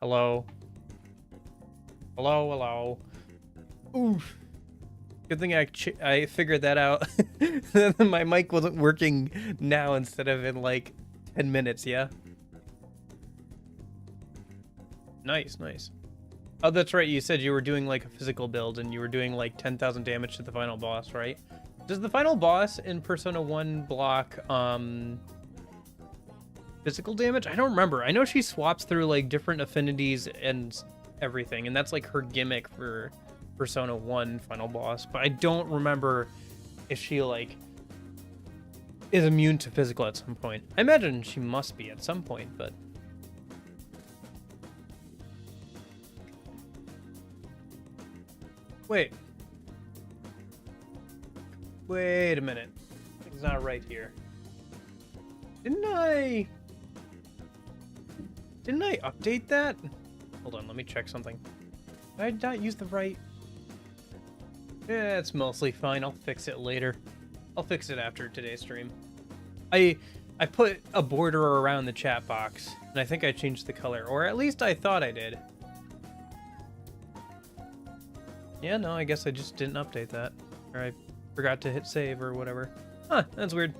Hello? Hello, hello. Oof. Good thing I figured that out. My mic wasn't working now instead of in like 10 minutes, yeah? Nice, nice. Oh, that's right. You said you were doing like a physical build and you were doing like 10,000 damage to the final boss, right? Does the final boss in Persona 1 block physical damage? I don't remember. I know she swaps through like different affinities and everything, and that's like her gimmick for Persona 1 final boss, but I don't remember if she like is immune to physical at some point. I imagine she must be at some point, but wait. Wait a minute. It's not right here. Didn't I update that? Hold on, let me check something. Did I not use the right? Yeah, it's mostly fine. I'll fix it later. I'll fix it after today's stream. I put a border around the chat box, and I think I changed the color, or at least I thought I did. Yeah, no, I guess I just didn't update that. Or I forgot to hit save or whatever. Huh, that's weird.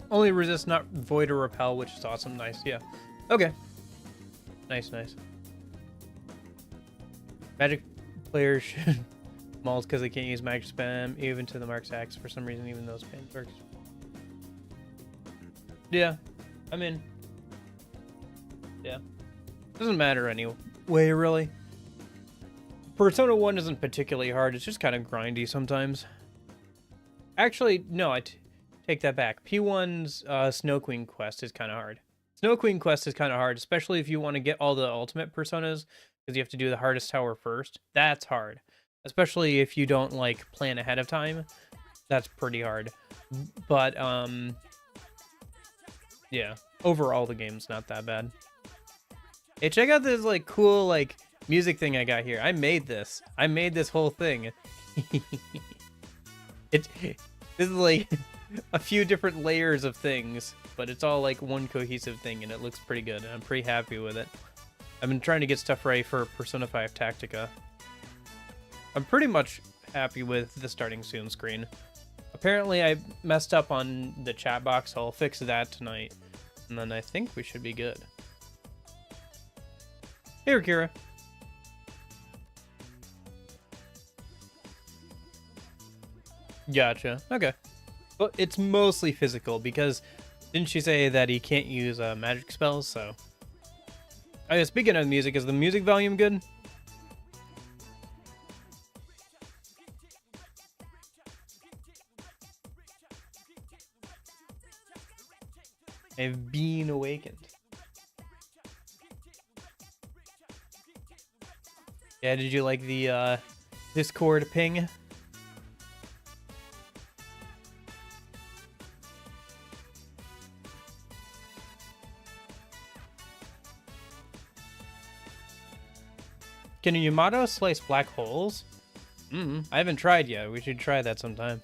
Only resist, not void or repel, which is awesome. Nice, yeah. Okay. Nice, nice. Magic players should malls because they can't use magic spam even to the Mark's axe for some reason, even though spam works. Yeah, I mean, yeah. Doesn't matter anyway, really. Persona 1 isn't particularly hard. It's just kind of grindy sometimes. Actually, no, I take that back. P1's Snow Queen quest is kind of hard. Snow Queen quest is kind of hard, especially if you want to get all the ultimate personas, because you have to do the hardest tower first. That's hard. Especially if you don't, like, plan ahead of time. That's pretty hard. But, yeah. Overall, the game's not that bad. Hey, check out this, like, cool, like, music thing I got here. I made this. I made this whole thing. This is, like, a few different layers of things, but it's all, like, one cohesive thing, and it looks pretty good. I'm pretty happy with it. I've been trying to get stuff ready for Persona 5 Tactica. I'm pretty much happy with the starting soon screen. Apparently, I messed up on the chat box, so I'll fix that tonight. And then I think we should be good. Here, Kira. Gotcha. Okay. Well, it's mostly physical, because didn't she say that he can't use magic spells, so... Oh, yeah, speaking of music, is the music volume good? I've been awakened. Yeah, did you like the Discord ping? Can Yamato slice black holes? I haven't tried yet. We should try that sometime.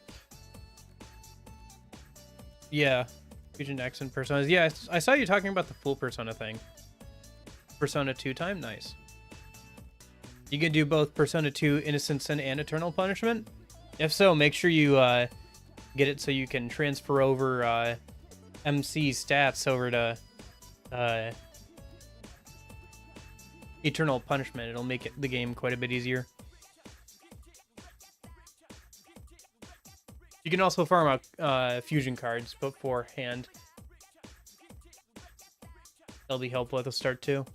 Yeah. Fusion X and Personas. Yeah, I saw you talking about the full Persona thing. Persona 2 time? Nice. You can do both Persona 2 Innocent Sin and Eternal Punishment? If so, make sure you get it so you can transfer over MC stats over to Eternal Punishment. It'll make the game quite a bit easier. You can also farm out fusion cards beforehand. That'll be helpful at the start too.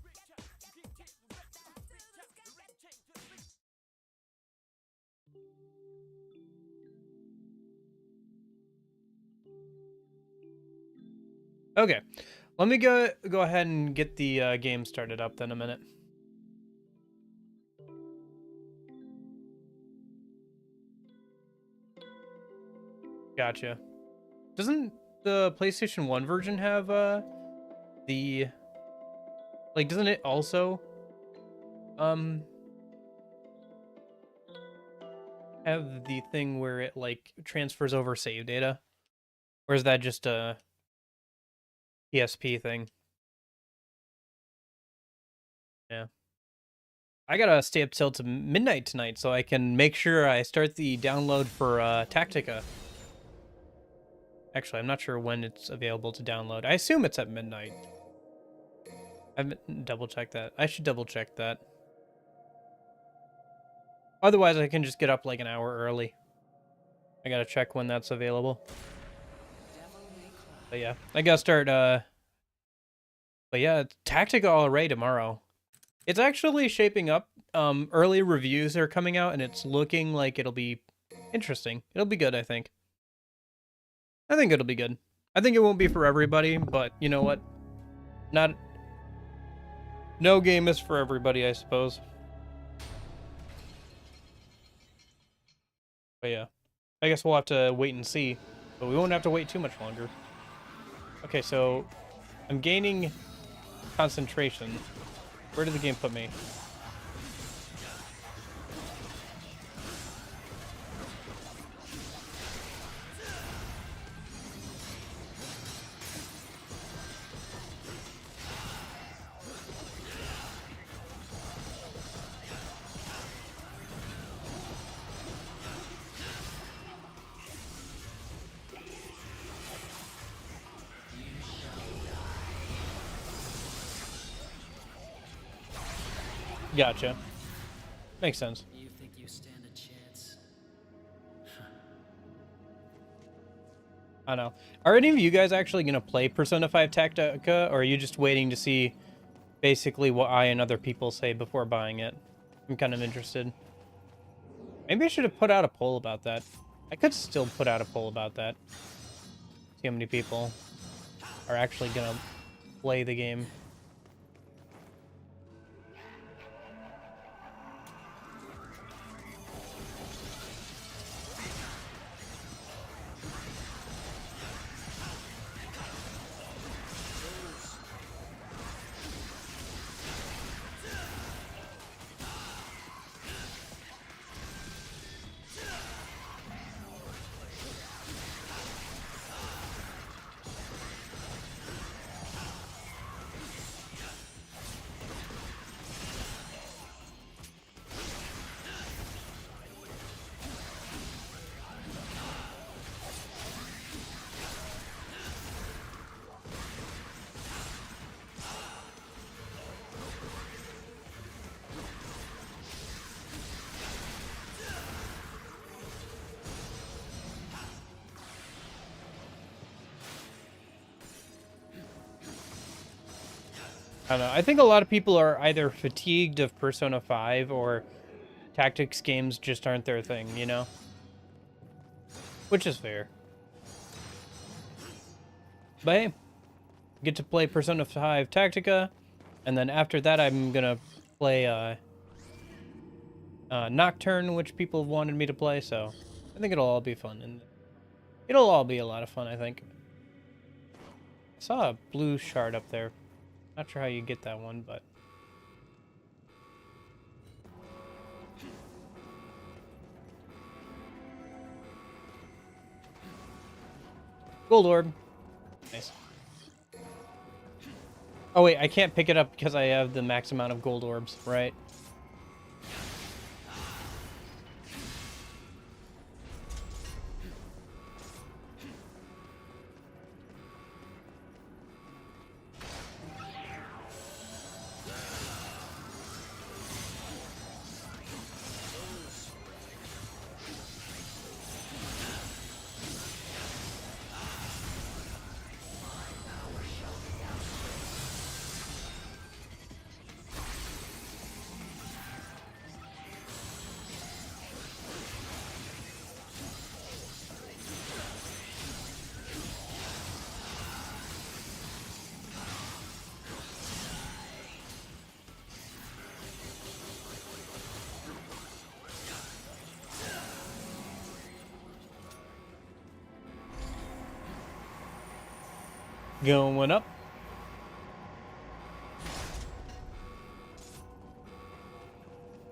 Okay, let me go ahead and get the game started up then a minute. Gotcha. Doesn't the PlayStation 1 version have the like doesn't it also have the thing where it like transfers over save data? Or is that just a PSP thing? I gotta stay up till midnight tonight so I can make sure I start the download for Tactica. Actually, I'm not sure when it's available to download. I assume it's at midnight. I haven't double-checked that. I should double-check that. Otherwise, I can just get up like an hour early. I gotta check when that's available. But yeah, I gotta start, but yeah, Tactica already tomorrow. It's actually shaping up. Early reviews are coming out, and it's looking like it'll be interesting. It'll be good, I think. I think it'll be good. I think it won't be for everybody, but you know what? No game is for everybody, I suppose. But yeah, I guess we'll have to wait and see. But we won't have to wait too much longer. Okay, so I'm gaining concentration. Where did the game put me? Gotcha. Makes sense. You think you stand a chance? I know. Are any of you guys actually going to play Persona 5 Tactica, or are you just waiting to see basically what I and other people say before buying it? I'm kind of interested. Maybe I should have put out a poll about that. I could still put out a poll about that. See how many people are actually going to play the game. I don't know. I think a lot of people are either fatigued of Persona 5 or tactics games just aren't their thing, you know? Which is fair. But hey, get to play Persona 5 Tactica, and then after that I'm gonna play Nocturne, which people have wanted me to play, so I think it'll all be fun, and it'll all be a lot of fun, I think. I saw a blue shard up there. Not sure how you get that one, but... Gold orb. Nice. Oh wait, I can't pick it up because I have the max amount of gold orbs, right? Going up.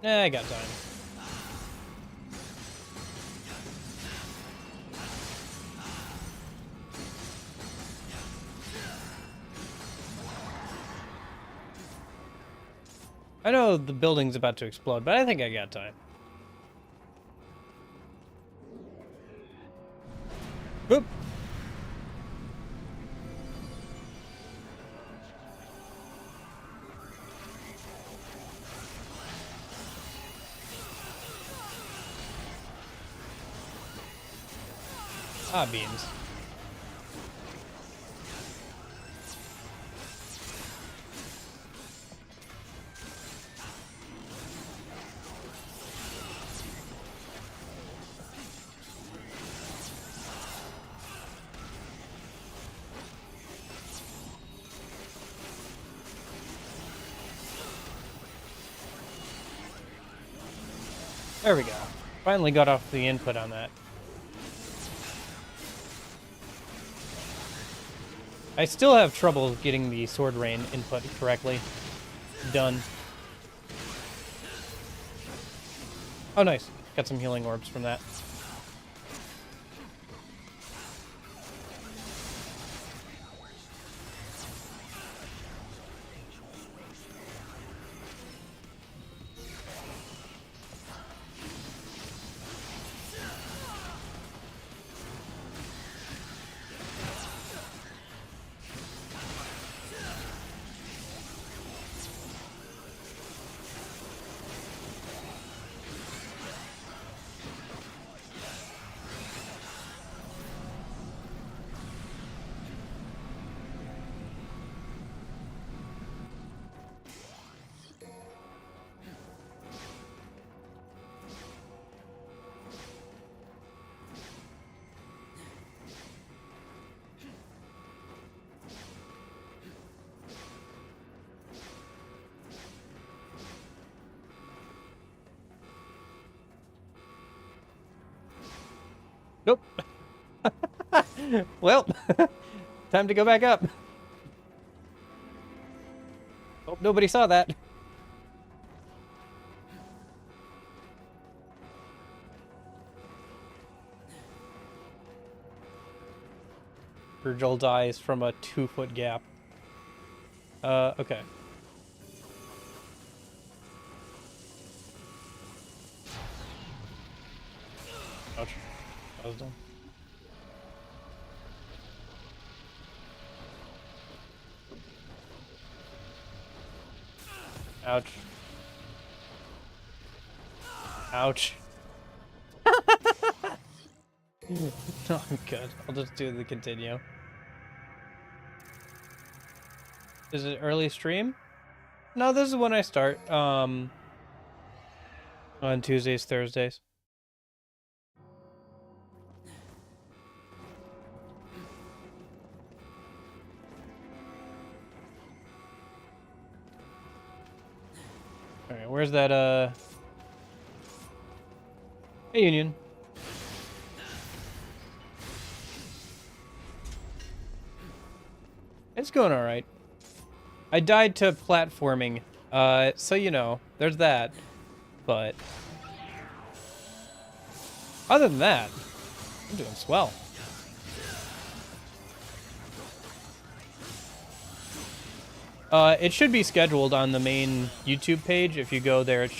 I got time. I know the building's about to explode, but I think I got time. Boop. Ah, beams. There we go. Finally got off the input on that. I still have trouble getting the sword rain input correctly done. Oh, nice. Got some healing orbs from that. Nope. Well, time to go back up. Hope nobody saw that. Vergil dies from a 2-foot gap. Okay. Ouch. That was dumb. Ouch. Ouch. Oh, I'm good. I'll just do the continue. Is it early stream? No, this is when I start. On Tuesdays, Thursdays. Alright, where's that, Hey, Union. It's going alright. I died to platforming, so you know, there's that. But other than that, I'm doing swell. It should be scheduled on the main YouTube page. If you go there, it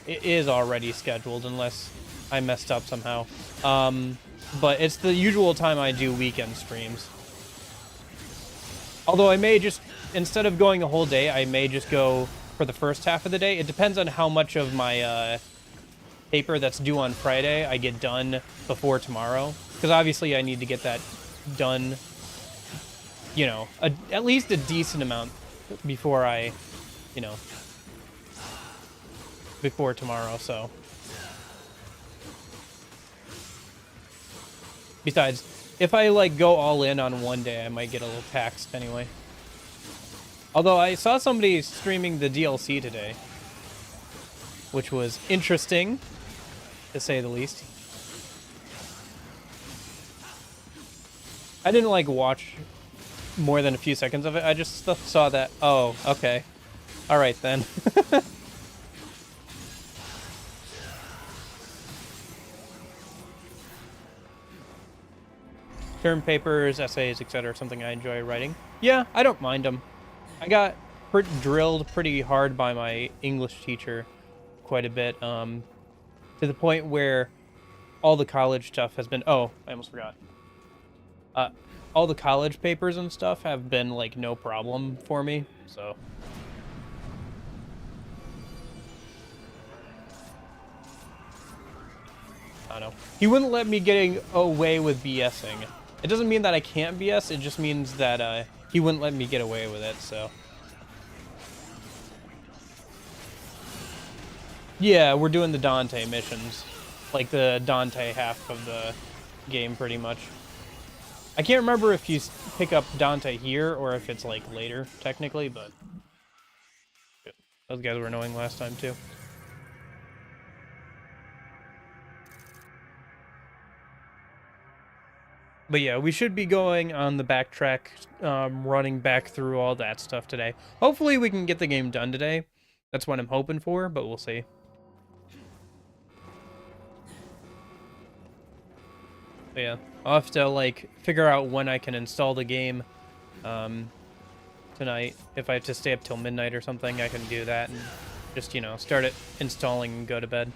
is already scheduled unless I messed up somehow. But it's the usual time I do weekend streams. Although I may just, instead of going a whole day, I may just go for the first half of the day. It depends on how much of my paper that's due on Friday I get done before tomorrow. Because obviously I need to get that done, you know, at least a decent amount before I, you know, before tomorrow, so. Besides, if I, like, go all in on one day, I might get a little taxed anyway. Although I saw somebody streaming the DLC today, which was interesting, to say the least. I didn't, like, watch more than a few seconds of it. I just saw that. Oh, okay. All right, then. Term papers, essays, etc. Something I enjoy writing. Yeah, I don't mind them. I got drilled pretty hard by my English teacher quite a bit, to the point where all the college stuff has been... Oh, I almost forgot. All the college papers and stuff have been, like, no problem for me, so... I don't know. He wouldn't let me getting away with BSing. It doesn't mean that I can't BS, it just means that, he wouldn't let me get away with it, so... Yeah, we're doing the Dante missions. Like, the Dante half of the game, pretty much. I can't remember if you pick up Dante here, or if it's, like, later, technically, but... Those guys were annoying last time, too. But yeah, we should be going on the backtrack, running back through all that stuff today. Hopefully we can get the game done today. That's what I'm hoping for, but we'll see. But yeah, I'll have to, like, figure out when I can install the game tonight. If I have to stay up till midnight or something, I can do that and just, you know, start it installing and go to bed.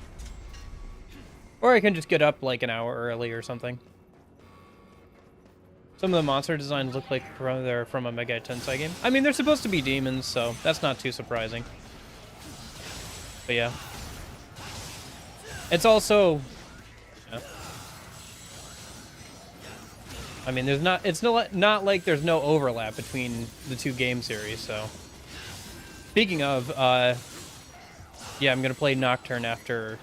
Or I can just get up, like, an hour early or something. Some of the monster designs look like they're from a Mega Tensei game. I mean, they're supposed to be demons, so that's not too surprising. But yeah. It's also... Yeah. I mean, it's not like there's no overlap between the two game series, so... Speaking of, yeah, I'm gonna play Nocturne after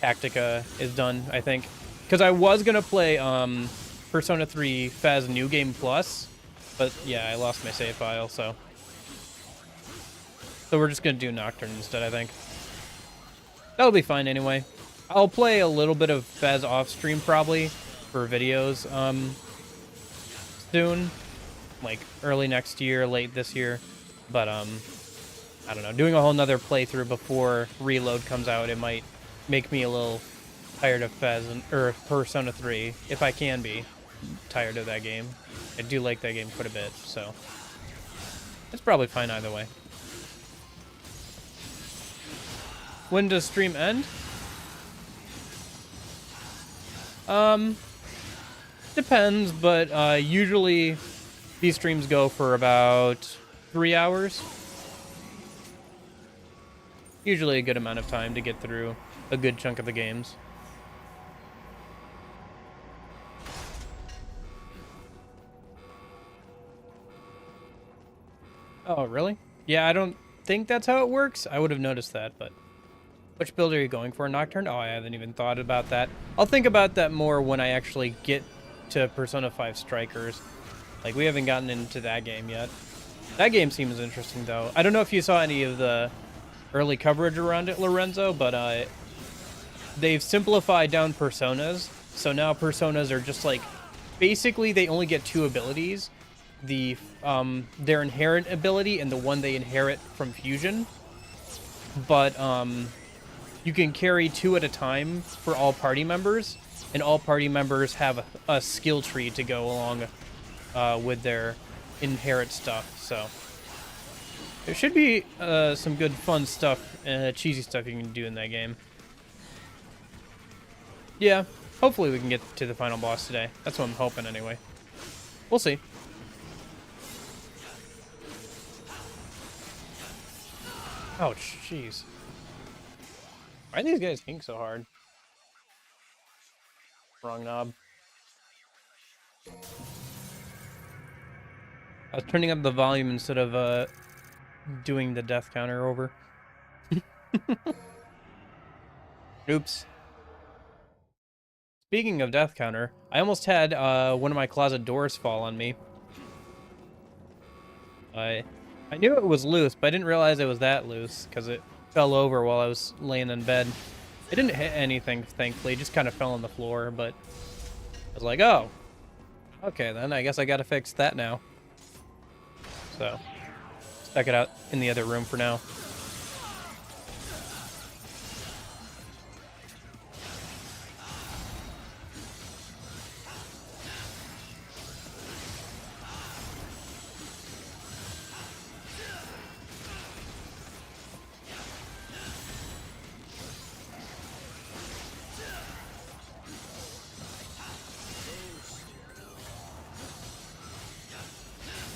Tactica is done, I think. Because I was going to play Persona 3 Phaz New Game Plus, but yeah, I lost my save file, so... So we're just going to do Nocturne instead, I think. That'll be fine anyway. I'll play a little bit of Phaz off-stream, probably, for videos soon. Like, early next year, late this year. But, I don't know. Doing a whole nother playthrough before Reload comes out, it might make me a little... tired of Persona 3, if I can be tired of that game. I do like that game quite a bit, so it's probably fine either way. When does stream end? Depends, but usually these streams go for about 3 hours. Usually a good amount of time to get through a good chunk of the games. Oh, really? Yeah, I don't think that's how it works. I would have noticed that, but... Which build are you going for, Nocturne? Oh, I haven't even thought about that. I'll think about that more when I actually get to Persona 5 Strikers. Like, we haven't gotten into that game yet. That game seems interesting, though. I don't know if you saw any of the early coverage around it, Lorenzo, but they've simplified down Personas. So now Personas are just, like... Basically, they only get 2 abilities. Their inherent ability and the one they inherit from fusion, but you can carry 2 at a time for all party members, and all party members have a skill tree to go along with their inherit stuff. So there should be some good fun stuff, cheesy stuff you can do in that game. Yeah, hopefully we can get to the final boss today. That's what I'm hoping anyway. We'll see. Ouch, jeez. Why are these guys hitting so hard? Wrong knob. I was turning up the volume instead of doing the death counter over. Oops. Speaking of death counter, I almost had one of my closet doors fall on me. I knew it was loose, but I didn't realize it was that loose, because it fell over while I was laying in bed. It didn't hit anything, thankfully, it just kind of fell on the floor, but I was like, oh, okay, then I guess I gotta fix that now. So, stuck it out in the other room for now.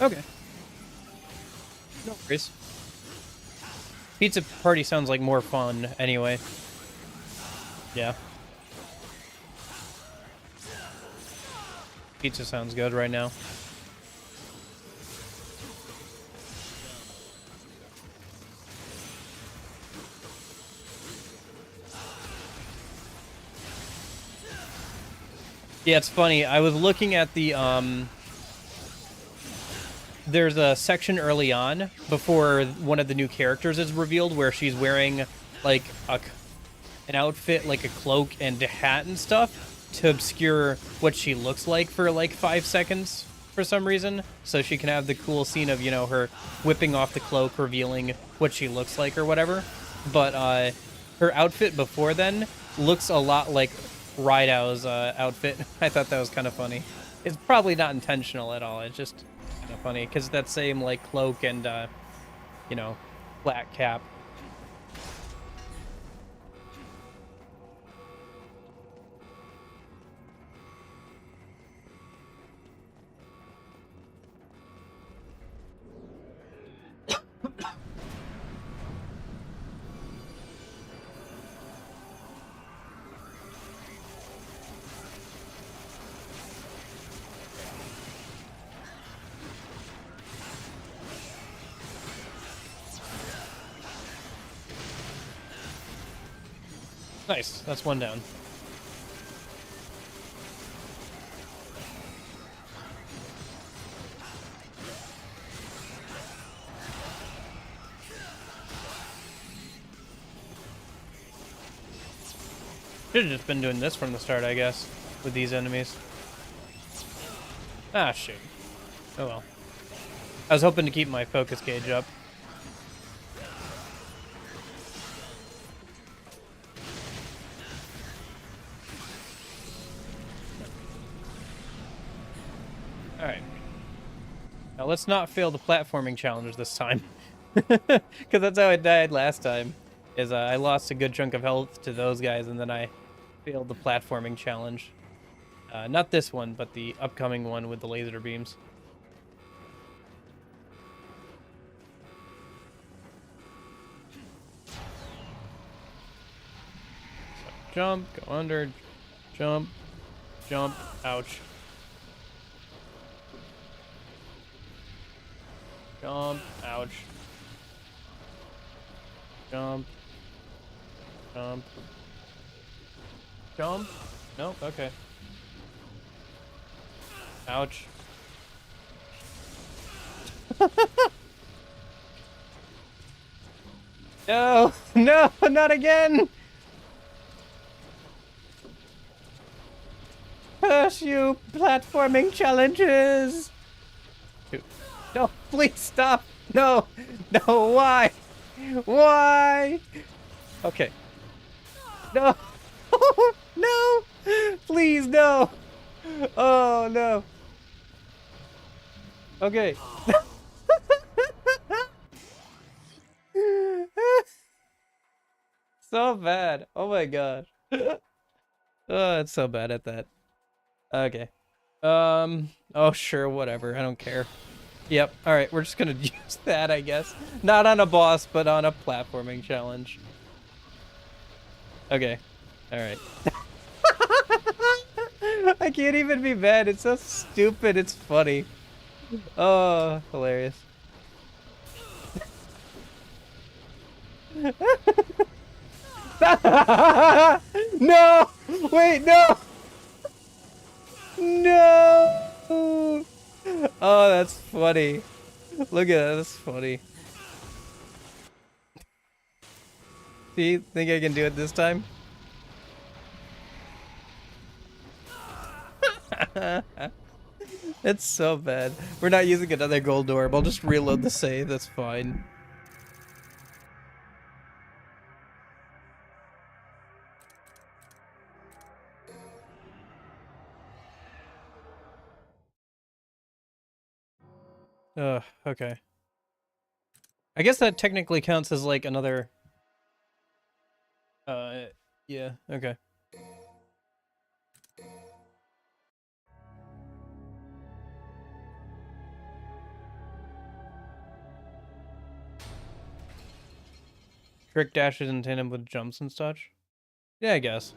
Okay. No worries. Pizza party sounds like more fun anyway. Yeah. Pizza sounds good right now. Yeah, it's funny. I was looking at the, there's a section early on before one of the new characters is revealed where she's wearing, like, an outfit, like a cloak and a hat and stuff to obscure what she looks like for, like, 5 seconds for some reason. So she can have the cool scene of, you know, her whipping off the cloak, revealing what she looks like or whatever. But, her outfit before then looks a lot like Rideau's outfit. I thought that was kind of funny. It's probably not intentional at all. It's just kind of funny because that same like cloak and you know, flat cap. Nice. That's one down. Should have just been doing this from the start, I guess, with these enemies. Ah, shoot. Oh well. I was hoping to keep my focus gauge up. Alright. Now let's not fail the platforming challenge this time. Because that's how I died last time. Is I lost a good chunk of health to those guys and then I failed the platforming challenge. Not this one, but the upcoming one with the laser beams. So, jump, go under, jump, jump, ouch. Jump, ouch. Jump. Jump. Jump. Nope, okay. Ouch. No! No! Not again! Curse you, platforming challenges! Dude. No, please stop! No! No, why? Why? Okay. No! No! Please, no! Oh, no. Okay. So bad. Oh my god. Oh, it's so bad at that. Okay. Oh, sure, whatever. I don't care. Yep. All right, we're just gonna use that, I guess. Not on a boss, but on a platforming challenge. Okay. All right. I can't even be mad. It's so stupid. It's funny. Oh, hilarious. No! Wait, no! No! Oh, that's funny. Look at that. That's funny. See? Think I can do it this time? It's so bad. We're not using another gold orb. I'll just reload the save. That's fine. Okay. I guess that technically counts as like another... yeah, okay. Trick dashes in tandem with jumps and such. Yeah, I guess.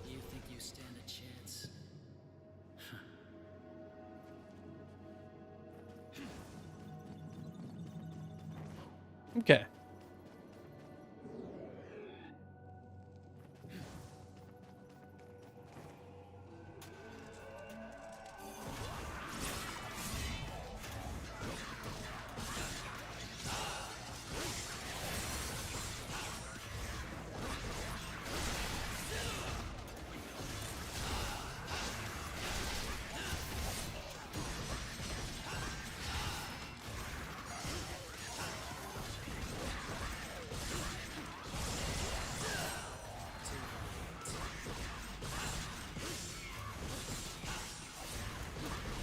You think you stand a chance? Okay.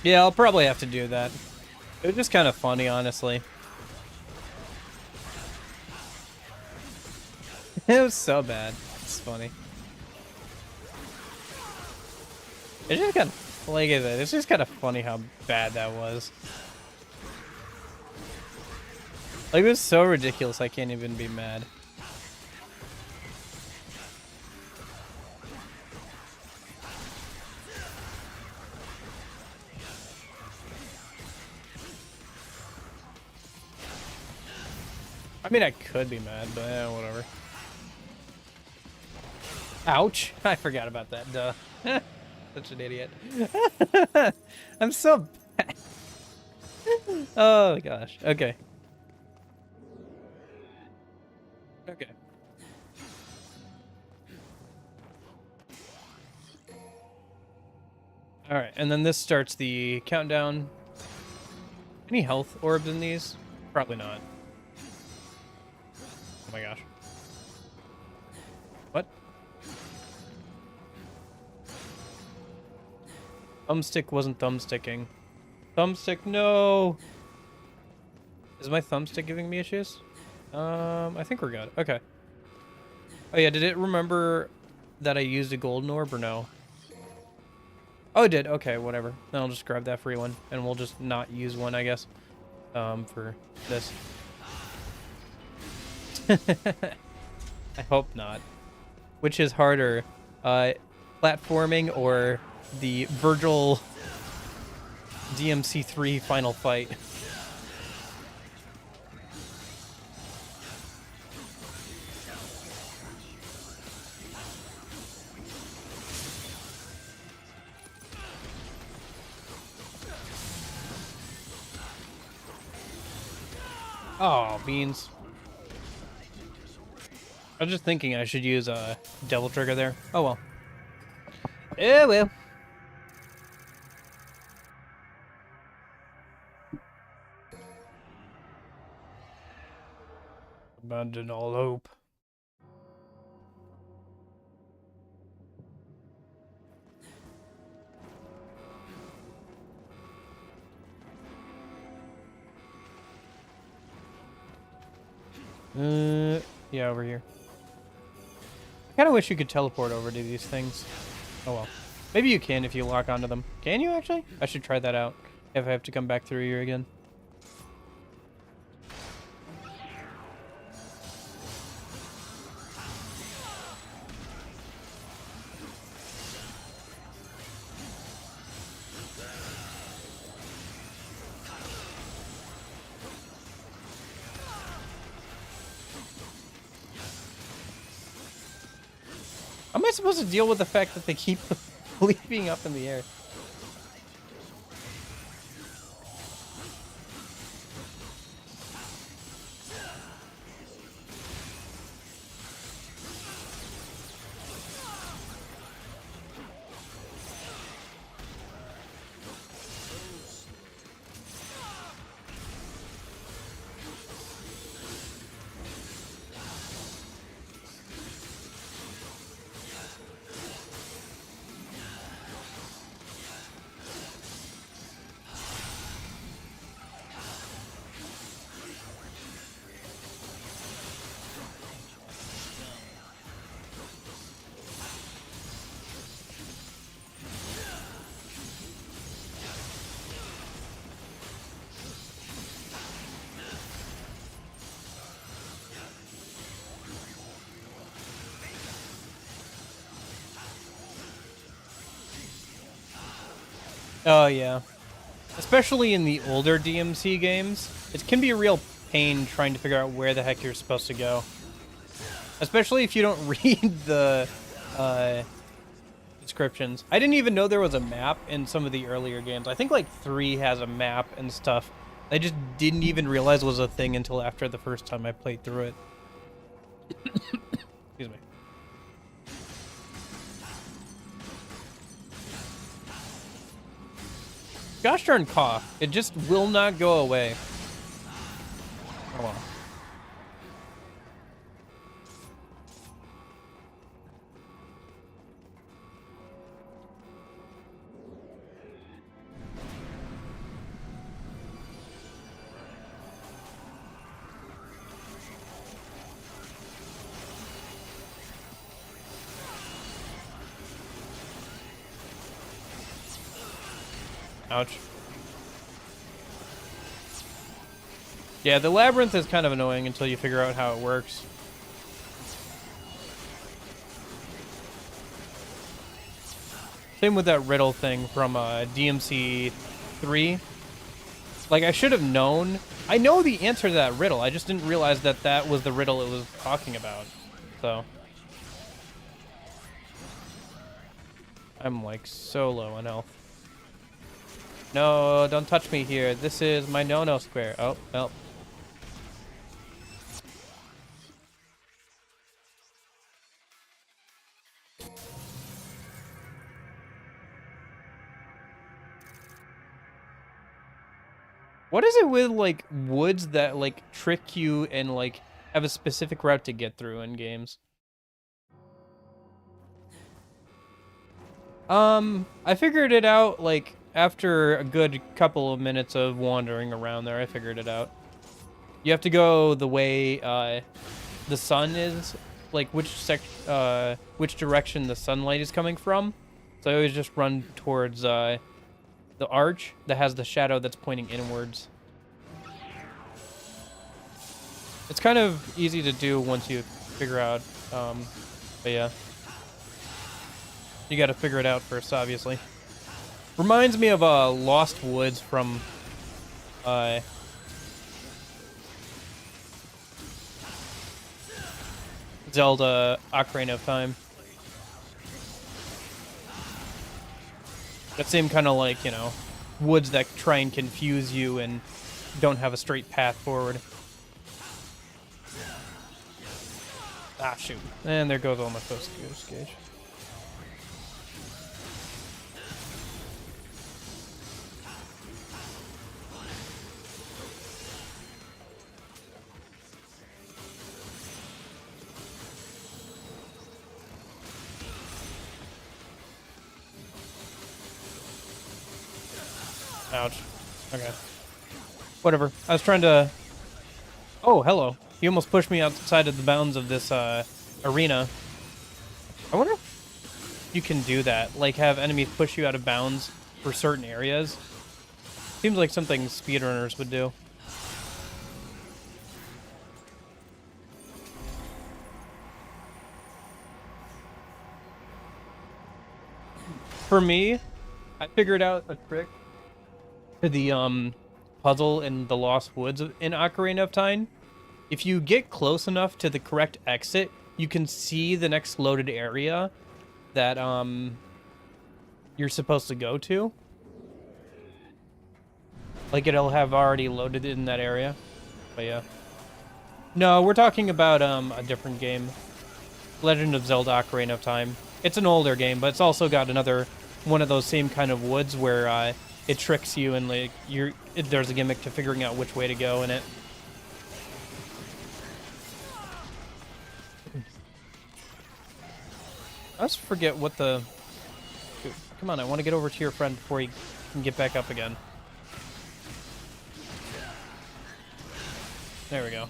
Yeah, I'll probably have to do that. It was just kind of funny, honestly. It was so bad. It's funny. It's just kind of, like I said, it's just kind of funny how bad that was. Like, it was so ridiculous, I can't even be mad. I mean, I could be mad, but whatever. Ouch! I forgot about that, duh. Such an idiot. I'm so bad. Oh gosh, okay. Okay. Alright, and then this starts the countdown. Any health orbs in these? Probably not. Oh my gosh. What? Thumbstick wasn't thumbsticking. Thumbstick, no! Is my thumbstick giving me issues? I think we're good. Okay. Oh yeah, did it remember that I used a golden orb or no? Oh, it did. Okay, whatever. Then I'll just grab that free one, and we'll just not use one, I guess, for this. I hope not. Which is harder, platforming or the Vergil DMC 3 final fight? Oh, beans. I was just thinking I should use a devil trigger there. Oh well. Yeah, well. Abandon all hope. Yeah, over here. I kind of wish you could teleport over to these things. Oh well. Maybe you can if you lock onto them. Can you actually? I should try that out if I have to come back through here again. How am I supposed to deal with the fact that they keep leaping up in the air? Oh, yeah. Especially in the older DMC games, it can be a real pain trying to figure out where the heck you're supposed to go. Especially if you don't read the descriptions. I didn't even know there was a map in some of the earlier games. I think like 3 has a map and stuff. I just didn't even realize was a thing until after the first time I played through it. Excuse me. Gosh darn cough. It just will not go away. Oh well. Ouch. Yeah, the labyrinth is kind of annoying until you figure out how it works. Same with that riddle thing from DMC 3. Like, I should have known. I know the answer to that riddle. I just didn't realize that that was the riddle it was talking about. So. I'm, like, so low on health. No, don't touch me here. This is my no-no square. Oh, well. What is it with, like, woods that, like, trick you and, like, have a specific route to get through in games? I figured it out, like, after a good couple of minutes of wandering around there. I figured it out. You have to go the way, the sun is, like, which direction the sunlight is coming from. So I always just run towards, the arch that has the shadow that's pointing inwards. It's kind of easy to do once you figure out, but yeah. You gotta figure it out first, obviously. Reminds me of, Lost Woods from, Zelda Ocarina of Time. That same kind of, like, you know, woods that try and confuse you and don't have a straight path forward. Ah, shoot. And there goes all my focus gauge. Ouch. Okay. Whatever. I was trying to... Oh, hello. You almost pushed me outside of the bounds of this, arena. I wonder if you can do that. Like, have enemies push you out of bounds for certain areas. Seems like something speedrunners would do. For me, I figured out a trick to the puzzle in the Lost Woods in Ocarina of Time. If you get close enough to the correct exit, you can see the next loaded area that you're supposed to go to. Like, it'll have already loaded in that area. But yeah. No, we're talking about a different game. Legend of Zelda Ocarina of Time. It's an older game, but it's also got another one of those same kind of woods where it tricks you and, like, there's a gimmick to figuring out which way to go in it. I always forget what the... Dude, come on, I want to get over to your friend before he can get back up again. There we go.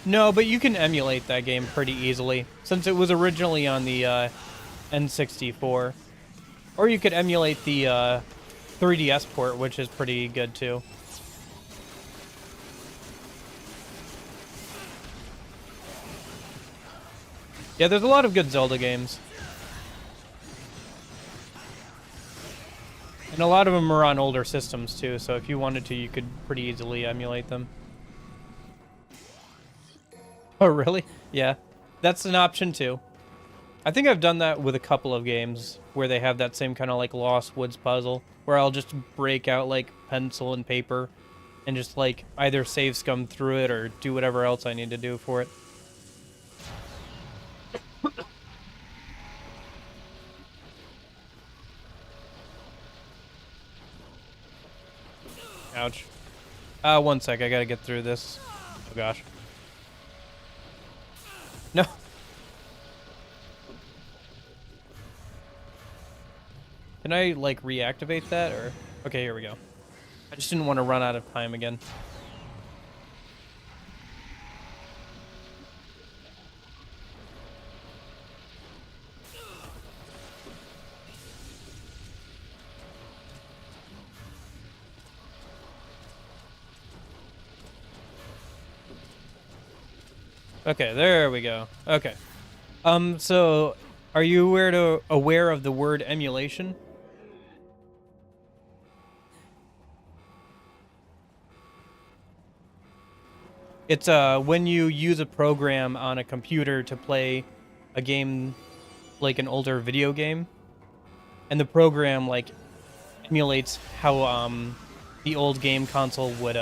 No, but you can emulate that game pretty easily, since it was originally on the N64. Or you could emulate the 3DS port, which is pretty good too. Yeah, there's a lot of good Zelda games. And a lot of them are on older systems too, so if you wanted to, you could pretty easily emulate them. Oh, really? Yeah. That's an option too. I think I've done that with a couple of games where they have that same kind of like Lost Woods puzzle, where I'll just break out like pencil and paper and just like either save scum through it or do whatever else I need to do for it. Ouch. 1 sec, I gotta get through this. Oh gosh. No. Can I, like, reactivate that, or... Okay, here we go. I just didn't want to run out of time again. Okay, there we go. Okay. So... Are you aware of the word emulation? It's when you use a program on a computer to play a game, like an older video game, and the program like emulates how the old game console would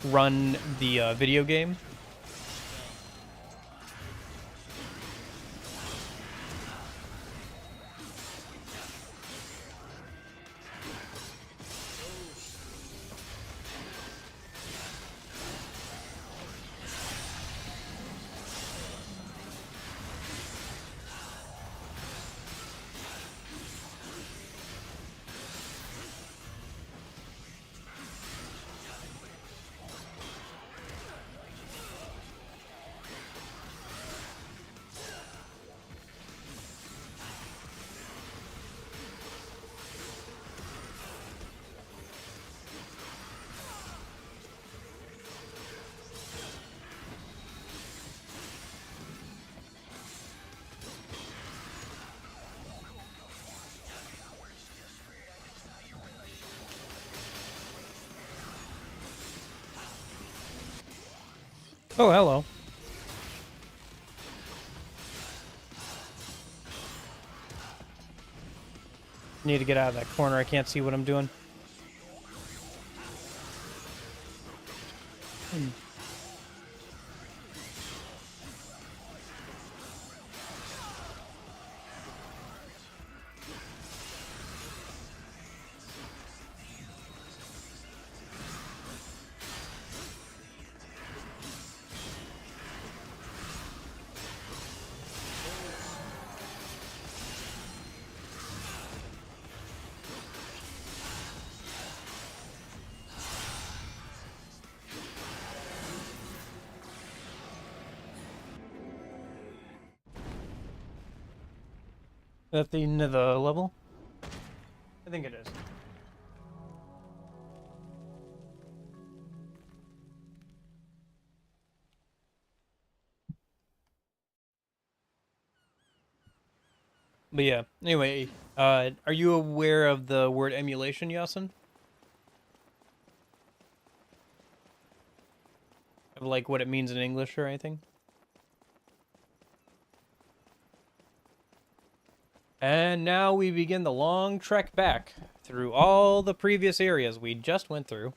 run the video game. Oh, hello. Need to get out of that corner. I can't see what I'm doing. At the end of the level? I think it is. But yeah, anyway, are you aware of the word emulation, Yasin? Of like what it means in English or anything? And now we begin the long trek back through all the previous areas we just went through.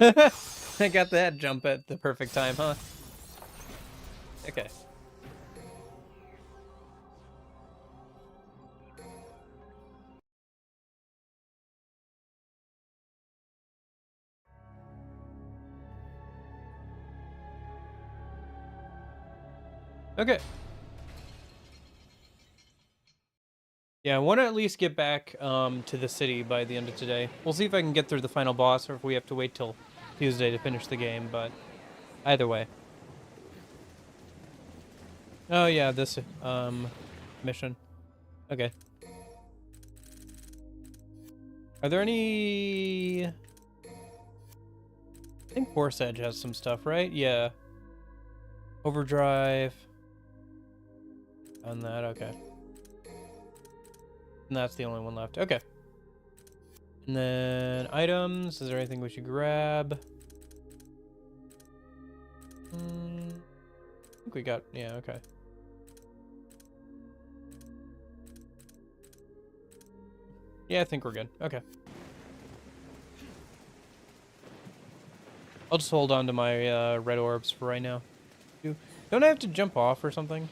I got that jump at the perfect time, huh? Okay. Okay. Yeah, I want to at least get back to the city by the end of today. We'll see if I can get through the final boss or if we have to wait till Tuesday to finish the game, but either way. Oh yeah, this mission. Okay. Are there any... I think Force Edge has some stuff, right? Yeah. Overdrive. On that, okay. And that's the only one left. Okay. And then items. Is there anything we should grab? I think we got... Yeah, okay. Yeah, I think we're good. Okay. I'll just hold on to my red orbs for right now. Don't I have to jump off or something?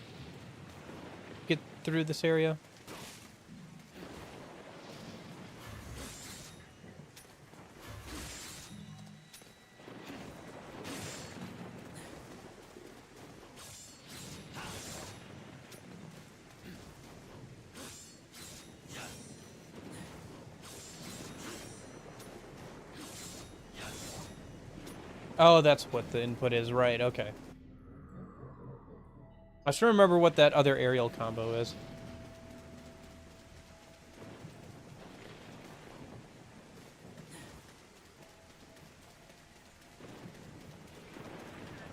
Get through this area? Oh, that's what the input is, right, okay. I should remember what that other aerial combo is.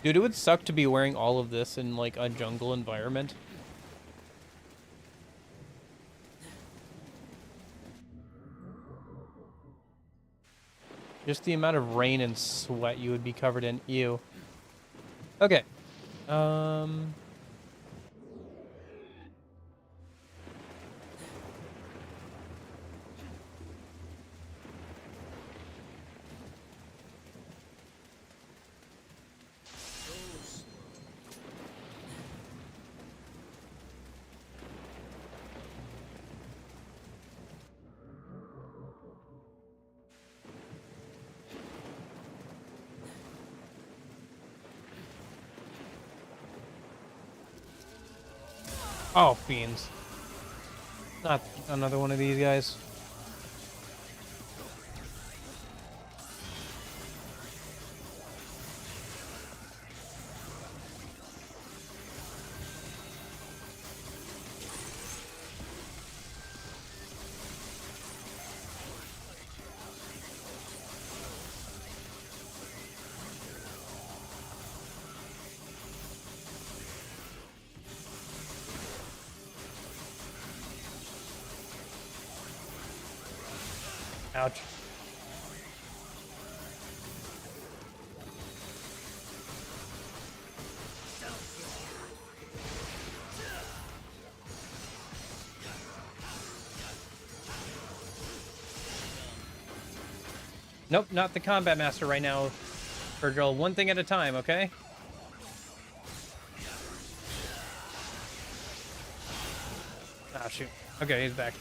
Dude, it would suck to be wearing all of this in, like, a jungle environment. Just the amount of rain and sweat you would be covered in. Ew. Okay. Oh, fiends. Not another one of these guys. Ouch. Nope, not the combat master right now, Vergil. One thing at a time, okay? Ah, shoot. Okay, he's back.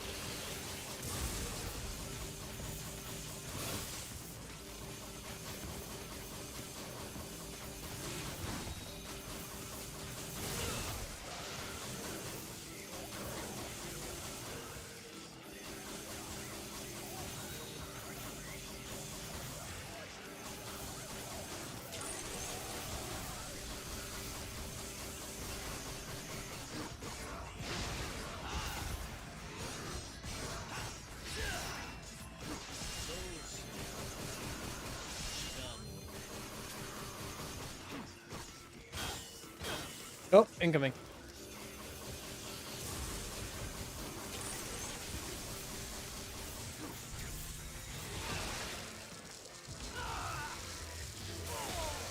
Oh, incoming.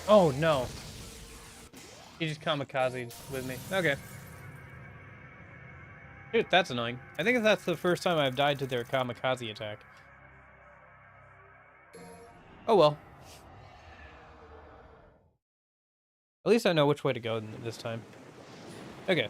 Oh, no. He just kamikazed with me. Okay. Dude, that's annoying. I think that's the first time I've died to their kamikaze attack. Oh, well. At least I know which way to go this time. Okay.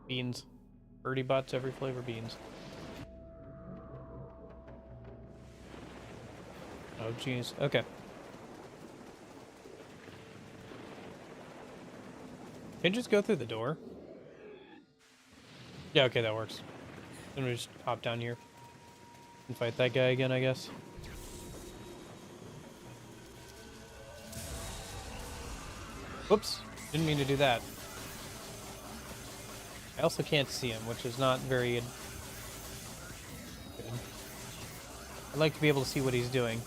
Beans. Birdie butts, every flavor beans. Oh, jeez. Okay. Can you just go through the door? Yeah, okay, that works. I'm gonna just hop down here and fight that guy again, I guess. Whoops, didn't mean to do that. I also can't see him, which is not very good. I'd like to be able to see what he's doing.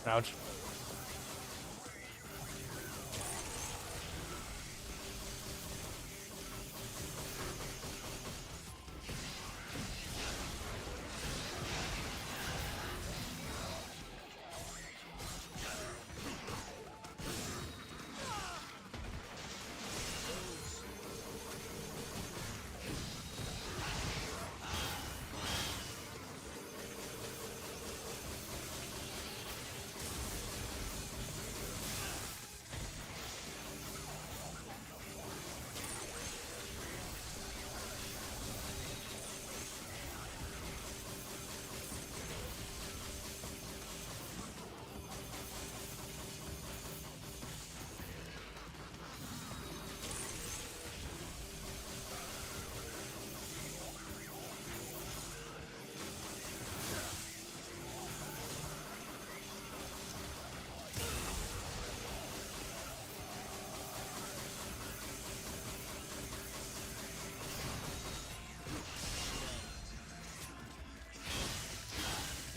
Ouch.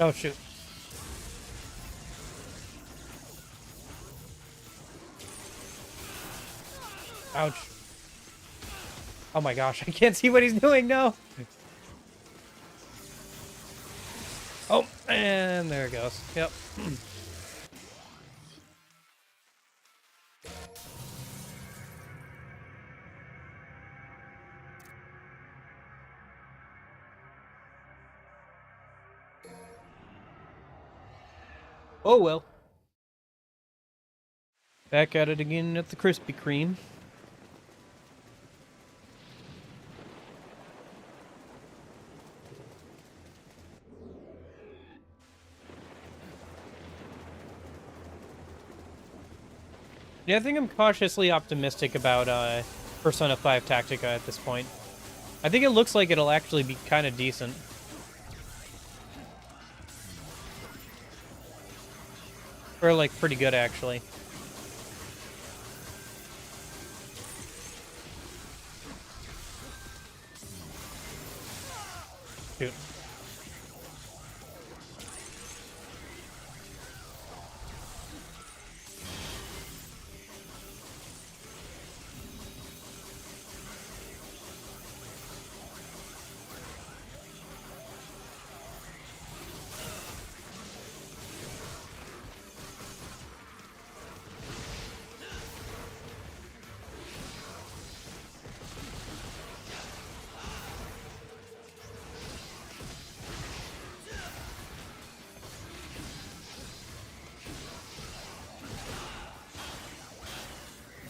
Oh, shoot. Ouch. Oh my gosh, I can't see what he's doing, no! Oh, and there it goes. Yep. Oh well. Back at it again at the Krispy Kreme. Yeah, I think I'm cautiously optimistic about Persona 5 Tactica at this point. I think it looks like it'll actually be kind of decent. Or, like, pretty good, actually. Shoot.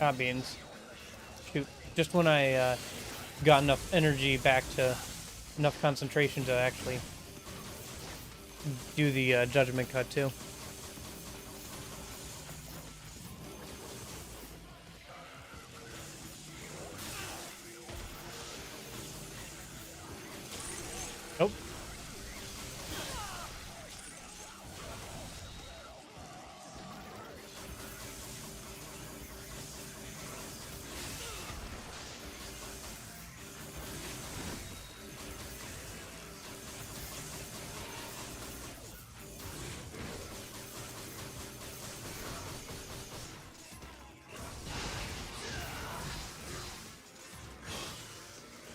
Ah, beans. Shoot. Just when I got enough energy back to enough concentration to actually do the judgment cut too. Nope.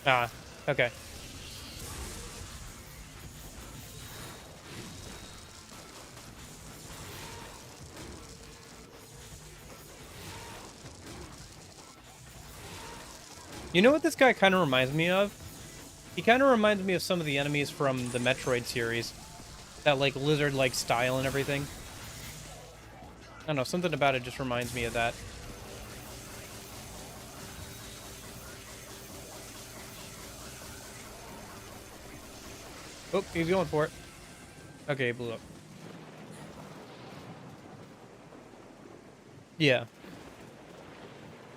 Ah, okay. You know what this guy kind of reminds me of? He kind of reminds me of some of the enemies from the Metroid series. That, like, lizard-like style and everything. I don't know, something about it just reminds me of that. Oh, he's going for it. Okay, he blew up. Yeah.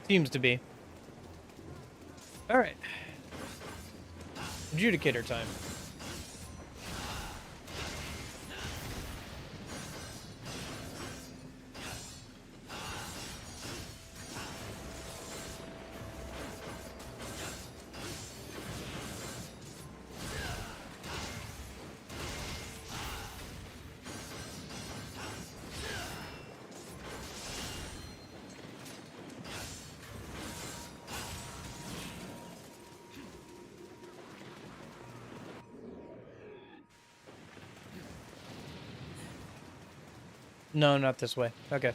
Seems to be. Alright. Adjudicator time. No, not this way. Okay.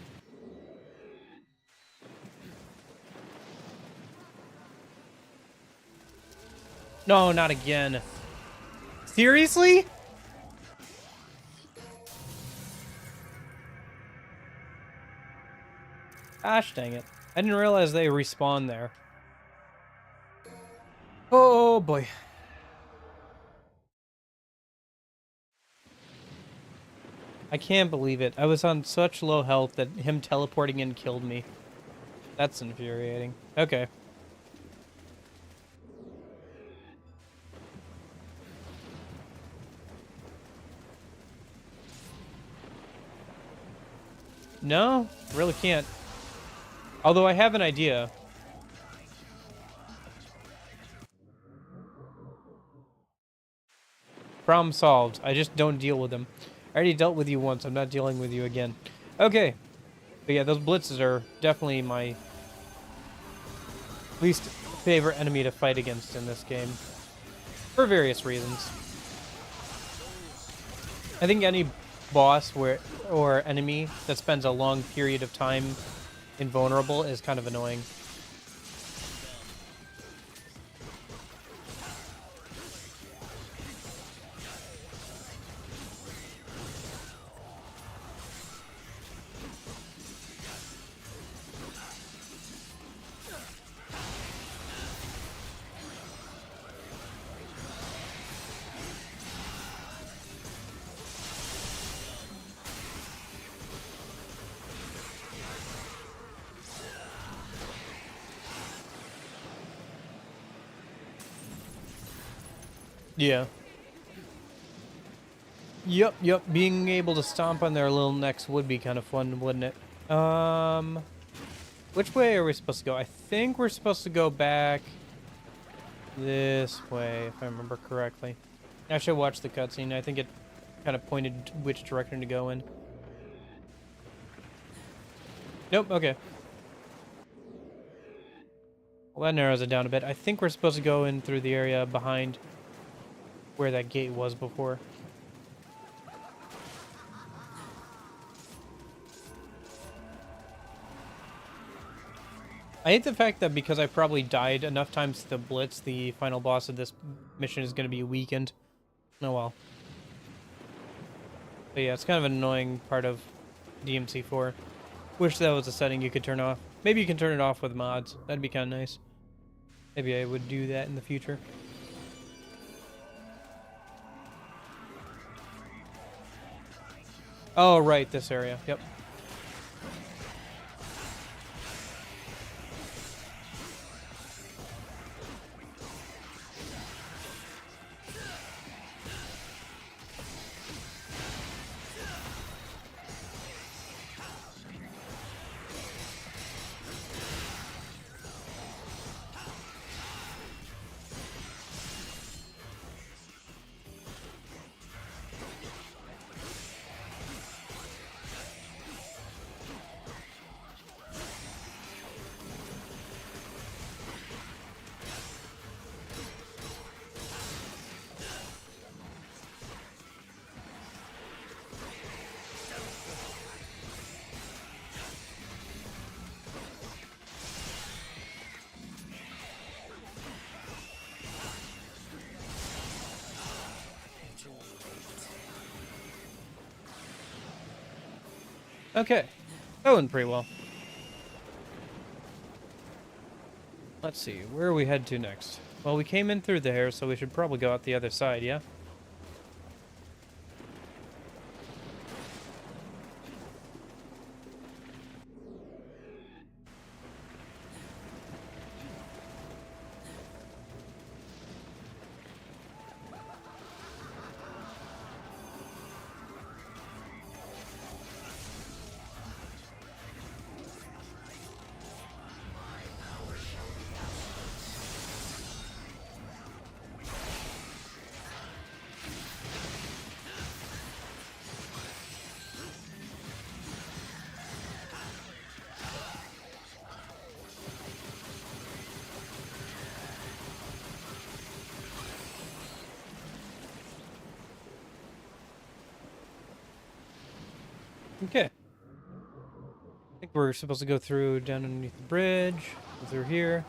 No, not again. Seriously? Gosh dang it. I didn't realize they respawn there. Oh boy. I can't believe it. I was on such low health that him teleporting in killed me. That's infuriating. Okay. No, really can't. Although I have an idea. Problem solved. I just don't deal with them. I already dealt with you once. I'm not dealing with you again. Okay. But yeah, those blitzes are definitely my least favorite enemy to fight against in this game. For various reasons. I think any boss or enemy that spends a long period of time invulnerable is kind of annoying. Yeah. Yep. Being able to stomp on their little necks would be kind of fun, wouldn't it? Which way are we supposed to go? I think we're supposed to go back this way, if I remember correctly. I should watch the cutscene. I think it kind of pointed which direction to go in. Nope, okay. Well, that narrows it down a bit. I think we're supposed to go in through the area behind where that gate was before. I hate the fact that because I probably died enough times to the Blitz, the final boss of this mission is going to be weakened. Oh well. But yeah, it's kind of an annoying part of DMC 4. Wish that was a setting you could turn off. Maybe you can turn it off with mods. That'd be kind of nice. Maybe I would do that in the future. Oh, right, this area. Yep. Okay. That went pretty well. Let's see, where are we head to next? Well, we came in through there, so we should probably go out the other side, yeah? we're supposed to go through down underneath the bridge, go through here.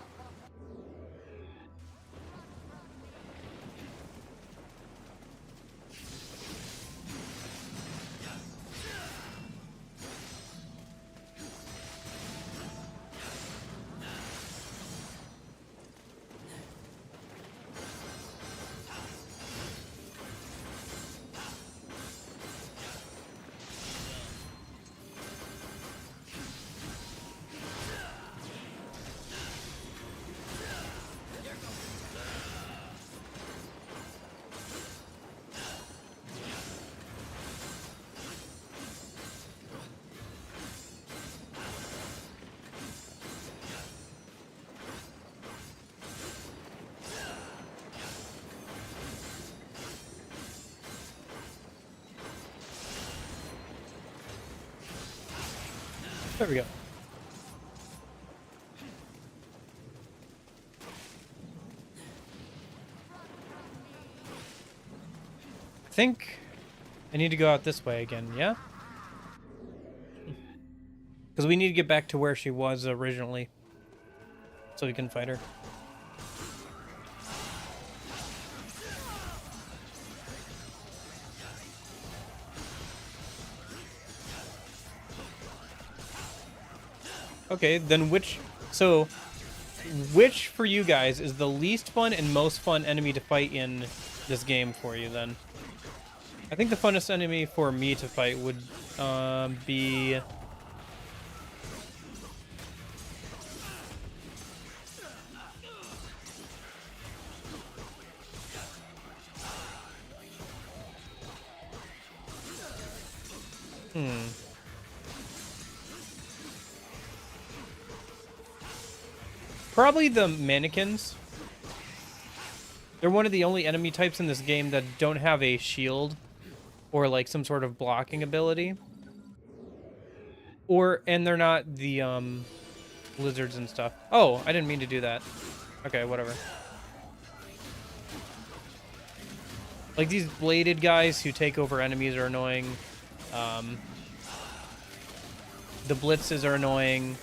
There we go. I think I need to go out this way again, yeah? Because we need to get back to where she was originally, so we can fight her. Okay, then which for you guys is the least fun and most fun enemy to fight in this game for you then? I think the funnest enemy for me to fight would be... Probably the mannequins. They're one of the only enemy types in this game that don't have a shield or like some sort of blocking ability. And they're not the lizards and stuff. Oh, I didn't mean to do that. Okay, whatever. Like these bladed guys who take over enemies are annoying. The blitzes are annoying.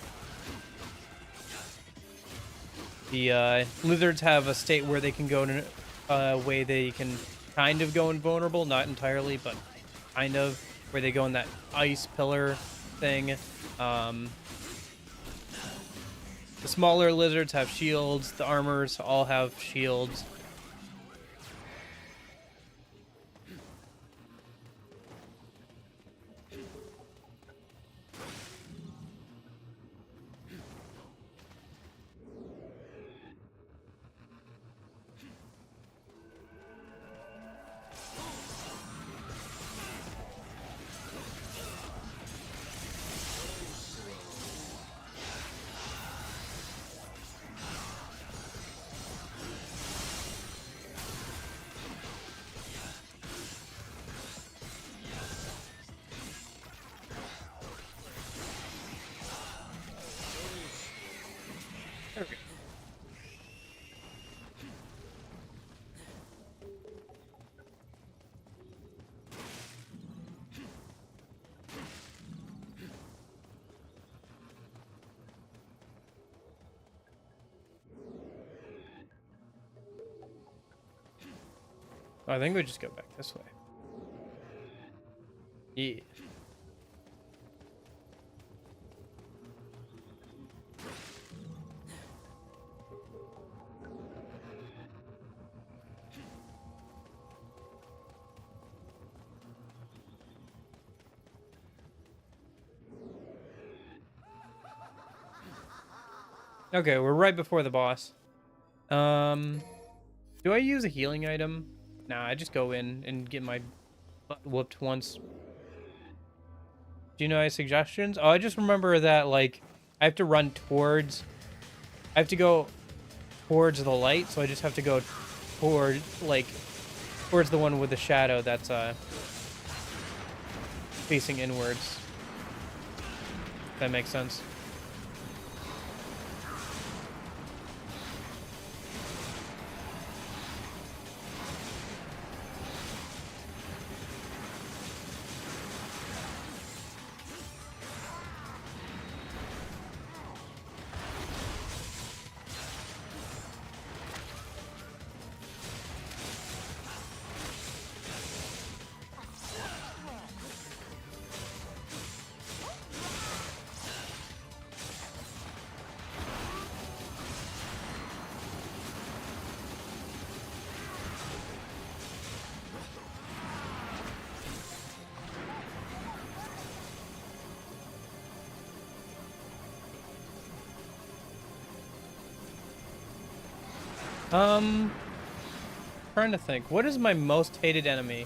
The lizards have a state where they can go in a way they can kind of go invulnerable, not entirely, but kind of, where they go in that ice pillar thing. The smaller lizards have shields. The armors all have shields. Okay. I think we just go back this way. Yeah. Okay, we're right before the boss. Do I use a healing item? Nah, I just go in and get my butt whooped once. Do you know any suggestions? Oh, I just remember that, like, I have to run towards... I have to go towards the light, so I just have to go toward, like, towards the one with the shadow that's, facing inwards. If that makes sense. Trying to think. What is my most hated enemy?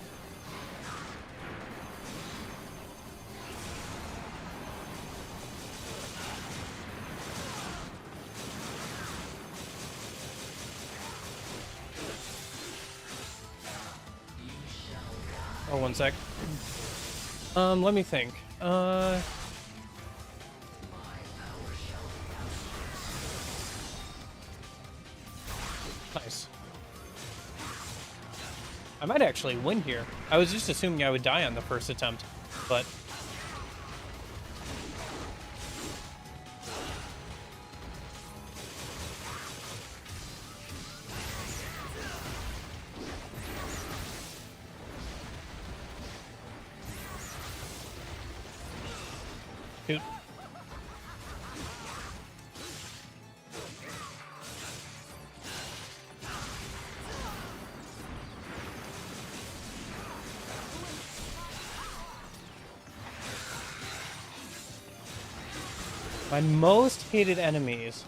Oh, one sec. Let me think. Nice. I might actually win here. I was just assuming I would die on the first attempt, but... Shoot. My most hated enemies.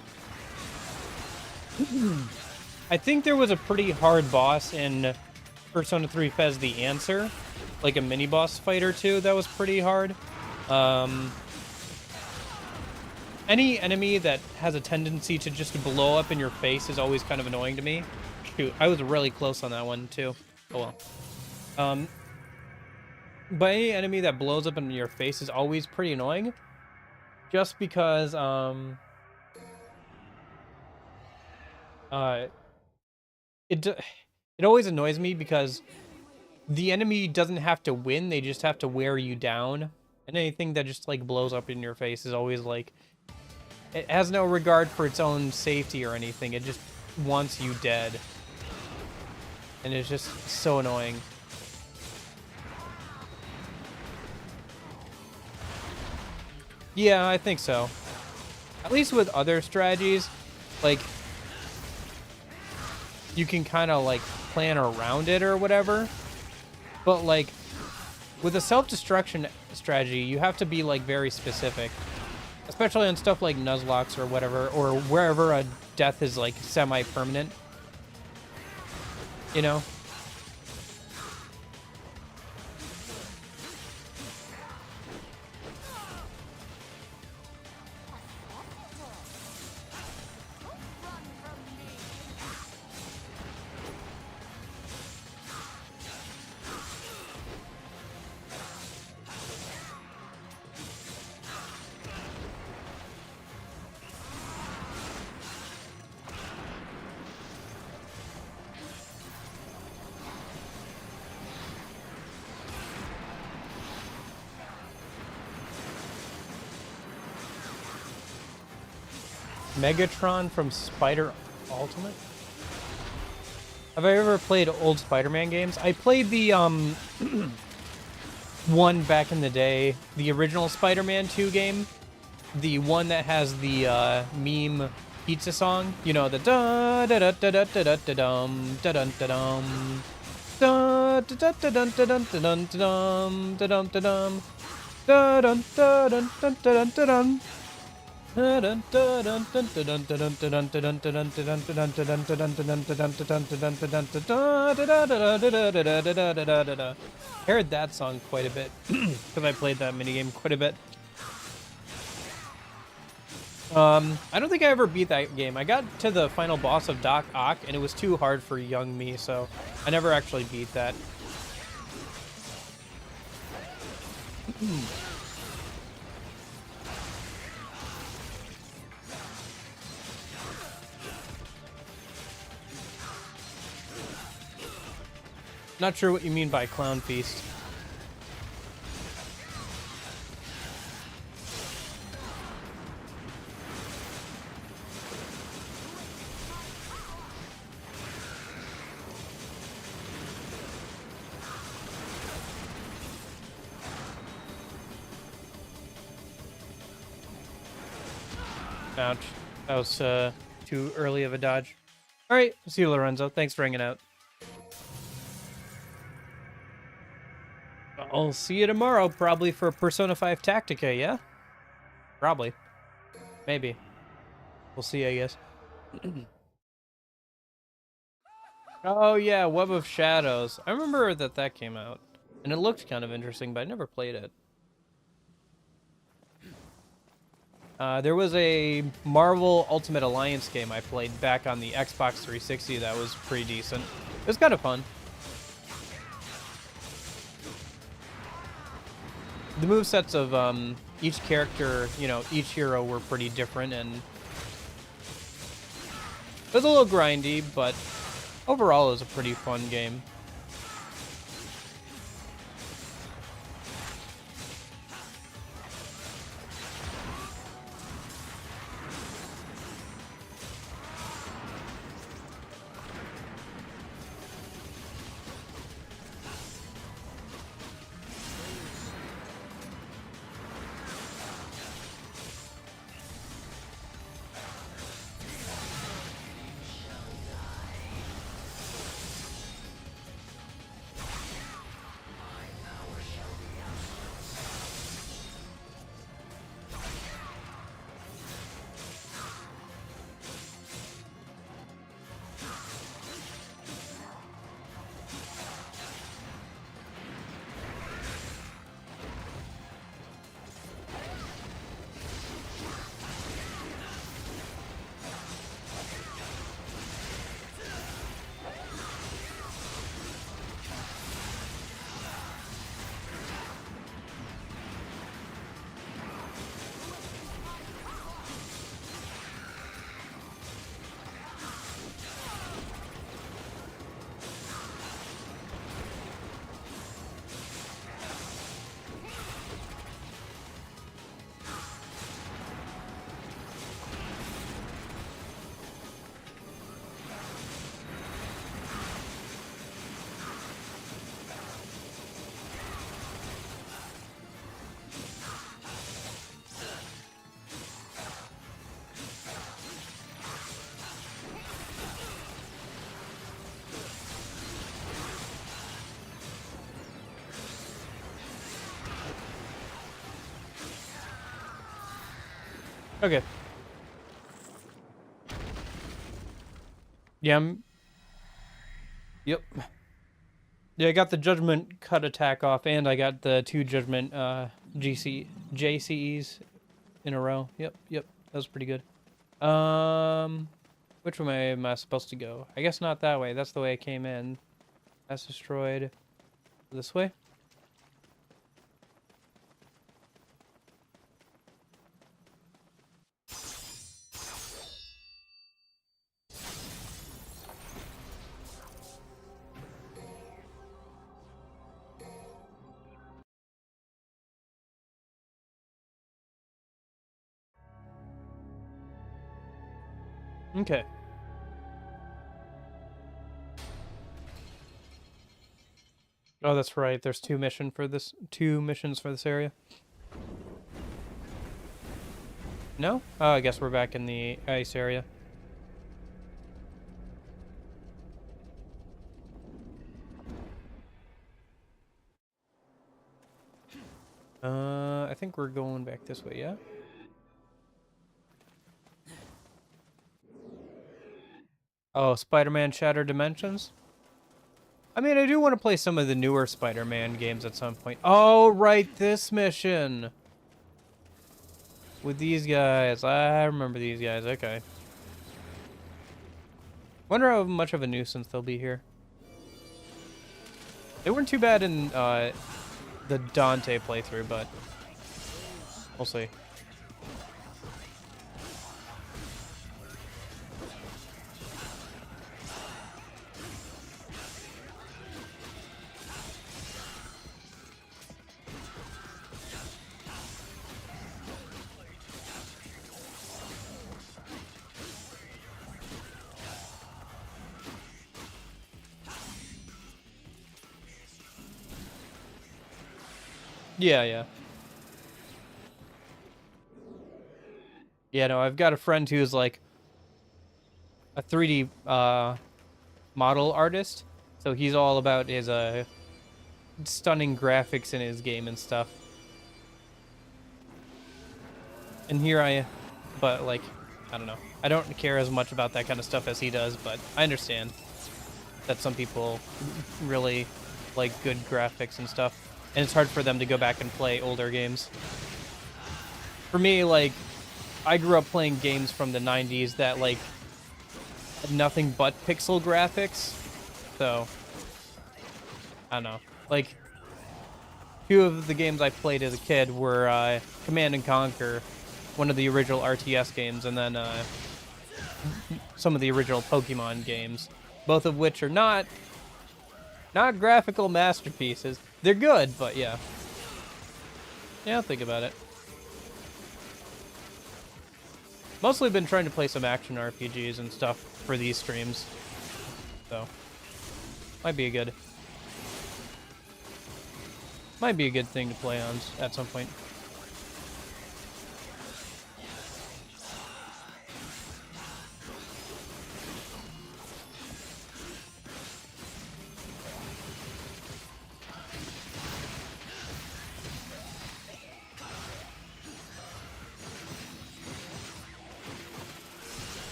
I think there was a pretty hard boss in Persona 3 Fez the Answer, like a mini boss fight or two that was pretty hard. Any enemy that has a tendency to just blow up in your face is always kind of annoying to me. Shoot, I was really close on that one too. Oh well. But any enemy that blows up in your face is always pretty annoying. Just because, it always annoys me because the enemy doesn't have to win, they just have to wear you down. And anything that just, like, blows up in your face is always, like, it has no regard for its own safety or anything. It just wants you dead. And it's just so annoying. Yeah, I think so. At least with other strategies, like, you can kind of, like, plan around it or whatever. But, like, with a self-destruction strategy, you have to be, like, very specific. Especially on stuff like Nuzlocke or whatever, or wherever a death is, like, semi-permanent. You know? Megatron from Spider Ultimate? Have I ever played old Spider-Man games? I played the, one back in the day, the original Spider-Man 2 game. The one that has the, meme pizza song. You know, the da-da-da-da-da-da-da-dum, da-dum-da-dum, da-da-da-da-da-dum, da-dum-da-dum, da-dum-da-dum-da-dum-da-dum. Heard that song quite a bit because I played that minigame quite a bit. I don't think I ever beat that game. I got to the final boss of Doc Ock and it was too hard for young me, so I never actually beat that. Not sure what you mean by Clown Feast. Ouch. That was too early of a dodge. Alright, see you, Lorenzo. Thanks for hanging out. I'll see you tomorrow, probably for Persona 5 Tactica, yeah? Probably. Maybe. We'll see, I guess. Oh yeah, Web of Shadows. I remember that came out, and it looked kind of interesting, but I never played it. There was a Marvel Ultimate Alliance game I played back on the Xbox 360 that was pretty decent. It was kind of fun. The movesets of each character, you know, each hero were pretty different, and it was a little grindy, but overall it was a pretty fun game. Okay. Yeah, yep. Yeah, I got the Judgment Cut attack off, and I got the 2 Judgment JCEs in a row. Yep, that was pretty good. Which way am I supposed to go? I guess not that way. That's the way I came in. That's destroyed. This way? Okay. Oh, that's right. There's 2 missions for this area. No? Oh, I guess we're back in the ice area. I think we're going back this way, yeah? Oh, Spider-Man Shattered Dimensions? I mean, I do want to play some of the newer Spider-Man games at some point. Oh, right, this mission! With these guys. I remember these guys, okay. Wonder how much of a nuisance they'll be here. They weren't too bad in the Dante playthrough, but we'll see. Yeah. Yeah, no, I've got a friend who's like a 3D model artist, so he's all about his stunning graphics in his game and stuff. And but like, I don't know. I don't care as much about that kind of stuff as he does, but I understand. that some people really like good graphics and stuff, and it's hard for them to go back and play older games. For me, like, I grew up playing games from the 90s that, like, had nothing but pixel graphics, so, I don't know. Like, two of the games I played as a kid were Command and Conquer, one of the original RTS games, and then some of the original Pokemon games, both of which are not graphical masterpieces. They're good, but yeah. Yeah, I'll think about it. Mostly been trying to play some action RPGs and stuff for these streams, so might be a good thing to play on at some point.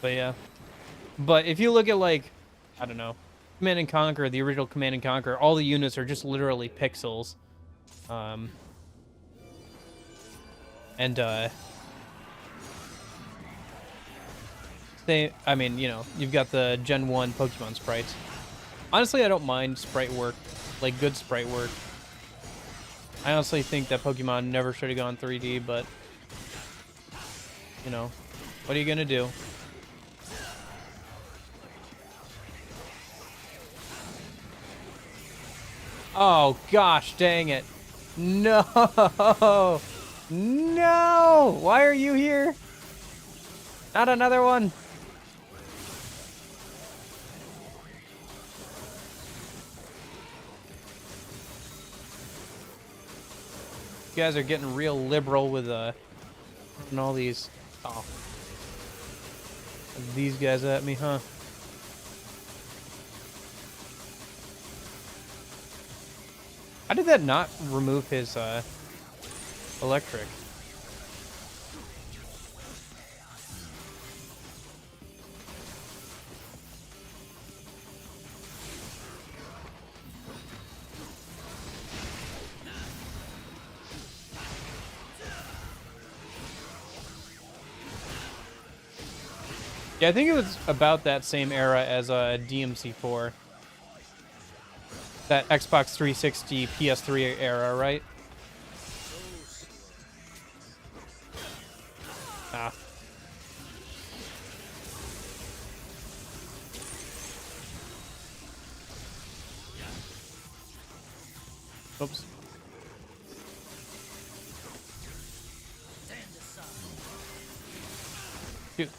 But yeah. But if you look at, like, I don't know, Command and Conquer, the original Command and Conquer, all the units are just literally pixels. I mean, you know, you've got the Gen 1 Pokemon sprites. Honestly, I don't mind sprite work, like good sprite work. I honestly think that Pokemon never should have gone 3D, but, you know, what are you gonna do? Oh, gosh, dang it. No! No! Why are you here? Not another one. You guys are getting real liberal with and all these. Oh, these guys at me, huh? How did that not remove his electric? Yeah, I think it was about that same era as DMC4. That Xbox 360, PS3 era, right? Ah. Oops. Shoot.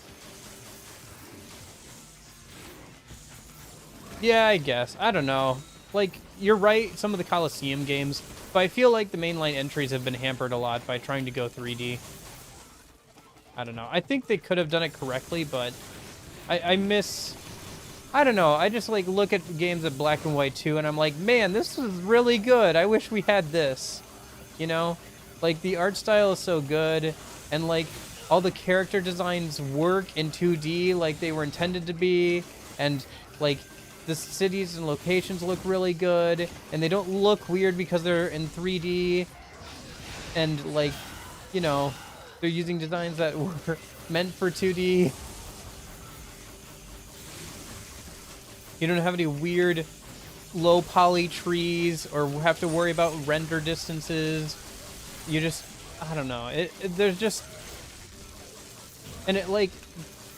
Yeah, I guess. I don't know. Like, you're right, some of the Coliseum games, but I feel like the mainline entries have been hampered a lot by trying to go 3D. I don't know. I think they could have done it correctly, but I miss... I don't know. I just, like, look at games at black and white, too, and I'm like, man, this is really good. I wish we had this. You know? Like, the art style is so good, and, like, all the character designs work in 2D like they were intended to be, and, like... the cities and locations look really good, and they don't look weird because they're in 3D, and, like, you know, they're using designs that were meant for 2D. You don't have any weird low poly trees or have to worry about render distances. You just, I don't know, there's just, and it, like,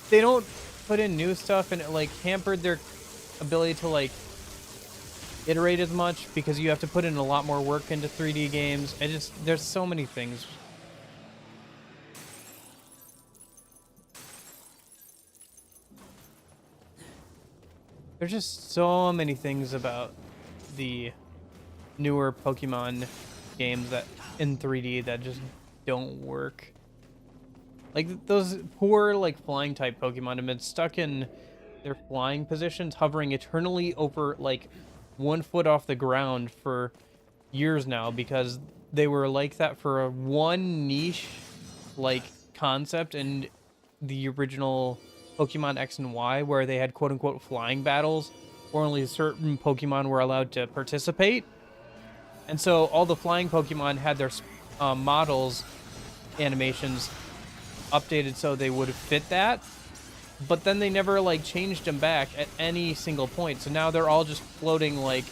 they don't put in new stuff, and it, like, hampered their ability to, like, iterate as much because you have to put in a lot more work into 3D games. And just, there's so many things. There's just so many things about the newer Pokemon games that in 3D that just don't work. Like, those poor, like, flying type Pokemon have been stuck in their flying positions, hovering eternally over, like, 1 foot off the ground for years now because they were like that for one niche, like, concept in the original Pokemon X and Y, where they had quote-unquote flying battles, where only certain Pokemon were allowed to participate. And so all the flying Pokemon had their models animations updated so they would fit that. But then they never, like, changed them back at any single point. So now they're all just floating, like,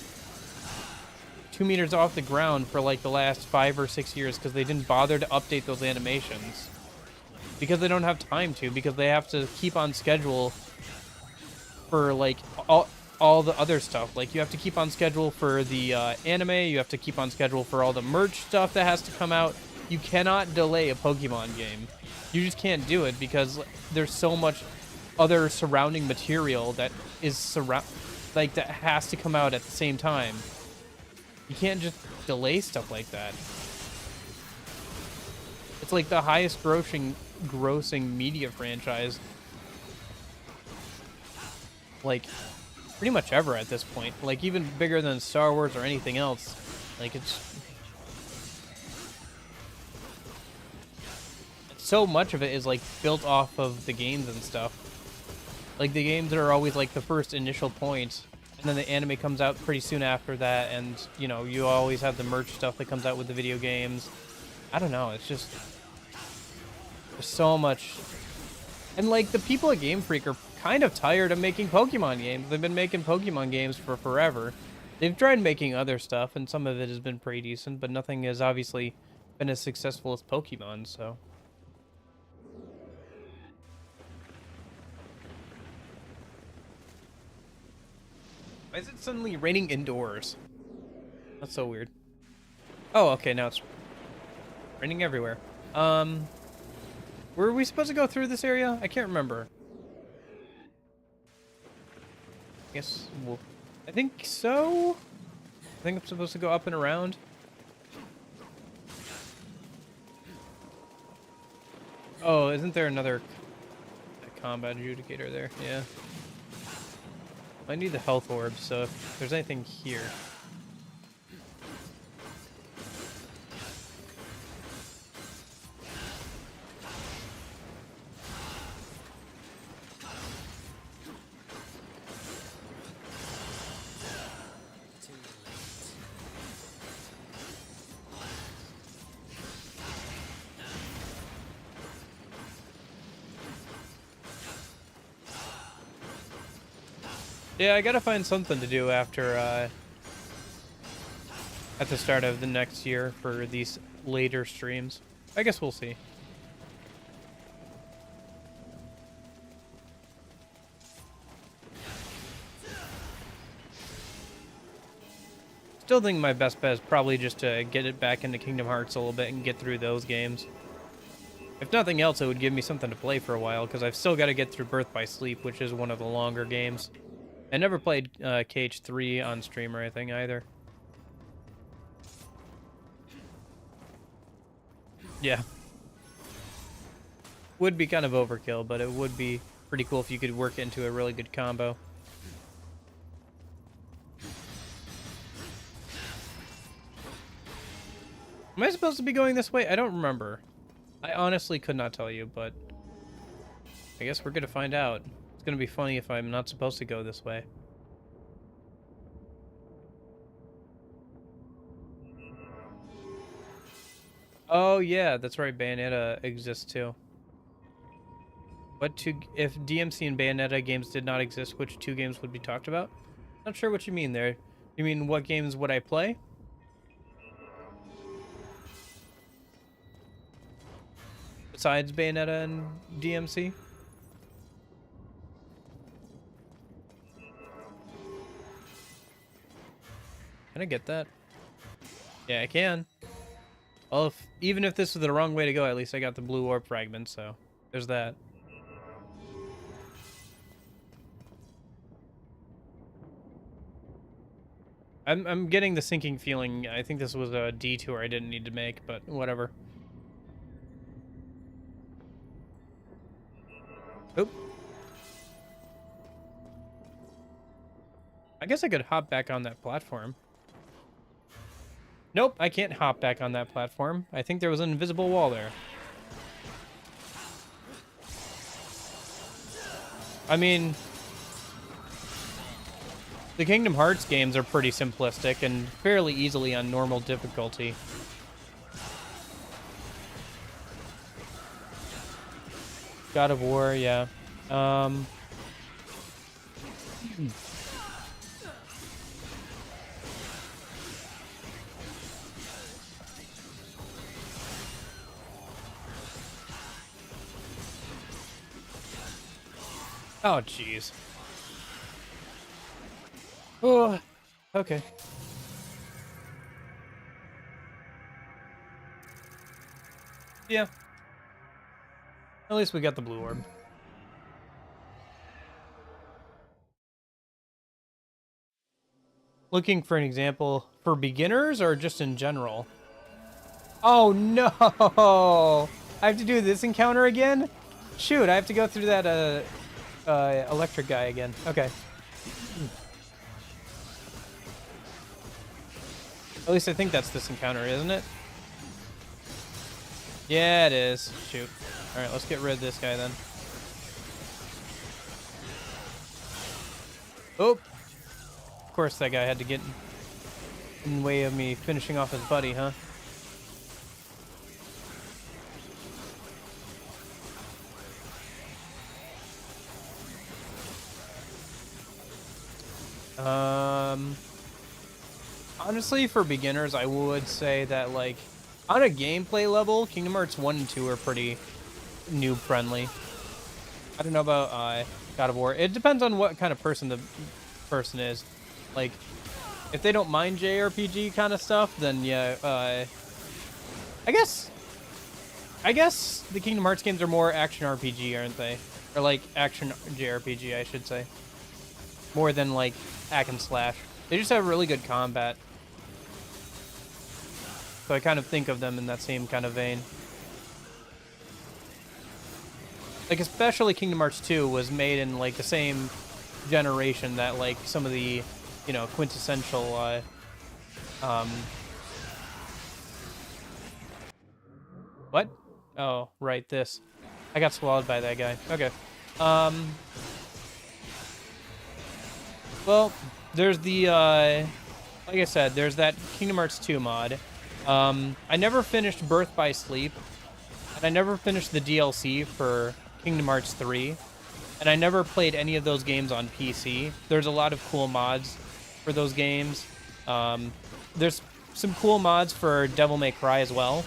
2 meters off the ground for, like, the last 5 or 6 years because they didn't bother to update those animations. Because they don't have time to, because they have to keep on schedule for, like, all the other stuff. Like, you have to keep on schedule for the anime, you have to keep on schedule for all the merch stuff that has to come out. You cannot delay a Pokemon game. You just can't do it because there's so much other surrounding material that is that has to come out at the same time. You can't just delay stuff like that. It's like the highest grossing media franchise, like, pretty much ever at this point. Like, even bigger than Star Wars or anything else. Like, it's so much of it is, like, built off of the games and stuff. Like, the games are always, like, the first initial point, and then the anime comes out pretty soon after that, and, you know, you always have the merch stuff that comes out with the video games. I don't know, it's just, there's so much. And, like, the people at Game Freak are kind of tired of making Pokemon games. They've been making Pokemon games for forever. They've tried making other stuff, and some of it has been pretty decent, but nothing has obviously been as successful as Pokemon, so. Why is it suddenly raining indoors? That's so weird. Oh, okay, now it's raining everywhere. Were we supposed to go through this area? I can't remember. Guess we'll... I think so? I think I'm supposed to go up and around. Oh, isn't there another combat adjudicator there? Yeah. I need the health orb, so if there's anything here. Yeah, I gotta find something to do after, at the start of the next year for these later streams. I guess we'll see. Still think my best bet is probably just to get it back into Kingdom Hearts a little bit and get through those games. If nothing else, it would give me something to play for a while, because I've still got to get through Birth by Sleep, which is one of the longer games. I never played KH3 on stream or anything either. Yeah. Would be kind of overkill, but it would be pretty cool if you could work into a really good combo. Am I supposed to be going this way? I don't remember. I honestly could not tell you, but I guess we're gonna find out. It's gonna be funny if I'm not supposed to go this way. Oh yeah, that's right, Bayonetta exists too. If DMC and Bayonetta games did not exist, which two games would be talked about? Not sure what you mean there. You mean what games would I play? Besides Bayonetta and DMC? Can I get that? Yeah, I can. Well, even if this was the wrong way to go, at least I got the blue orb fragment, so there's that. I'm getting the sinking feeling. I think this was a detour I didn't need to make, but whatever. Oop. I guess I could hop back on that platform. Nope, I can't hop back on that platform. I think there was an invisible wall there. I mean, the Kingdom Hearts games are pretty simplistic and fairly easily on normal difficulty. God of War, yeah. Oh, jeez. Oh, okay. Yeah. At least we got the blue orb. Looking for an example for beginners or just in general? Oh, no! I have to do this encounter again? Shoot, I have to go through that, electric guy again. Okay. At least I think that's this encounter, isn't it? Yeah, it is. Shoot. Alright, let's get rid of this guy then. Oh! Of course that guy had to get in the way of me finishing off his buddy, huh? Honestly, for beginners, I would say that, like, on a gameplay level, Kingdom Hearts 1 and 2 are pretty noob-friendly. I don't know about God of War. It depends on what kind of person the person is. Like, if they don't mind JRPG kind of stuff, then yeah, I guess the Kingdom Hearts games are more action RPG, aren't they? Or like action JRPG, I should say. More than like hack and slash. They just have really good combat. So I kind of think of them in that same kind of vein. Like, especially Kingdom Hearts 2 was made in, like, the same generation that, like, some of the, you know, quintessential, What? Oh, right, this. I got swallowed by that guy. Okay. Well, there's the, like I said, there's that Kingdom Hearts 2 mod. I never finished Birth by Sleep, and I never finished the DLC for Kingdom Hearts 3, and I never played any of those games on PC. There's a lot of cool mods for those games. There's some cool mods for Devil May Cry as well.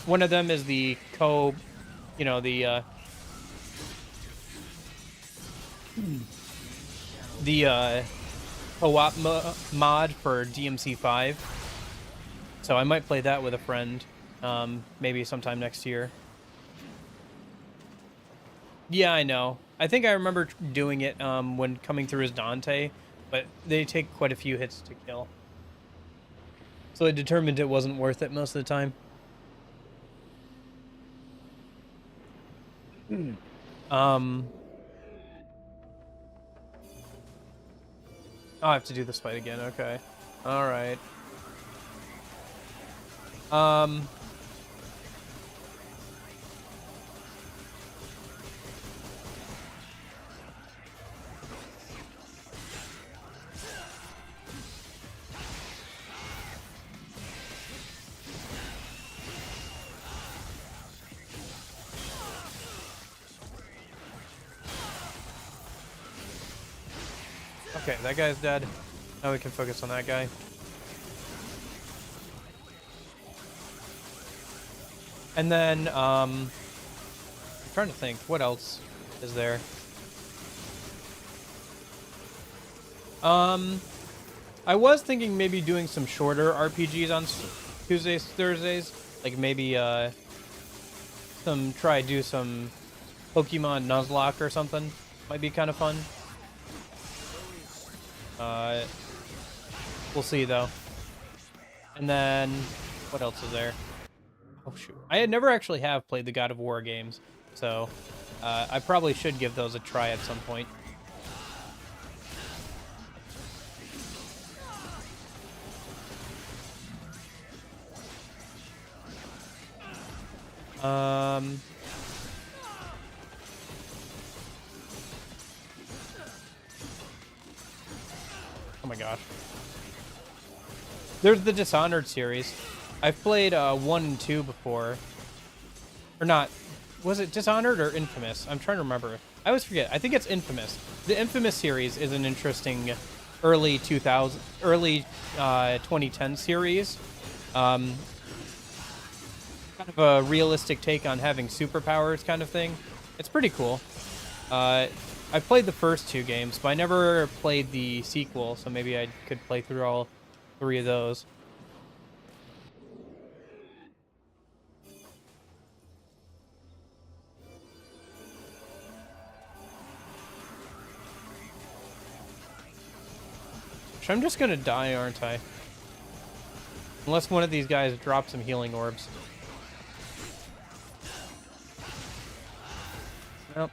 One of them is the co-op mod for DMC 5. So I might play that with a friend, maybe sometime next year. Yeah, I know. I think I remember doing it when coming through as Dante, but they take quite a few hits to kill. So I determined it wasn't worth it most of the time. I have to do this fight again. Okay. All right. Okay, that guy's dead. Now we can focus on that guy. And then, I'm trying to think, what else is there? I was thinking maybe doing some shorter RPGs on Tuesdays, Thursdays. Like maybe, do some Pokemon Nuzlocke or something. Might be kind of fun. We'll see though. And then, what else is there? Oh shoot, I had never actually have played the God of War games, so I probably should give those a try at some point. Oh my gosh. There's the Dishonored series. I've played 1 and 2 before. Or not. Was it Dishonored or Infamous? I'm trying to remember. I always forget. I think it's Infamous. The Infamous series is an interesting early 2010 series. Kind of a realistic take on having superpowers kind of thing. It's pretty cool. I played the first 2 games, but I never played the sequel, so maybe I could play through all 3 of those. I'm just gonna die, aren't I? Unless one of these guys drops some healing orbs. Nope.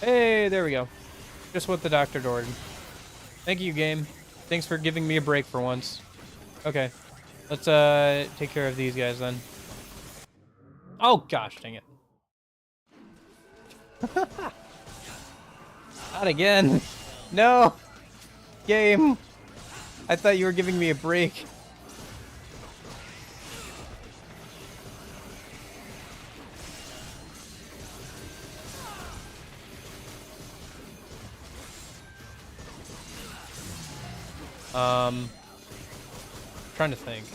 Hey, there we go. Just what the doctor ordered. Thank you, game. Thanks for giving me a break for once. Okay. Let's take care of these guys then. Oh gosh, dang it. Not again. No! Game! I thought you were giving me a break. Trying to think.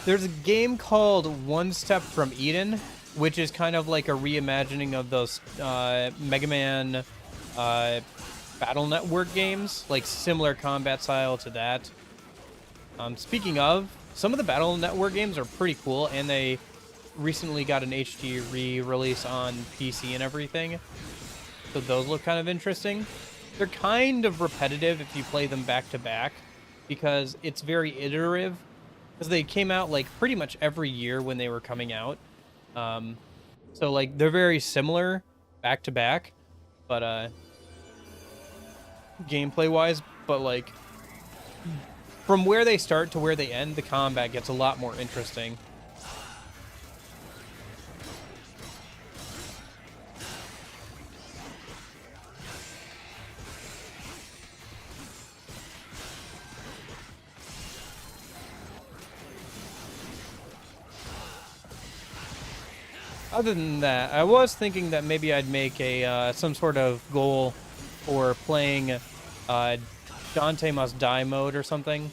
There's a game called One Step from Eden, which is kind of like a reimagining of those Mega Man Battle Network games, like similar combat style to that. Speaking of, some of the Battle Network games are pretty cool, and they recently got an HD re-release on PC and everything, so those look kind of interesting. They're kind of repetitive if you play them back to back, because it's very iterative, because they came out like pretty much every year when they were coming out. So like they're very similar back to back, but gameplay wise, but like from where they start to where they end, the combat gets a lot more interesting. Other than that, I was thinking that maybe I'd make a some sort of goal for playing Dante Must Die mode or something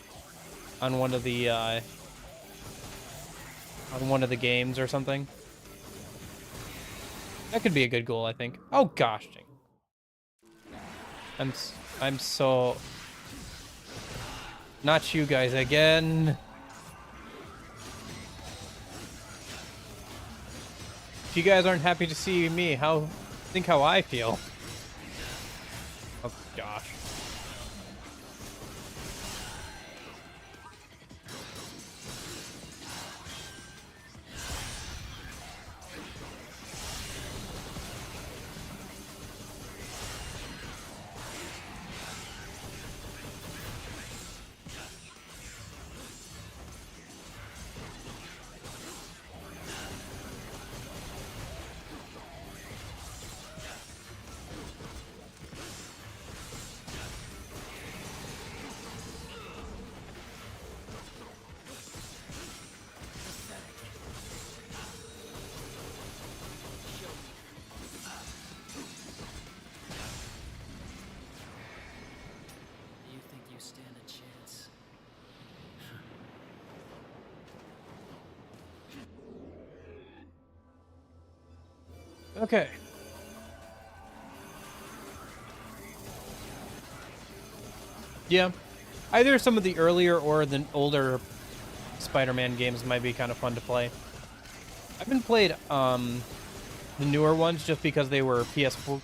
on one of the games or something. That could be a good goal, I think. Oh gosh, dang. I'm so not you guys again. If you guys aren't happy to see me, think how I feel. Oh gosh. You think you stand a chance? Okay. Yeah. Either some of the earlier or the older Spider-Man games might be kind of fun to play. I haven't played the newer ones just because they were PS4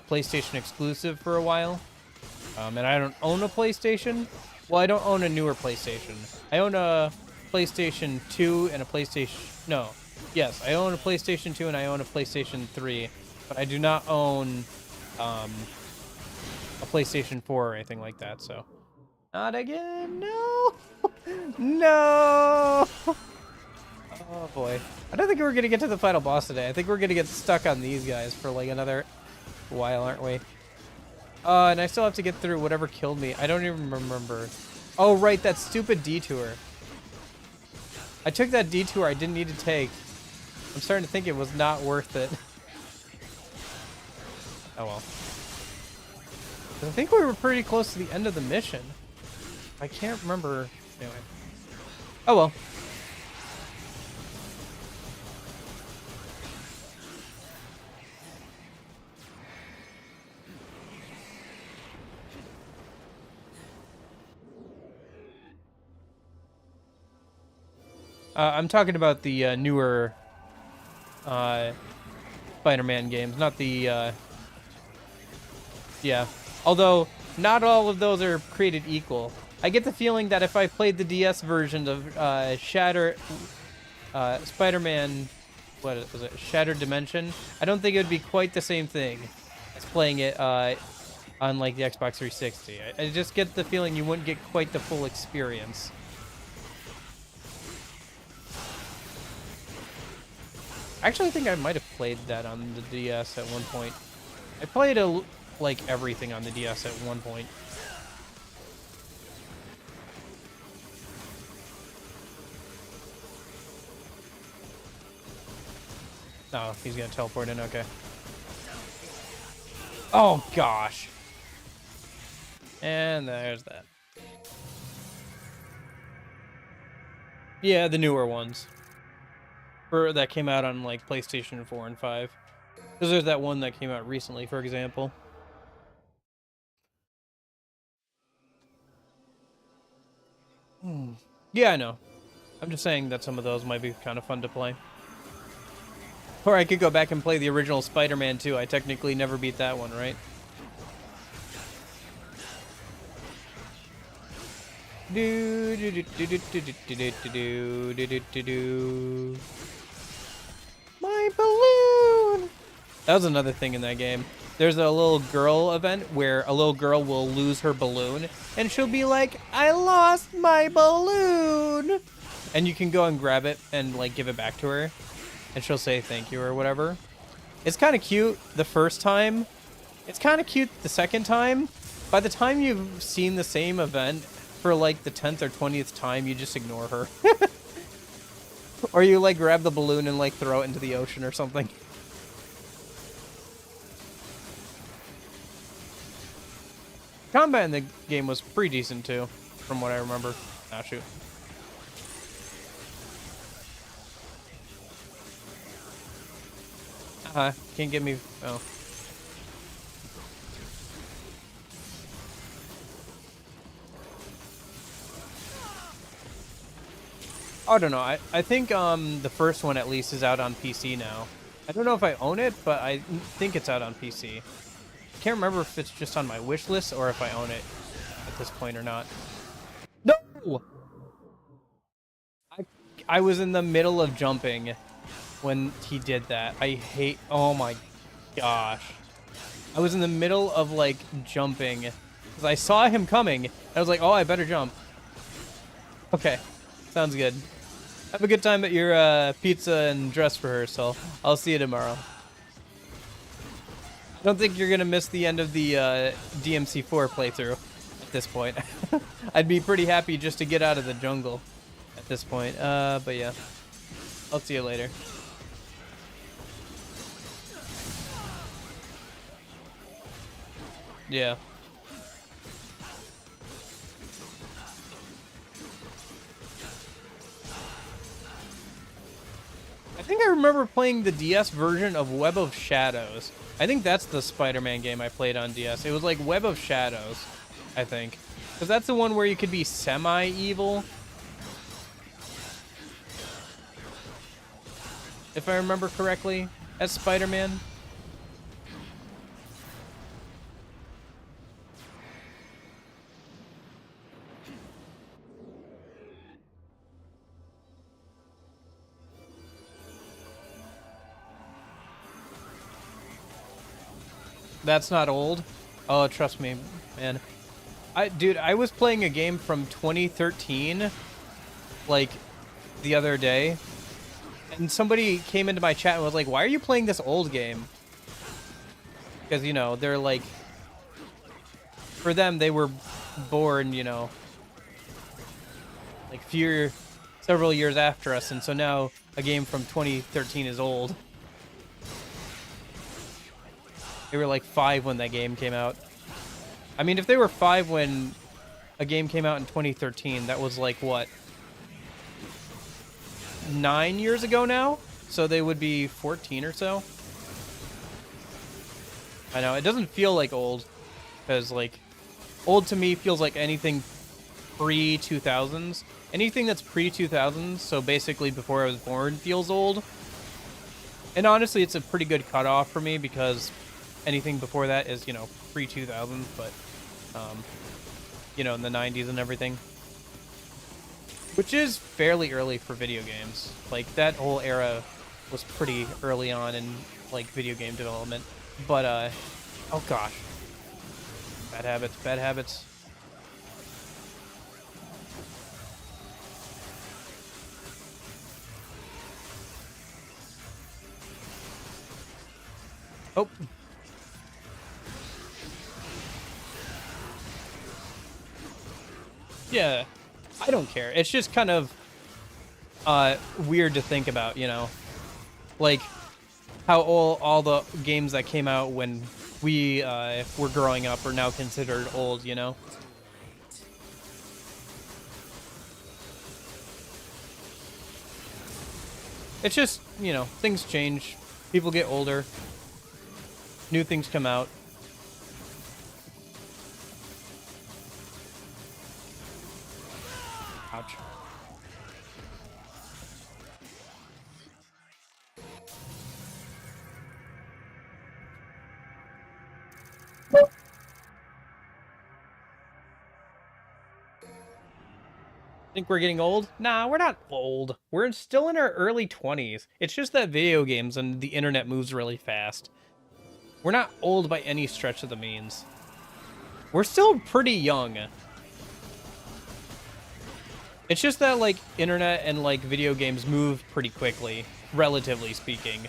PlayStation exclusive for a while. And I don't own a PlayStation. Well, I don't own a newer PlayStation. I own a PlayStation 2 and a PlayStation... No. Yes, I own a PlayStation 2 and I own a PlayStation 3. But I do not own a PlayStation 4 or anything like that, so... Not again! No! No! Oh, boy. I don't think we're gonna get to the final boss today. I think we're gonna get stuck on these guys for, like, another a while, aren't we? And I still have to get through whatever killed me. I don't even remember. Oh, right, that stupid detour. I took that detour I didn't need to take. I'm starting to think it was not worth it. Oh well. I think we were pretty close to the end of the mission. I can't remember. Anyway. Oh well. I'm talking about the newer Spider-Man games, not the yeah. Although not all of those are created equal. I get the feeling that if I played the DS version of Spider-Man, what was it, Shattered Dimension, I don't think it would be quite the same thing as playing it on like the Xbox 360. I just get the feeling you wouldn't get quite the full experience. Actually, I think I might have played that on the DS at one point. I played like everything on the DS at one point. Oh, he's gonna teleport in, okay. Oh, gosh. And there's that. Yeah, the newer ones. That came out on, like, PlayStation 4 and 5. Because there's that one that came out recently, for example. Yeah, I know. I'm just saying that some of those might be kind of fun to play. Or I could go back and play the original Spider-Man 2. I technically never beat that one, right? My balloon! That was another thing in that game. There's a little girl event where a little girl will lose her balloon, and she'll be like, I lost my balloon! And you can go and grab it and, like, give it back to her, and she'll say thank you or whatever. It's kind of cute the first time. It's kind of cute the second time. By the time you've seen the same event for, like, the 10th or 20th time, you just ignore her. Or you, like, grab the balloon and, like, throw it into the ocean or something. Combat in the game was pretty decent, too, from what I remember. Ah, shoot. Can't get me... Oh. I don't know. I think the first one at least is out on PC now. I don't know if I own it, but I think it's out on PC. Can't remember if it's just on my wish list or if I own it at this point or not. No! I was in the middle of jumping when he did that. I hate... Oh my gosh. I was in the middle of, like, jumping. Because I saw him coming. And I was like, oh, I better jump. Okay. Sounds good. Have a good time at your pizza and dress rehearsal. I'll see you tomorrow. I don't think you're going to miss the end of the DMC 4 playthrough at this point. I'd be pretty happy just to get out of the jungle at this point. But yeah. I'll see you later. Yeah. I think I remember playing the DS version of Web of Shadows. I think that's the Spider-Man game I played on DS. It was like Web of Shadows, I think. Because that's the one where you could be semi-evil. If I remember correctly, as Spider-Man. That's not old. Oh, trust me, man. Dude, I was playing a game from 2013, like, the other day, and somebody came into my chat and was like, why are you playing this old game? Because, you know, they're like, for them, they were born, you know, like several years after us, and so now a game from 2013 is old. They were like 5 when that game came out. I mean, if they were 5 when a game came out in 2013, that was like, what, 9 years ago now? So they would be 14 or so. I know, it doesn't feel like old, because, like, old to me feels like anything pre-2000s. Anything that's pre-2000s, so basically before I was born, feels old. And honestly, it's a pretty good cutoff for me, because anything before that is, you know, pre-2000s, but, you know, in the 90s and everything. Which is fairly early for video games. Like, that whole era was pretty early on in, like, video game development. But, oh gosh. Bad habits, bad habits. Oh. Yeah, I don't care. It's just kind of weird to think about, you know? Like, how all the games that came out when we were growing up are now considered old, you know? It's just, you know, things change. People get older. New things come out. Ouch. Think we're getting old? Nah, we're not old. We're still in our early 20s. It's just that video games and the internet moves really fast. We're not old by any stretch of the means. We're still pretty young. It's just that, like, internet and, like, video games move pretty quickly, relatively speaking.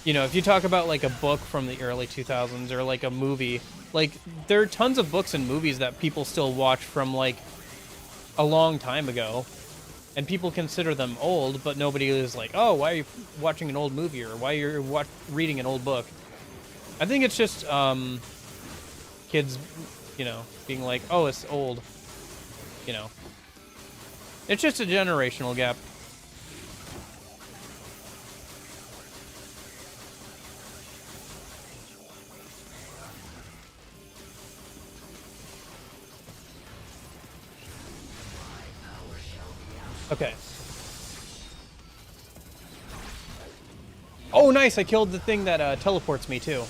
You know, if you talk about, like, a book from the early 2000s or, like, a movie, like, there are tons of books and movies that people still watch from, like, a long time ago. And people consider them old, but nobody is like, oh, why are you watching an old movie or why are you reading an old book? I think it's just kids, you know, being like, oh, it's old. You know. It's just a generational gap. Okay. Oh, nice! I killed the thing that teleports me, too.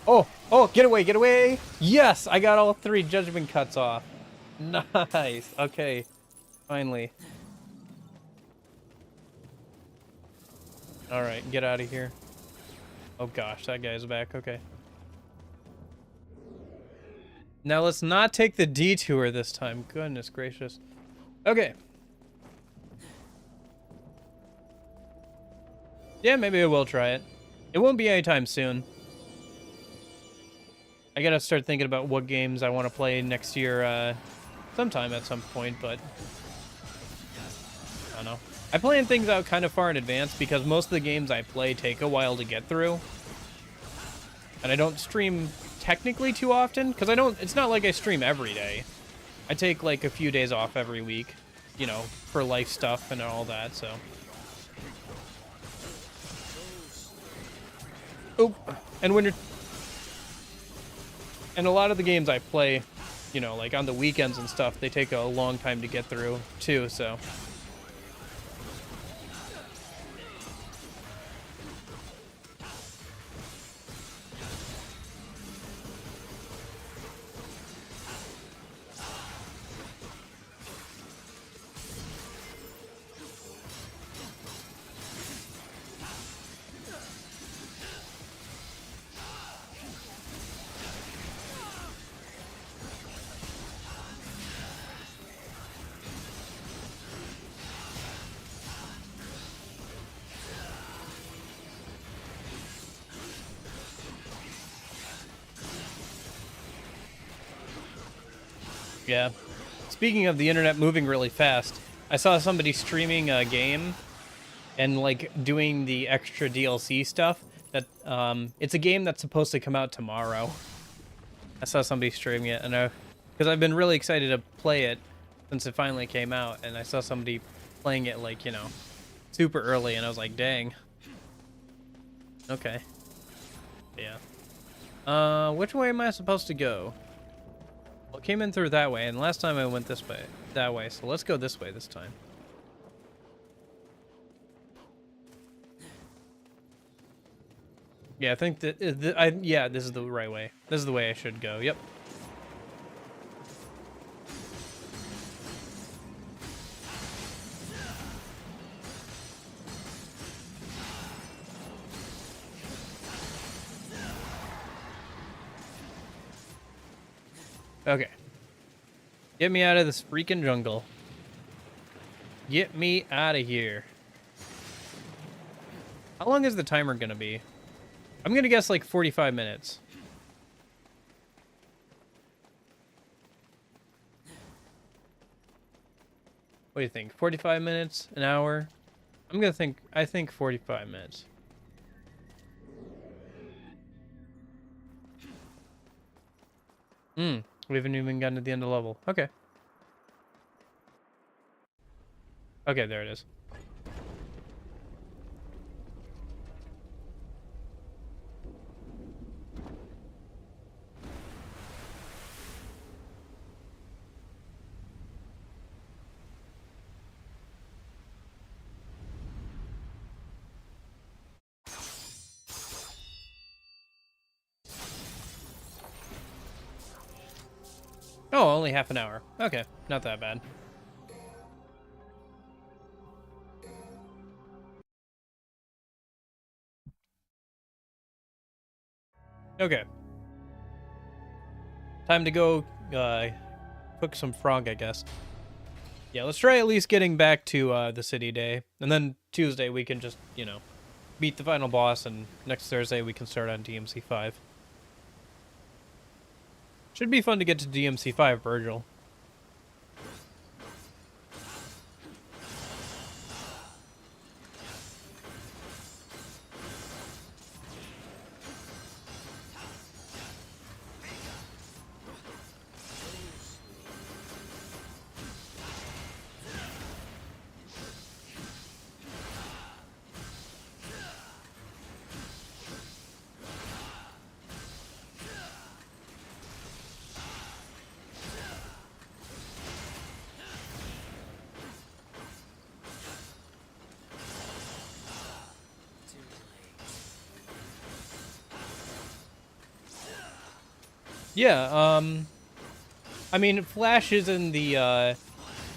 Oh! Oh, get away, get away! Yes! I got all 3 judgment cuts off. Nice! Okay. Finally. Alright, get out of here. Oh gosh, that guy's back. Okay. Now let's not take the detour this time. Goodness gracious. Okay. Yeah, maybe I will try it. It won't be anytime soon. I gotta start thinking about what games I want to play next year, sometime at some point, but I don't know. I plan things out kind of far in advance because most of the games I play take a while to get through. And I don't stream technically too often, because it's not like I stream every day. I take like a few days off every week, you know, for life stuff and all that, so. Oop. And and a lot of the games I play, you know, like on the weekends and stuff, they take a long time to get through too, so. Yeah. Speaking of the internet moving really fast, I saw somebody streaming a game and like doing the extra DLC stuff that it's a game that's supposed to come out tomorrow. I saw somebody streaming it, and because I've been really excited to play it since it finally came out, and I saw somebody playing it like, you know, super early, and I was like, dang. Okay. Yeah. Which way am I supposed to go? Well, it came in through that way, and last time I went this way, that way, so let's go this way this time. Yeah, I think that yeah, this is the right way. This is the way I should go. Yep. Okay. Get me out of this freaking jungle. Get me out of here. How long is the timer gonna be? I'm gonna guess like 45 minutes. What do you think? 45 minutes? An hour? I think 45 minutes. We haven't even gotten to the end of the level. Okay. Okay, there it is. Oh, only half an hour. Okay, not that bad. Okay. Time to go cook some frog, I guess. Yeah, let's try at least getting back to the city day. And then Tuesday we can just, you know, beat the final boss, and next Thursday we can start on DMC 5. Should be fun to get to DMC 5, Vergil. Yeah, I mean, Flash is in the,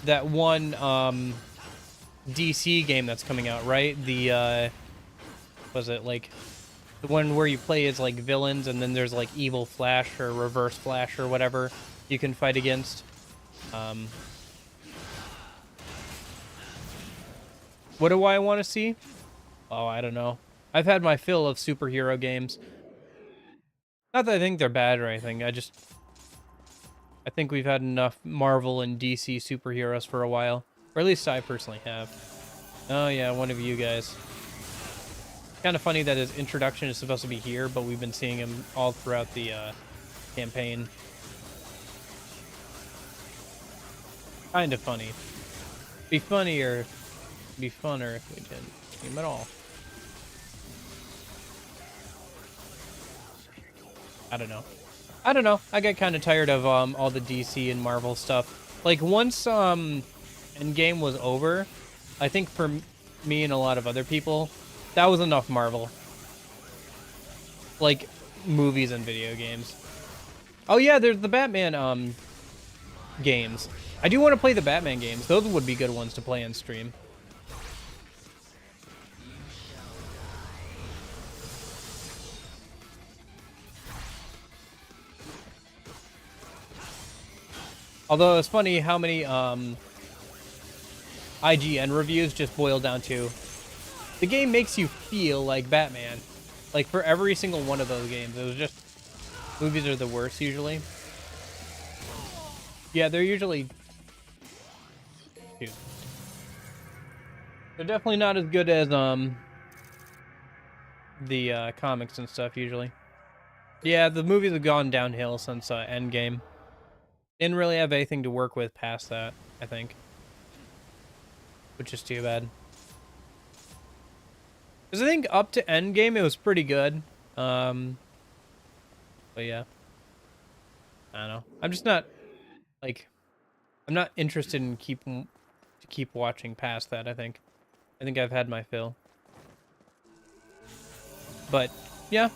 that one, DC game that's coming out, right? The, was it, like, the one where you play as, like, villains, and then there's, like, evil Flash or reverse Flash or whatever you can fight against. What do I want to see? Oh, I don't know. I've had my fill of superhero games. Not that I think they're bad or anything, I think we've had enough Marvel and DC superheroes for a while. Or at least I personally have. Oh yeah, one of you guys. Kind of funny that his introduction is supposed to be here, but we've been seeing him all throughout the campaign. Kind of funny. Be funnier, be funner if we didn't see him at all. I don't know. I got kind of tired of all the DC and Marvel stuff. Like once Endgame was over, I think for me and a lot of other people, that was enough Marvel. Like movies and video games. Oh yeah, there's the Batman games. I do want to play the Batman games. Those would be good ones to play on stream. Although it's funny how many IGN reviews just boil down to the game makes you feel like Batman. Like for every single one of those games, it was just movies are the worst usually. Yeah, they're usually... Dude. They're definitely not as good as, the, comics and stuff, usually. Yeah, the movies have gone downhill since, Endgame. Didn't really have anything to work with past that, I think. Which is too bad. Because I think up to Endgame, it was pretty good. But yeah. I don't know. I'm just not, like... I'm not interested in keep watching past that, I think. I think I've had my fill. But, yeah.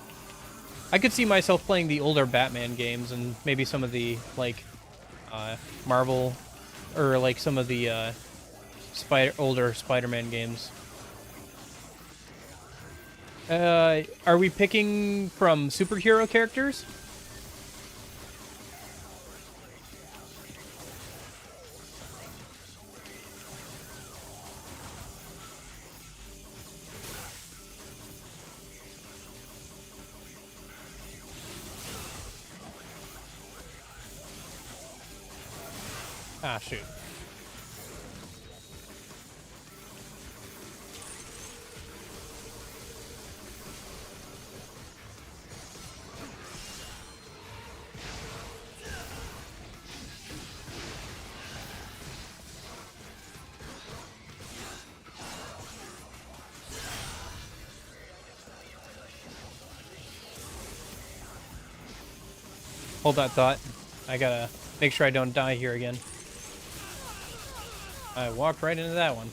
I could see myself playing the older Batman games and maybe some of the, like, Marvel, or, like, some of the, older Spider-Man games. Are we picking from superhero characters? Ah, shoot. Hold that thought. I gotta make sure I don't die here again. I walked right into that one.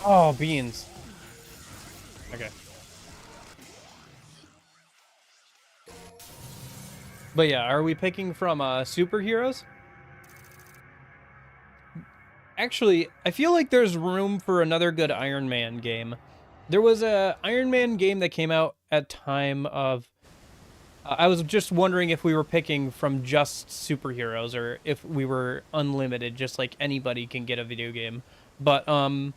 Oh, beans. Okay. But yeah, are we picking from superheroes? Actually, I feel like there's room for another good Iron Man game. There was a Iron Man game that came out at time of... I was just wondering if we were picking from just superheroes or if we were unlimited, just like anybody can get a video game. But from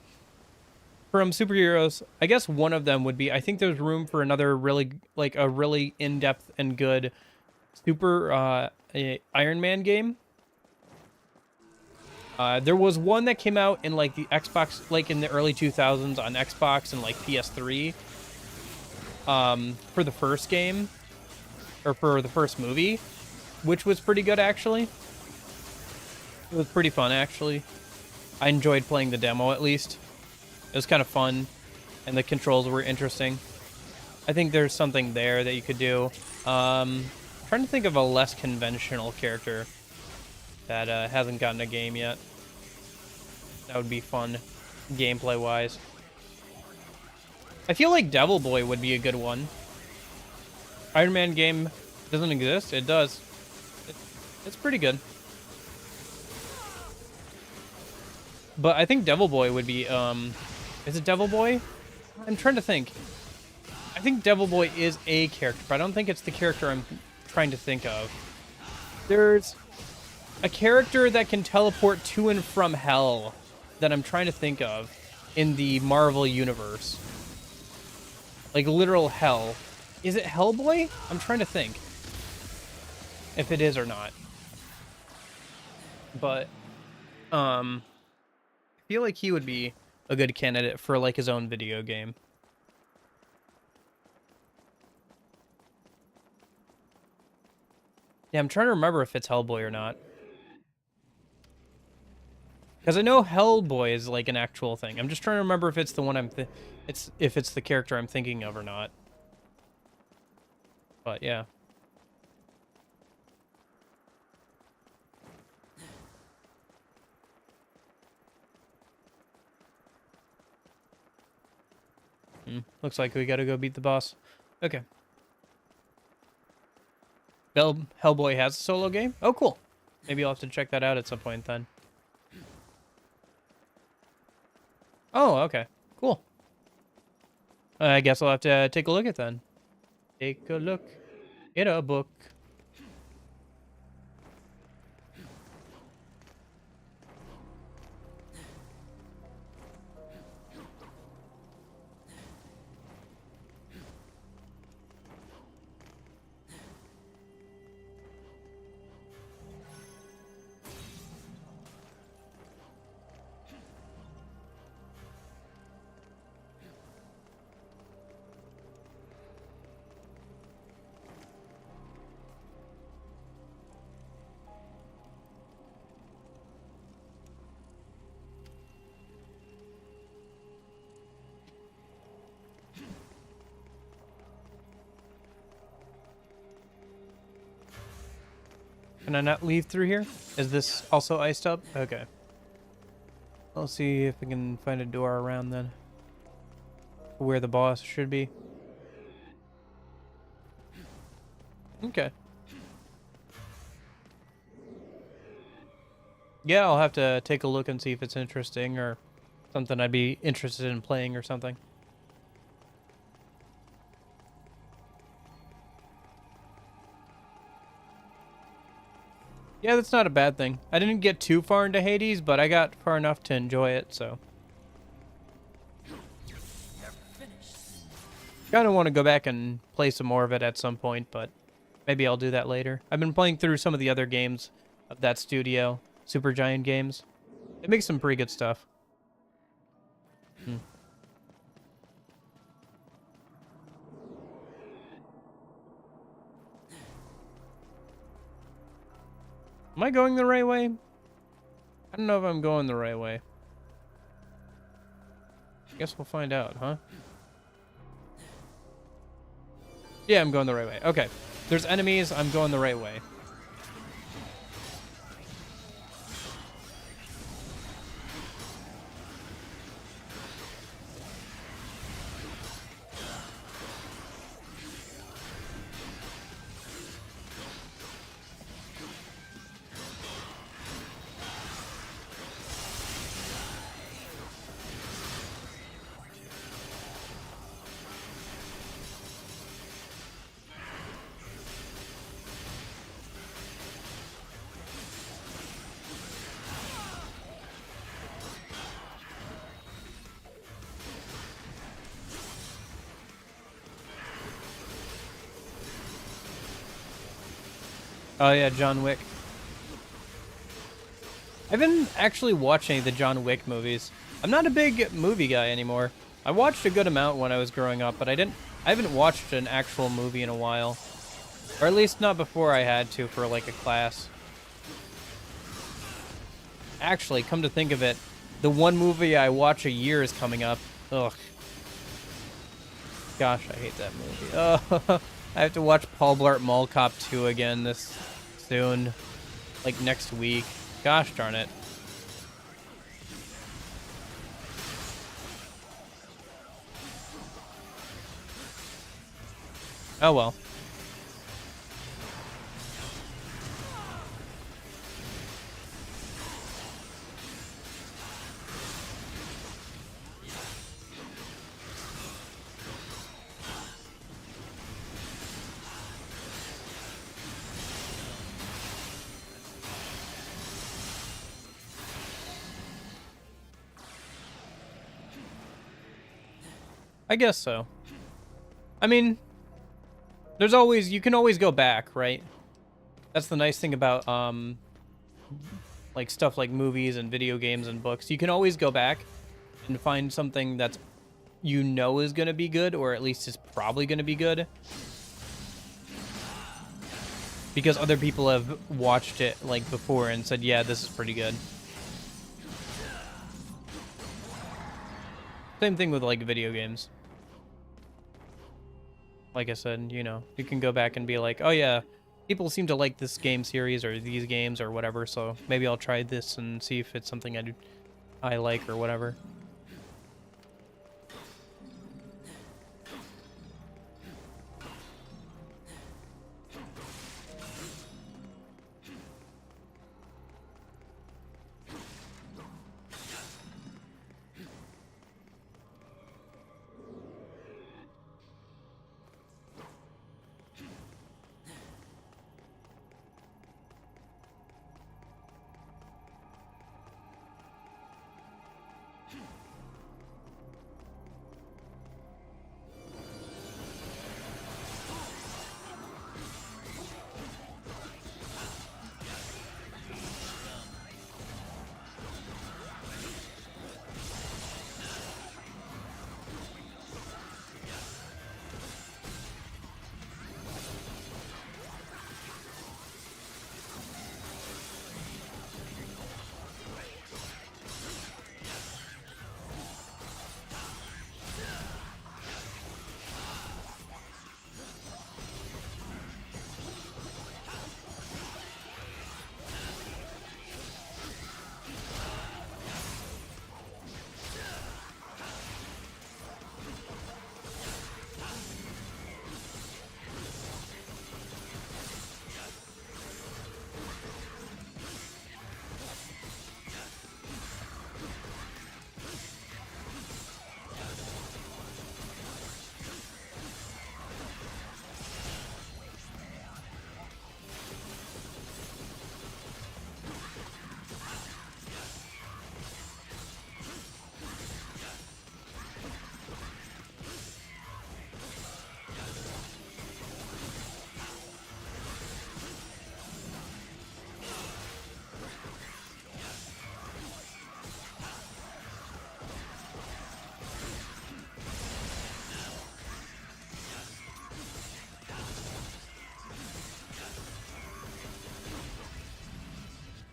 superheroes, I guess one of them would be, I think there's room for another really, like a really in-depth and good Iron Man game. There was one that came out in like the Xbox, like in the early 2000s on Xbox and like PS3. For the first game, or for the first movie, which was pretty good actually. It was pretty fun actually. I enjoyed playing the demo at least. It was kind of fun, and the controls were interesting. I think there's something there that you could do. Trying to think of a less conventional character that hasn't gotten a game yet. That would be fun, gameplay-wise. I feel like Devil Boy would be a good one. Iron Man game doesn't exist? It does. It's pretty good. But I think Devil Boy would be, is it Devil Boy? I'm trying to think. I think Devil Boy is a character, but I don't think it's the character I'm trying to think of. There's a character that can teleport to and from hell that I'm trying to think of in the Marvel universe. Like literal hell. Is it Hellboy? I'm trying to think if it is or not. But I feel like he would be a good candidate for like his own video game. Yeah, I'm trying to remember if it's Hellboy or not. Because I know Hellboy is like an actual thing. I'm just trying to remember if it's the one if it's the character I'm thinking of or not. But yeah. Looks like we gotta go beat the boss. Okay. Hellboy has a solo game? Oh, cool. Maybe I'll have to check that out at some point then. Oh, okay. Cool. I guess I'll have to take a look at then. Take a look in a book. Can I not leave through here? Is this also iced up? Okay. I'll see if we can find a door around then. Where the boss should be. Okay. Yeah, I'll have to take a look and see if it's interesting or something I'd be interested in playing or something. Yeah, that's not a bad thing. I didn't get too far into Hades, but I got far enough to enjoy it, so. Kind of want to go back and play some more of it at some point, but maybe I'll do that later. I've been playing through some of the other games of that studio, Supergiant Games. It makes some pretty good stuff. Am I going the right way? I don't know if I'm going the right way. Guess we'll find out, huh? Yeah, I'm going the right way. Okay. There's enemies. I'm going the right way. Oh yeah, John Wick. I've been actually watching the John Wick movies. I'm not a big movie guy anymore. I watched a good amount when I was growing up, but I haven't watched an actual movie in a while. Or at least not before I had to for like a class. Actually, come to think of it, the one movie I watch a year is coming up. Ugh. Gosh, I hate that movie. Oh, I have to watch Paul Blart Mall Cop 2 again this soon. Like next week. Gosh darn it. Oh well. I guess so. I mean, you can always go back, right? That's the nice thing about, like stuff like movies and video games and books. You can always go back and find something that's, you know, is going to be good, or at least is probably going to be good. Because other people have watched it, like, before and said, yeah, this is pretty good. Same thing with, like, video games. Like I said, you know, you can go back and be like, oh yeah, people seem to like this game series or these games or whatever, so maybe I'll try this and see if it's something I like or whatever.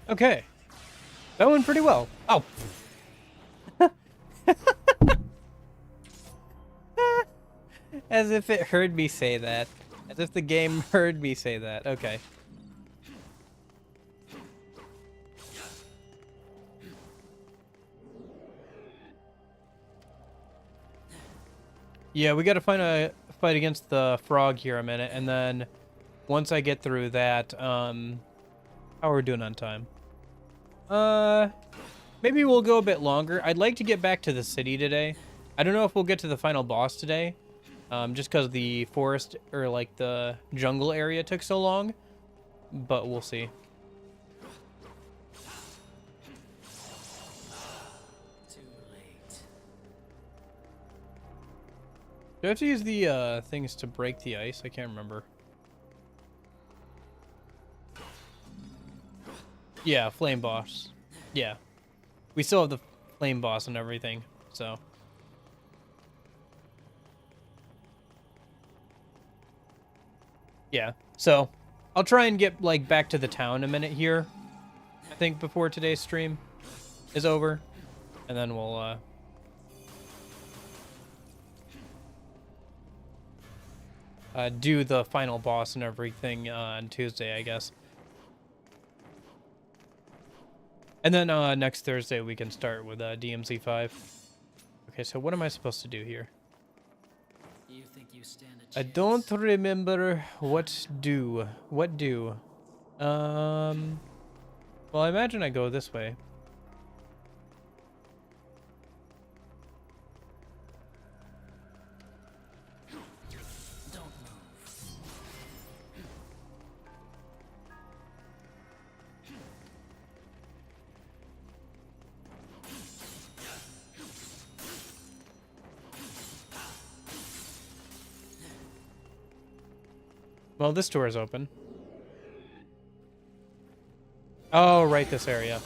Okay. That went pretty well. Oh. As if it heard me say that. As if the game heard me say that. Okay. Yeah, we gotta find a fight against the frog here a minute, and then once I get through that, how are we doing on time? Maybe we'll go a bit longer. I'd like to get back to the city today. I don't know if we'll get to the final boss today, just because the forest, or like the jungle area took so long, but we'll see. Too late. Do I have to use the things to break the ice? I can't remember. Yeah, flame boss. Yeah. We still have the flame boss and everything, so. Yeah, so I'll try and get like back to the town a minute here, I think, before today's stream is over, and then we'll do the final boss and everything on Tuesday, I guess. And then next Thursday we can start with DMC 5. Okay, so what am I supposed to do here? You think you stand a chance? I don't remember what do. What do? Well, I imagine I go this way. Don't move. Well, this door is open. Oh, right, this area.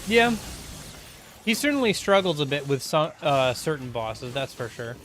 Yeah. He certainly struggles a bit with some certain bosses, that's for sure.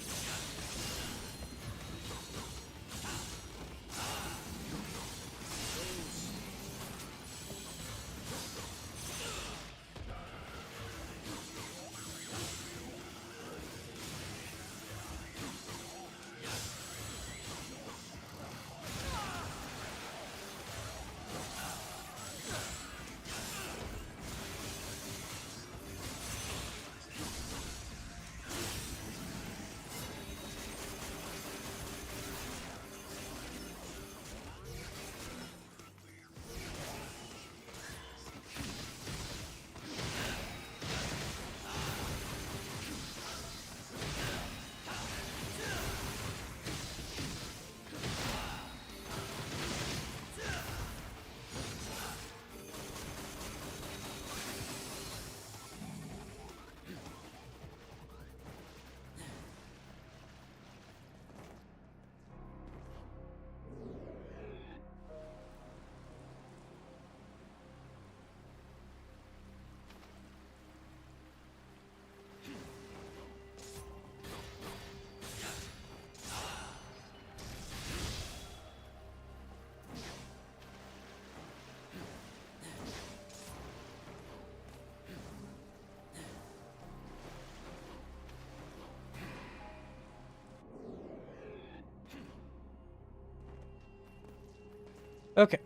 Okay.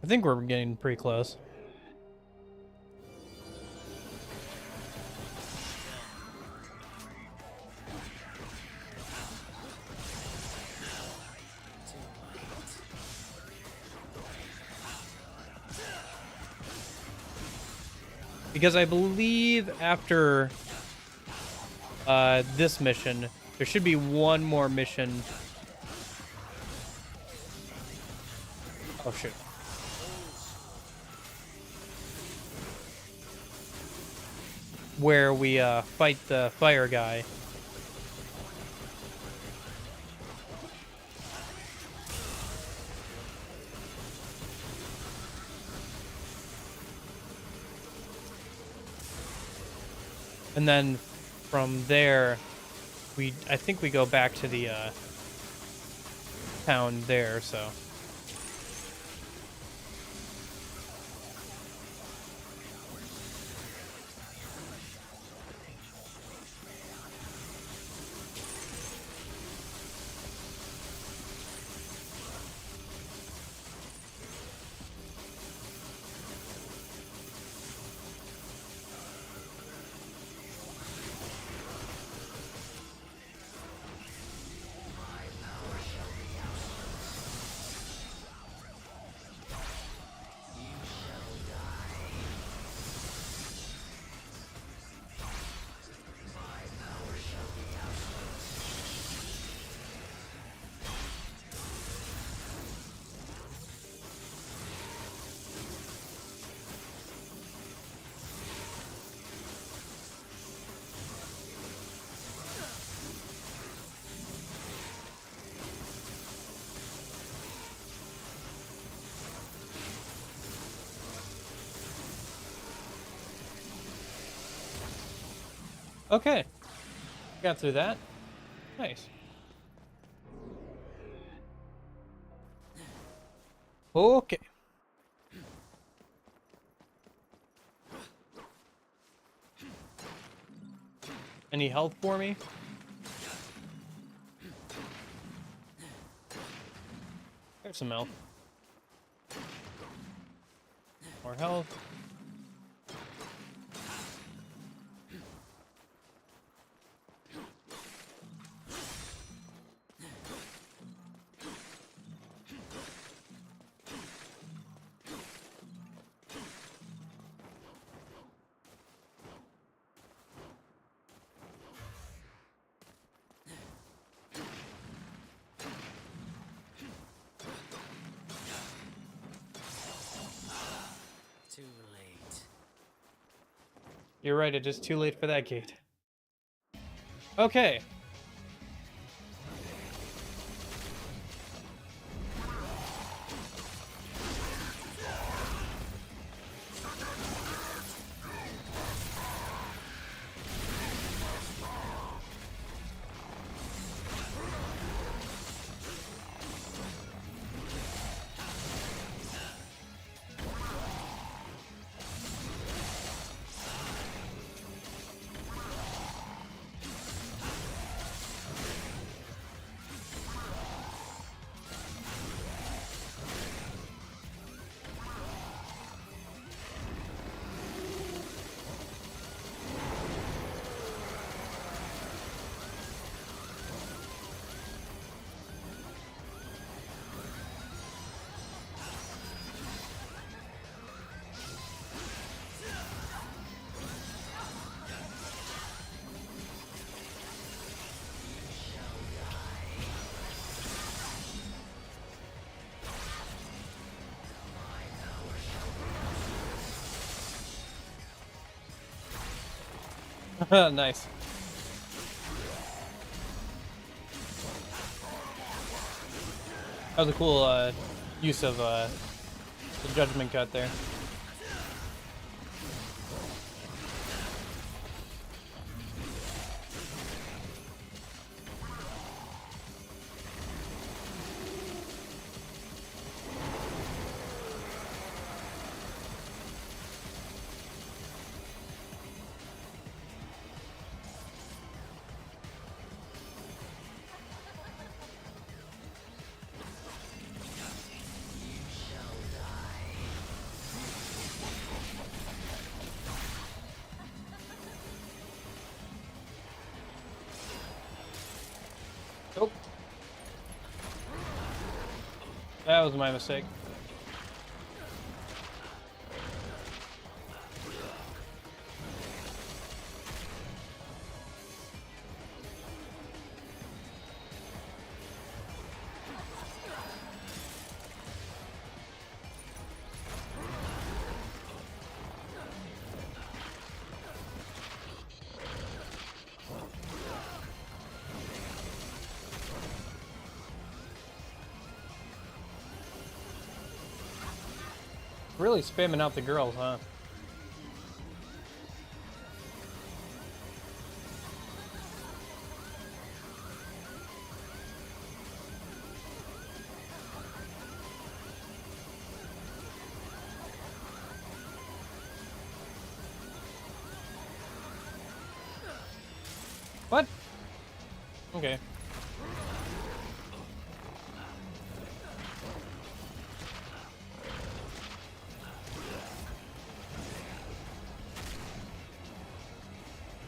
I think we're getting pretty close. Because I believe after this mission, there should be one more mission. Oh, shit. Where we fight the fire guy. And then from there, I think we go back to the town there, so. Okay. Got through that. Nice. Okay. Any health for me? There's some health. More health. Too late. You're right, it is too late for that gate. Okay. Nice. That was a cool use of the judgment cut there. That was my mistake. Really spamming out the girls, huh? What? Okay.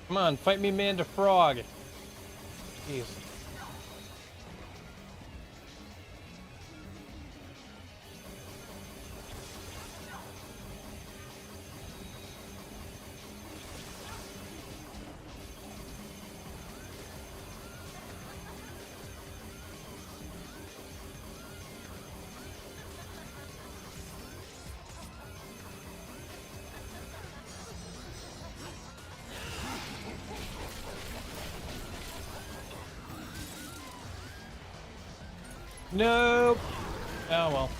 Come on, fight me, man to frog. Jeez. Nope. Oh well.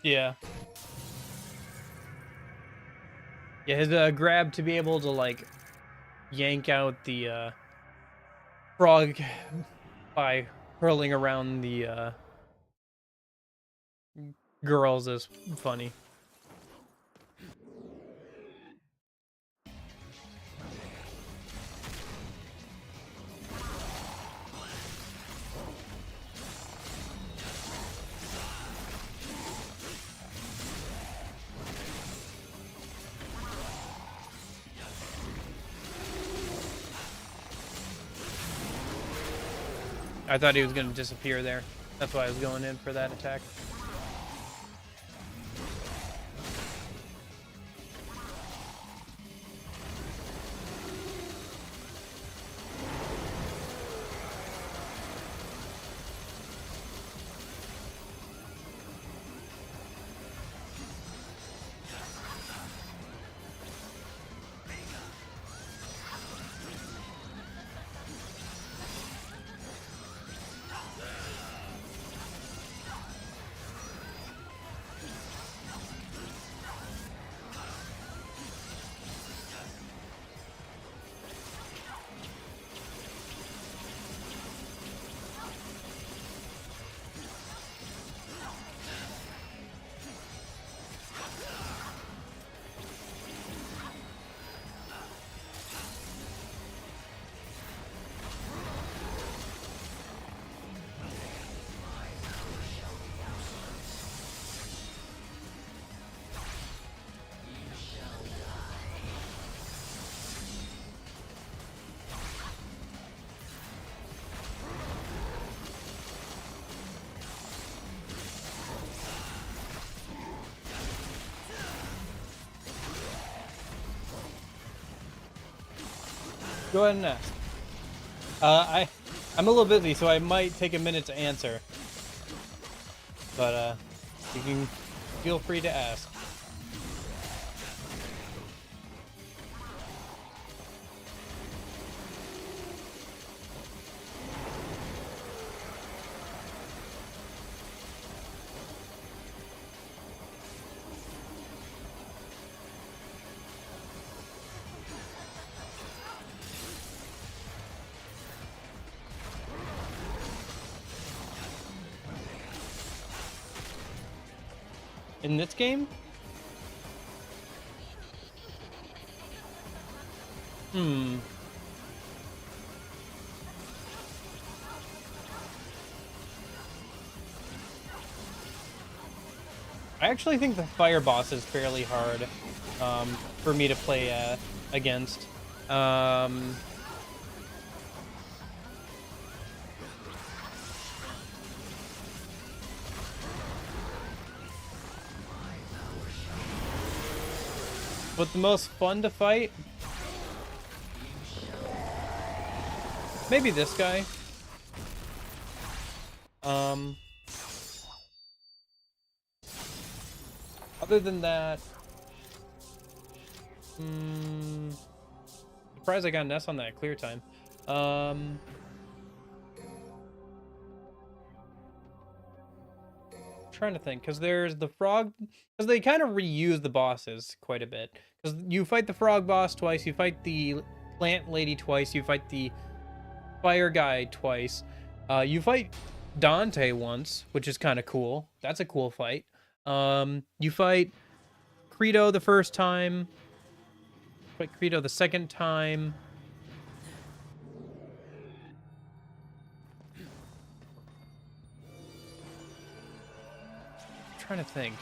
Yeah. Yeah, his grab to be able to like yank out the frog by hurling around the girls is funny. I thought he was going to disappear there. That's why I was going in for that attack. Go ahead and ask. I'm a little busy, so I might take a minute to answer. But you can feel free to ask. In this game? I actually think the fire boss is fairly hard for me to play against. But the most fun to fight? Maybe this guy. Other than that, surprised I got an S on that clear time. Trying to think, because there's the frog, because they kind of reuse the bosses quite a bit. Because you fight the frog boss twice, you fight the plant lady twice, you fight the fire guy twice, you fight Dante once, which is kind of cool. That's a cool fight. You fight Credo the first time, fight Credo the second time. Trying to think.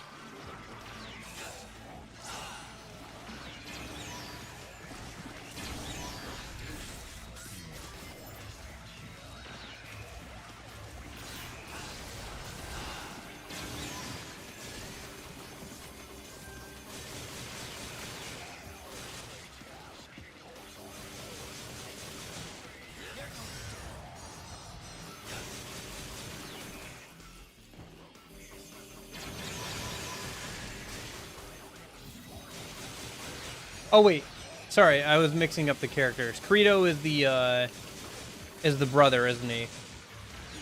Oh wait, sorry, I was mixing up the characters. Credo is the brother, isn't he?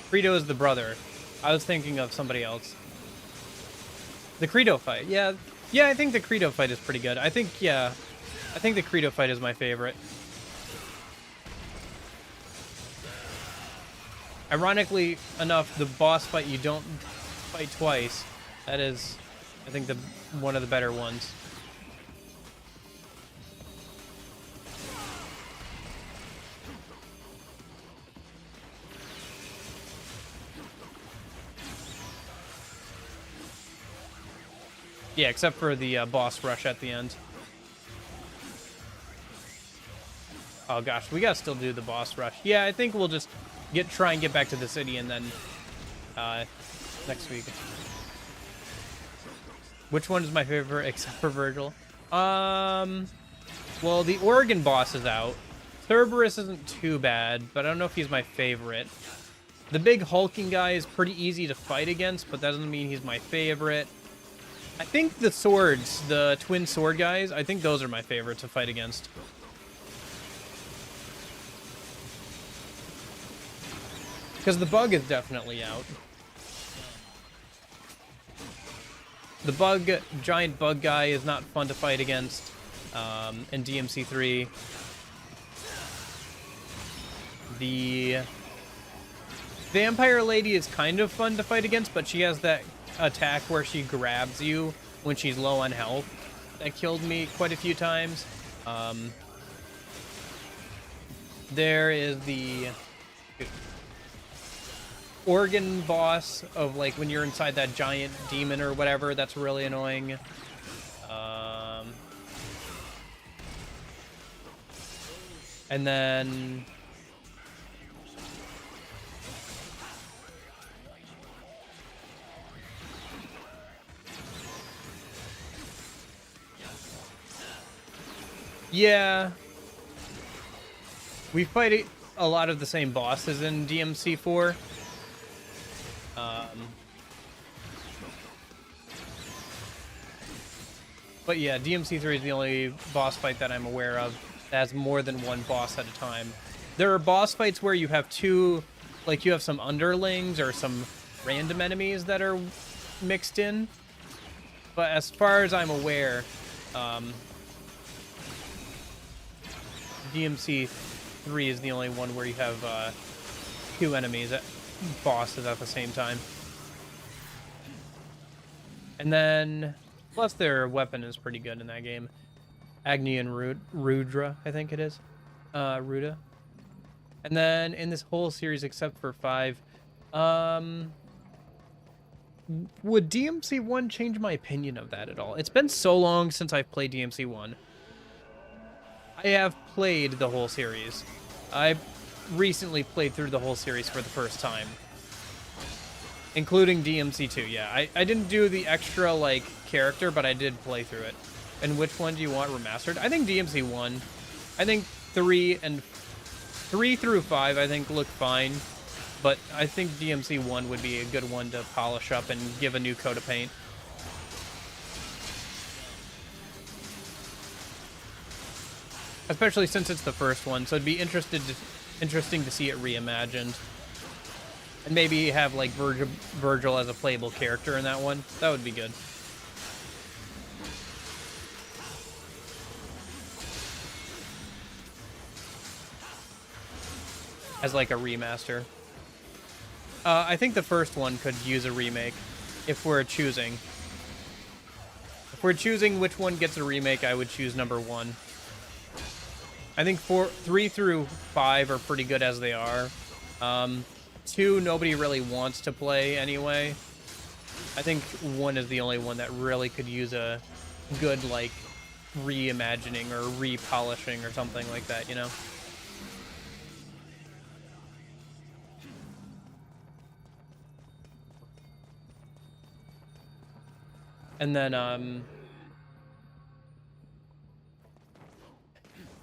Credo is the brother. I was thinking of somebody else. The Credo fight, yeah, I think the Credo fight is pretty good. I think the Credo fight is my favorite. Ironically enough, the boss fight you don't fight twice. That is, I think, one of the better ones. Yeah, except for the boss rush at the end. Oh gosh, we gotta still do the boss rush. Yeah, I think we'll just try and get back to the city and then next week. Which one is my favorite except for Vergil? Well, the Oregon boss is out. Cerberus isn't too bad, but I don't know if he's my favorite. The big hulking guy is pretty easy to fight against, but that doesn't mean he's my favorite. I think the swords, the twin sword guys, I think those are my favorite to fight against. Because the bug is definitely out. The giant bug guy is not fun to fight against in DMC 3. The vampire lady is kind of fun to fight against, but she has that attack where she grabs you when she's low on health. That killed me quite a few times. There is the organ boss of, like, when you're inside that giant demon or whatever. That's really annoying. And then yeah, we fight a lot of the same bosses in DMC 4. But yeah, DMC 3 is the only boss fight that I'm aware of that has more than one boss at a time. There are boss fights where you have two, like you have some underlings or some random enemies that are mixed in. But as far as I'm aware, DMC 3 is the only one where you have two enemies, bosses at the same time. And then, plus their weapon is pretty good in that game. Agni and Rudra, I think it is. Ruda. And then in this whole series except for 5, would DMC 1 change my opinion of that at all? It's been so long since I've played DMC 1. I have played the whole series. I recently played through the whole series for the first time. Including DMC 2, yeah. I didn't do the extra, like, character, but I did play through it. and which one do you want remastered? I think DMC 1. I think 3 through 5 I think look fine, but I think DMC 1 would be a good one to polish up and give a new coat of paint. Especially since it's the first one, so it'd be interesting to see it reimagined. And maybe have like Vergil as a playable character in that one. That would be good. As like a remaster. I think the first one could use a remake if we're choosing. If we're choosing which one gets a remake, I would choose number 1. I think 3 through 5 are pretty good as they are. 2, nobody really wants to play anyway. I think 1 is the only one that really could use a good, like, reimagining or repolishing or something like that, you know? And then,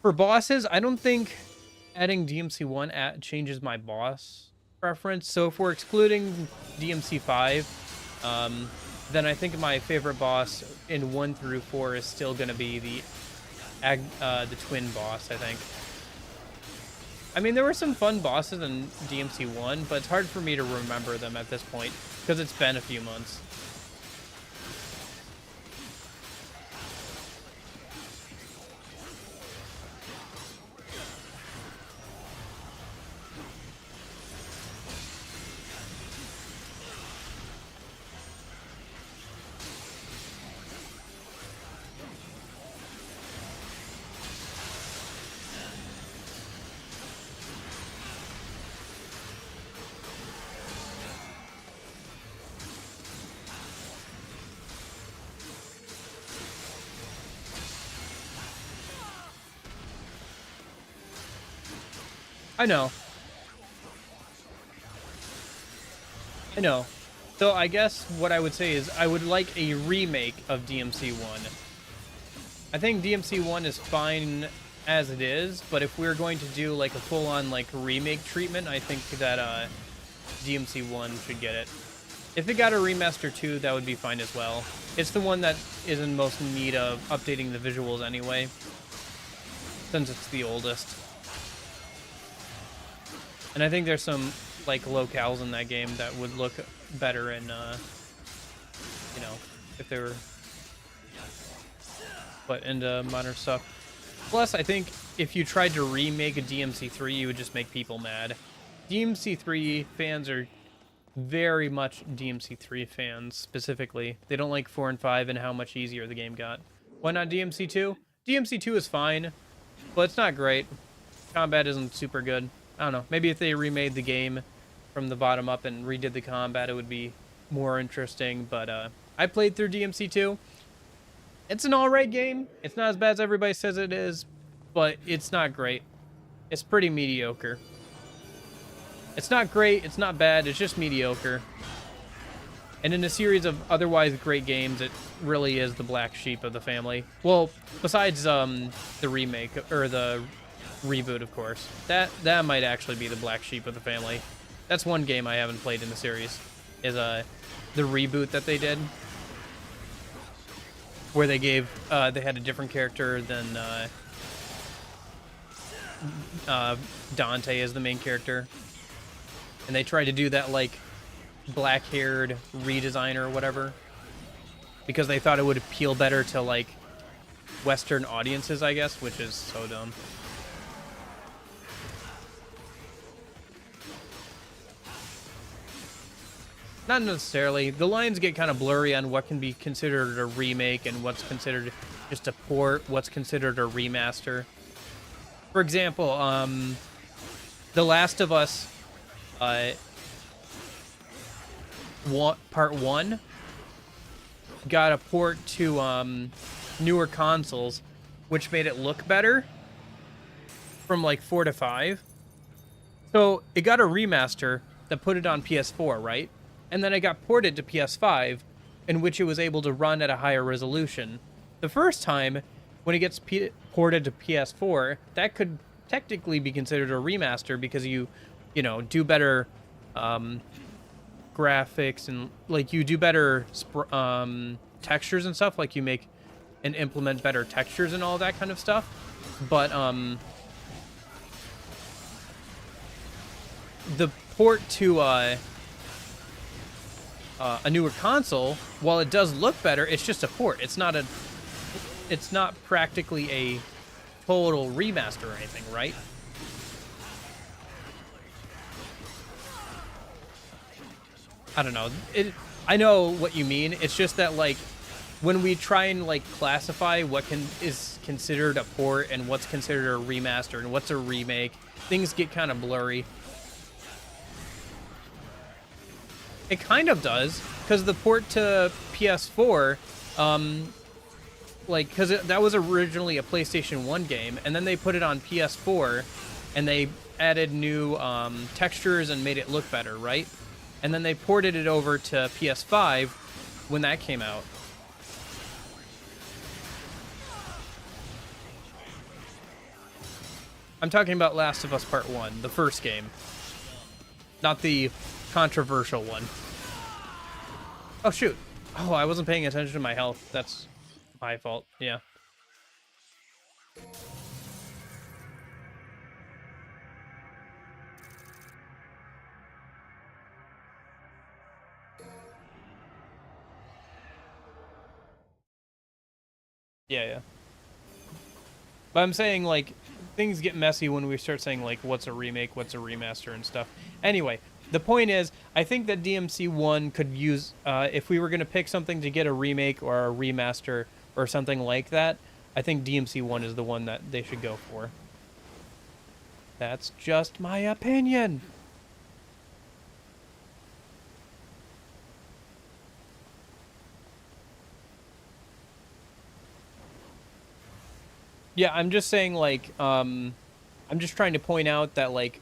for bosses, I don't think adding DMC 1 changes my boss preference. So if we're excluding DMC 5, then I think my favorite boss in 1 through 4 is still going to be the twin boss, I think. I mean, there were some fun bosses in DMC 1, but it's hard for me to remember them at this point because it's been a few months. I know. So I guess what I would say is I would like a remake of DMC 1. I think DMC 1 is fine as it is, but if we're going to do like a full-on like remake treatment, I think that DMC 1 should get it. If it got a remaster too, that would be fine as well. It's the one that is in most need of updating the visuals anyway, since it's the oldest. And I think there's some, like, locales in that game that would look better in, you know, if they were put into modern stuff. Plus, I think if you tried to remake a DMC 3, you would just make people mad. DMC 3 fans are very much DMC 3 fans, specifically. They don't like 4 and 5 and how much easier the game got. Why not DMC 2? DMC 2 is fine, but it's not great. Combat isn't super good. I don't know. Maybe if they remade the game from the bottom up and redid the combat, it would be more interesting. But I played through DMC 2. It's an alright game. It's not as bad as everybody says it is, but it's not great. It's pretty mediocre. It's not great. It's not bad. It's just mediocre. And in a series of otherwise great games, it really is the black sheep of the family. Well, besides the remake or the reboot, of course. That might actually be the black sheep of the family. That's one game I haven't played in the series, is the reboot that they did, where they gave they had a different character than Dante as the main character, and they tried to do that like black-haired redesign or whatever because they thought it would appeal better to like Western audiences, I guess, which is so dumb. Not necessarily. The lines get kind of blurry on what can be considered a remake and what's considered just a port, what's considered a remaster. For example, The Last of Us Part 1 got a port to newer consoles, which made it look better from like 4 to 5. So it got a remaster that put it on PS4, right? And then it got ported to PS5, in which it was able to run at a higher resolution. the first time when it gets ported to PS4, that could technically be considered a remaster because you know, do better graphics and like you do better textures and stuff, like you make and implement better textures and all that kind of stuff. But the port to a newer console, while it does look better, it's just a port. It's not practically a total remaster or anything, right? I don't know. I know what you mean. It's just that, like, when we try and, like, classify what is considered a port and what's considered a remaster and what's a remake, things get kind of blurry. It kind of does, because the port to PS4, like, because that was originally a PlayStation 1 game, and then they put it on PS4, and they added new textures and made it look better, right? And then they ported it over to PS5 when that came out. I'm talking about Last of Us Part 1, the first game. Not the controversial one. Oh, shoot. Oh, I wasn't paying attention to my health. That's my fault. Yeah. Yeah. But I'm saying, like, things get messy when we start saying, like, what's a remake, what's a remaster and stuff. Anyway, the point is, I think that DMC 1 could use, if we were going to pick something to get a remake or a remaster or something like that, I think DMC 1 is the one that they should go for. That's just my opinion. Yeah, I'm just saying, like, I'm just trying to point out that, like,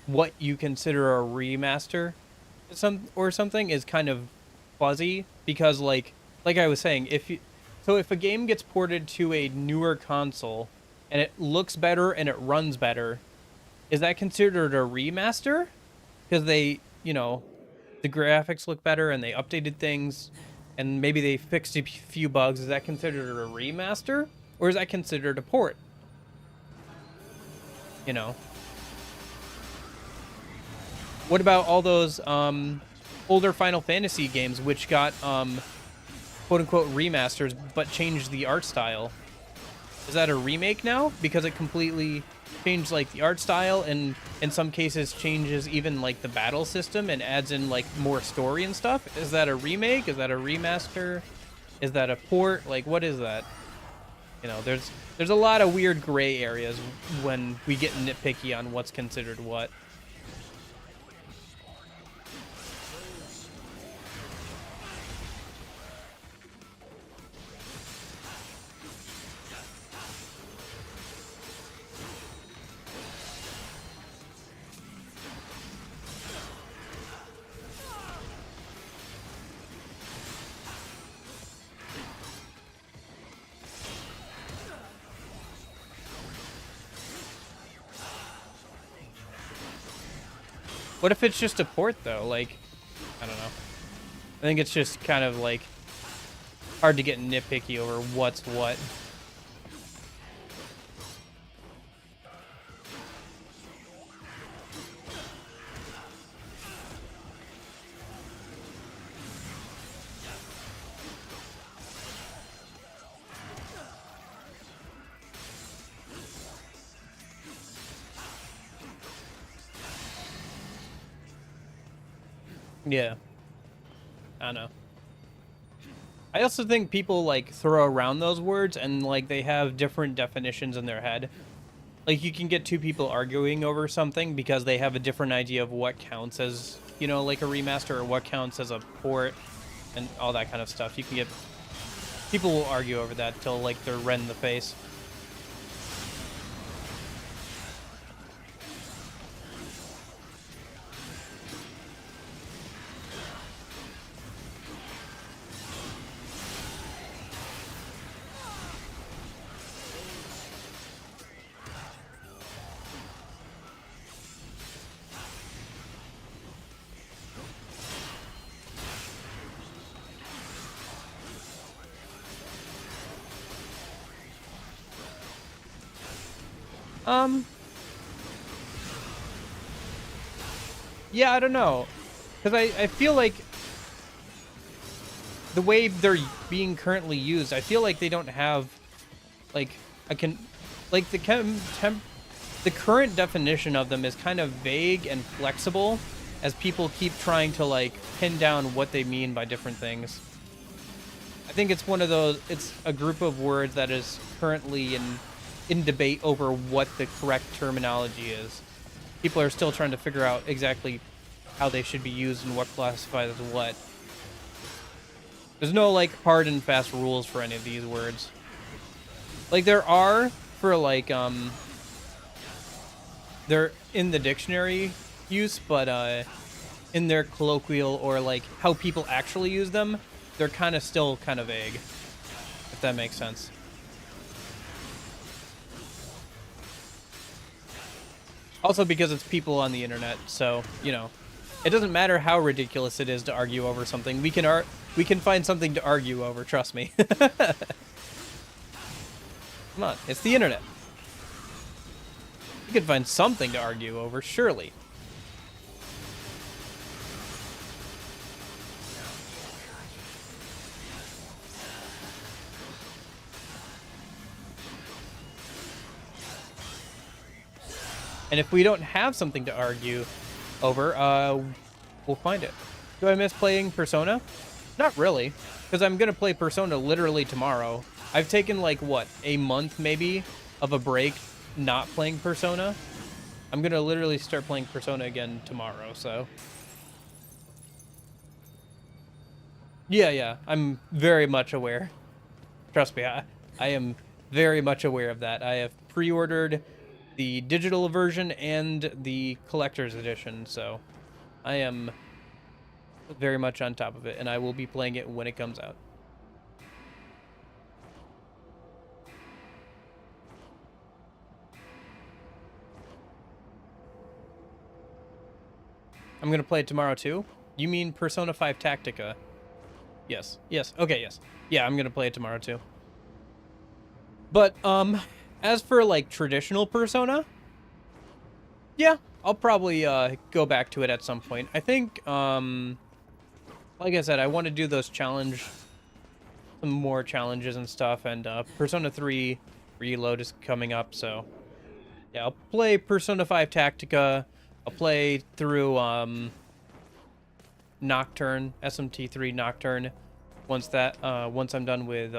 what you consider a remaster or something is kind of fuzzy because, like I was saying, if a game gets ported to a newer console and it looks better and it runs better, is that considered a remaster? Because they, you know, the graphics look better and they updated things and maybe they fixed a few bugs. Is that considered a remaster? Or is that considered a port? You know. What about all those older Final Fantasy games which got quote-unquote remasters but changed the art style? Is that a remake now? Because it completely changed, like, the art style and in some cases changes even, like, the battle system and adds in, like, more story and stuff? Is that a remake? Is that a remaster? Is that a port? Like, what is that? You know, there's a lot of weird gray areas when we get nitpicky on what's considered what. What if it's just a port, though? Like, I don't know. I think it's just kind of, like, hard to get nitpicky over what's what. Yeah. I know. I also think people, like, throw around those words and, like, they have different definitions in their head. Like, you can get two people arguing over something because they have a different idea of what counts as, you know, like a remaster or what counts as a port and all that kind of stuff. You can get... People will argue over that till, like, they're red in the face. Um, yeah, I don't know. Because I feel like the way they're being currently used, I feel like they don't have, like, like, the current definition of them is kind of vague and flexible as people keep trying to, like, pin down what they mean by different things. I think it's one of those, it's a group of words that is currently in debate over what the correct terminology is. People are still trying to figure out exactly how they should be used and what classifies as what. There's no, like, hard and fast rules for any of these words. Like, there are for, like, they're in the dictionary use, but, in their colloquial or, like, how people actually use them, they're kind of still kind of vague, if that makes sense. Also because it's people on the internet, so, you know, it doesn't matter how ridiculous it is to argue over something. We can find something to argue over, trust me. Come on, it's the internet. You can find something to argue over, surely. And if we don't have something to argue over, we'll find it. Do I miss playing Persona? Not really, because I'm going to play Persona literally tomorrow. I've taken, like, what, a month maybe of a break not playing Persona. I'm going to literally start playing Persona again tomorrow, so. Yeah, I'm very much aware. Trust me, I am very much aware of that. I have pre-ordered the digital version and the collector's edition, so I am very much on top of it, and I will be playing it when it comes out. I'm gonna play it tomorrow too? You mean Persona 5 Tactica? Yes. Okay, yes. Yeah, I'm gonna play it tomorrow too. But, as for, like, traditional Persona, yeah, I'll probably, go back to it at some point. I think, like I said, I want to do those some more challenges and stuff, and, Persona 3 Reload is coming up, so, yeah, I'll play Persona 5 Tactica, I'll play through, Nocturne, SMT3 Nocturne, once I'm done with,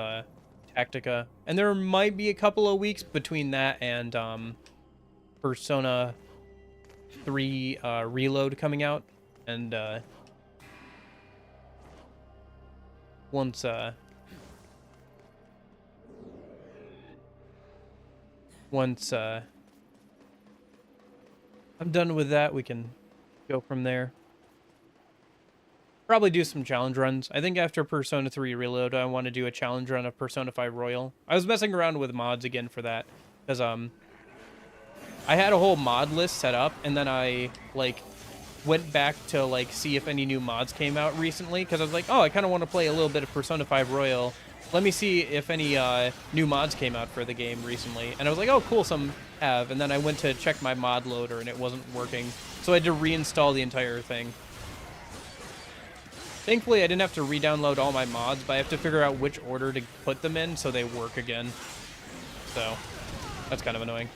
Tactica. And there might be a couple of weeks between that and, Persona 3, Reload coming out, and, once I'm done with that, we can go from there. Probably do some challenge runs. I think after Persona 3 Reload, I want to do a challenge run of Persona 5 Royal. I was messing around with mods again for that, because, I had a whole mod list set up, and then I, like, went back to, like, see if any new mods came out recently, because I was like, oh, I kind of want to play a little bit of Persona 5 Royal. Let me see if any, new mods came out for the game recently. And I was like, oh, cool, some have. And then I went to check my mod loader, and it wasn't working. So I had to reinstall the entire thing. Thankfully, I didn't have to re-download all my mods, but I have to figure out which order to put them in so they work again. So, that's kind of annoying.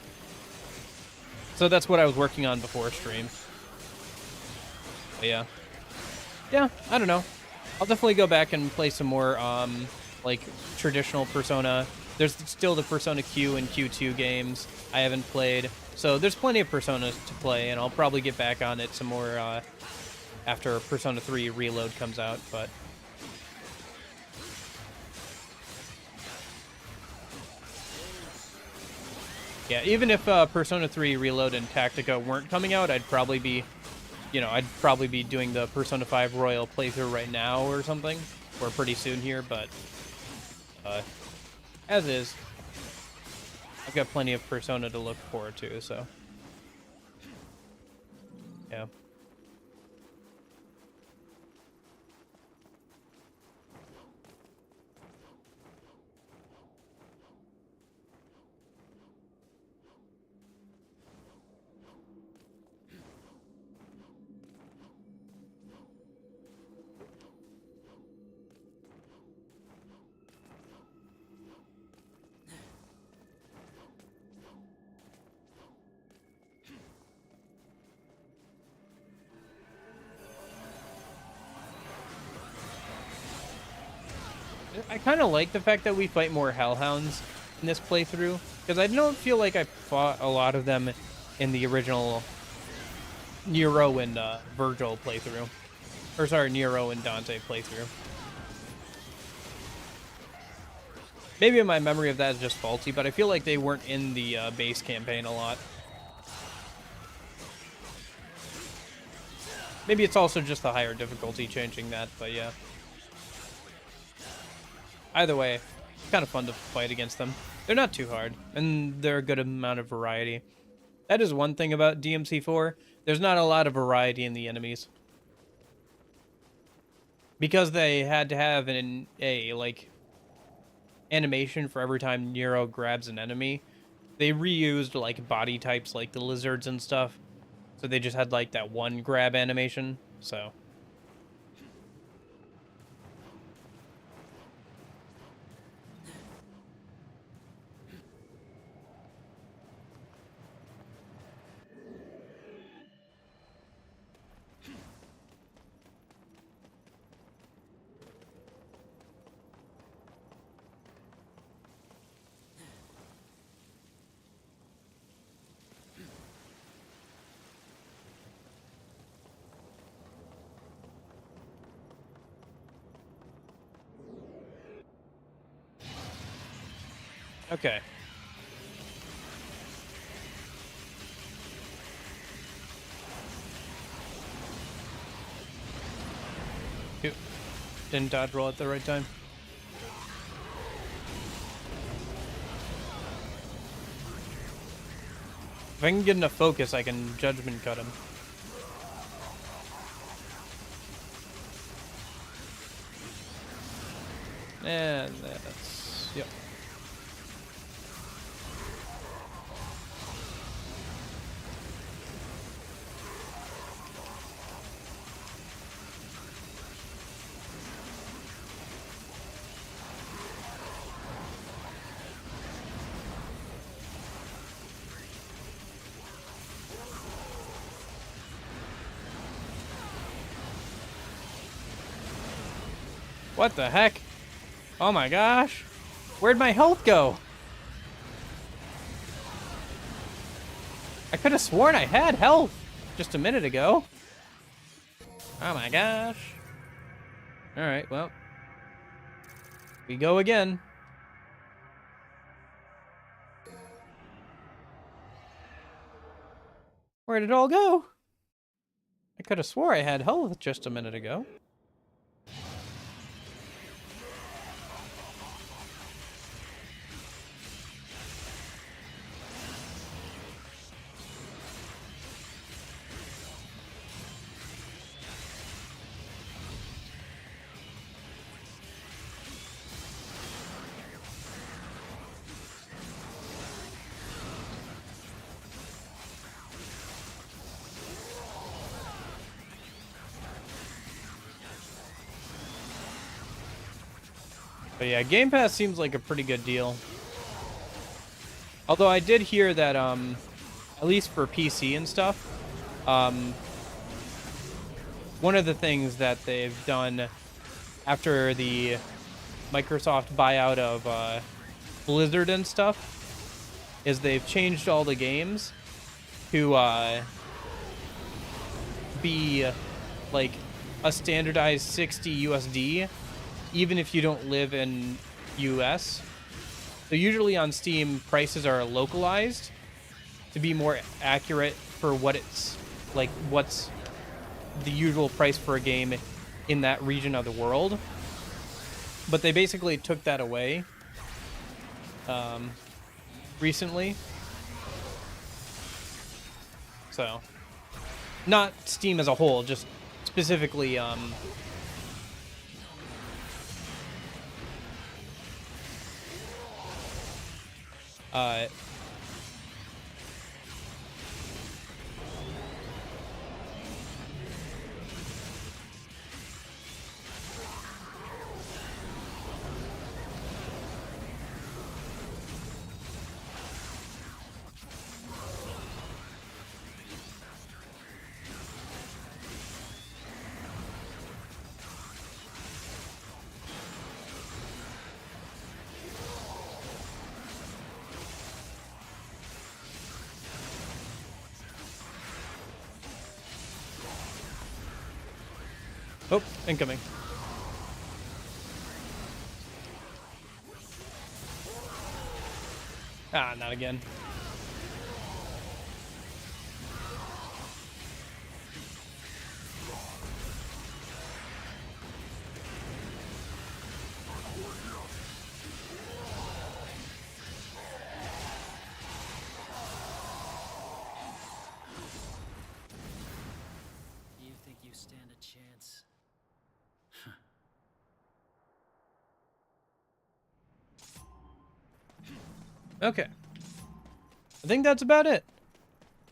So that's what I was working on before stream. But yeah. Yeah, I don't know. I'll definitely go back and play some more, like, traditional Persona. There's still the Persona Q and Q2 games I haven't played. So there's plenty of Personas to play, and I'll probably get back on it some more, after Persona 3 Reload comes out, but... yeah, even if Persona 3 Reload and Tactica weren't coming out, I'd probably be, you know, I'd probably be doing the Persona 5 Royal playthrough right now or something, or pretty soon here, but as is, I've got plenty of Persona to look forward to, so yeah. I kind of like the fact that we fight more hellhounds in this playthrough, because I don't feel like I fought a lot of them in the original Nero and Vergil playthrough. Or sorry, Nero and Dante playthrough. Maybe my memory of that is just faulty, but I feel like they weren't in the base campaign a lot. Maybe it's also just the higher difficulty changing that, but yeah. Either way, it's kind of fun to fight against them. They're not too hard, and they're a good amount of variety. That is one thing about DMC4. There's not a lot of variety in the enemies. Because they had to have like animation for every time Nero grabs an enemy, they reused like body types like the lizards and stuff. So they just had like that one grab animation. So okay. Phew. Didn't dodge roll at the right time. If I can get enough focus, I can judgment cut him. And that's... Yep. What the heck? Oh my gosh. Where'd my health go? I could have sworn I had health just a minute ago. Oh my gosh. Alright, well. We go again. Where did it all go? I could have swore I had health just a minute ago. But yeah, Game Pass seems like a pretty good deal. Although I did hear that, at least for PC and stuff, one of the things that they've done after the Microsoft buyout of Blizzard and stuff is they've changed all the games to be like a standardized 60 USD, even if you don't live in US. So usually on Steam, prices are localized to be more accurate for what it's like, what's the usual price for a game in that region of the world. But they basically took that away recently. So, not Steam as a whole, just specifically Oh, incoming. Ah, not again. You think you stand a chance? Okay. I think that's about it.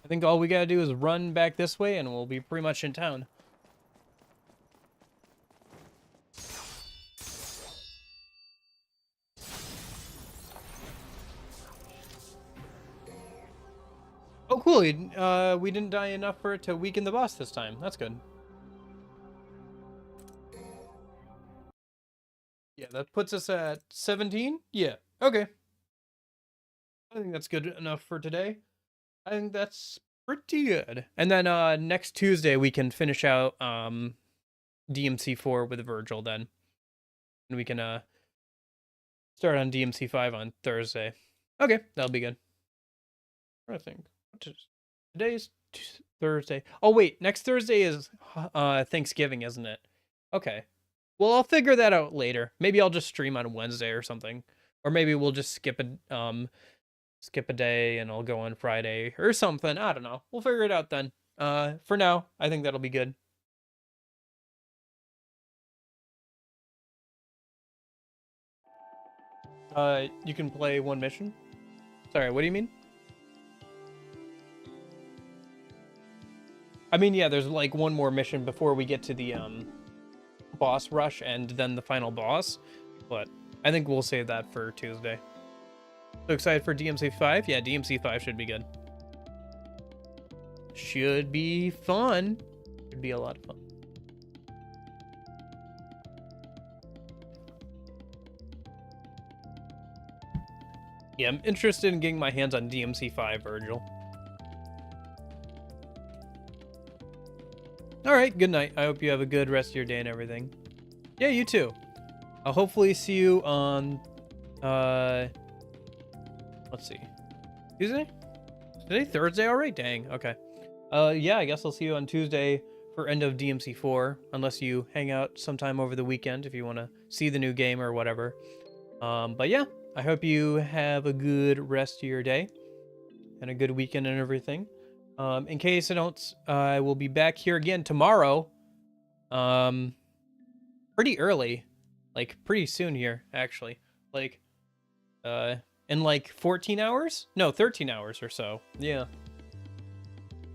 I think all we gotta do is run back this way and we'll be pretty much in town. Oh, cool. We didn't die enough for it to weaken the boss this time. That's good. Yeah, that puts us at 17? Yeah, okay. I think that's good enough for today. I think that's pretty good. And then next Tuesday we can finish out DMC 4 with Vergil then. And we can start on DMC 5 on Thursday. Okay, that'll be good. I think today's Thursday. Oh wait, next Thursday is Thanksgiving, isn't it? Okay. Well, I'll figure that out later. Maybe I'll just stream on Wednesday or something. Or maybe we'll just skip a day and I'll go on Friday or something. I don't know. We'll figure it out then. For now, I think that'll be good. You can play one mission. Sorry, what do you mean? I mean, yeah, there's like one more mission before we get to the boss rush and then the final boss, but I think we'll save that for Tuesday. So excited for DMC 5? Yeah, DMC 5 should be good. Should be fun. Should be a lot of fun. Yeah, I'm interested in getting my hands on DMC 5, Vergil. Alright, good night. I hope you have a good rest of your day and everything. Yeah, you too. I'll hopefully see you on, let's see. Tuesday? Today Thursday already? Dang, okay. Yeah, I guess I'll see you on Tuesday for end of DMC 4, unless you hang out sometime over the weekend if you want to see the new game or whatever. But yeah, I hope you have a good rest of your day and a good weekend and everything. In case I don't, I will be back here again tomorrow. Pretty early, like pretty soon here, actually. Like, in like 14 hours? No, 13 hours or so. Yeah.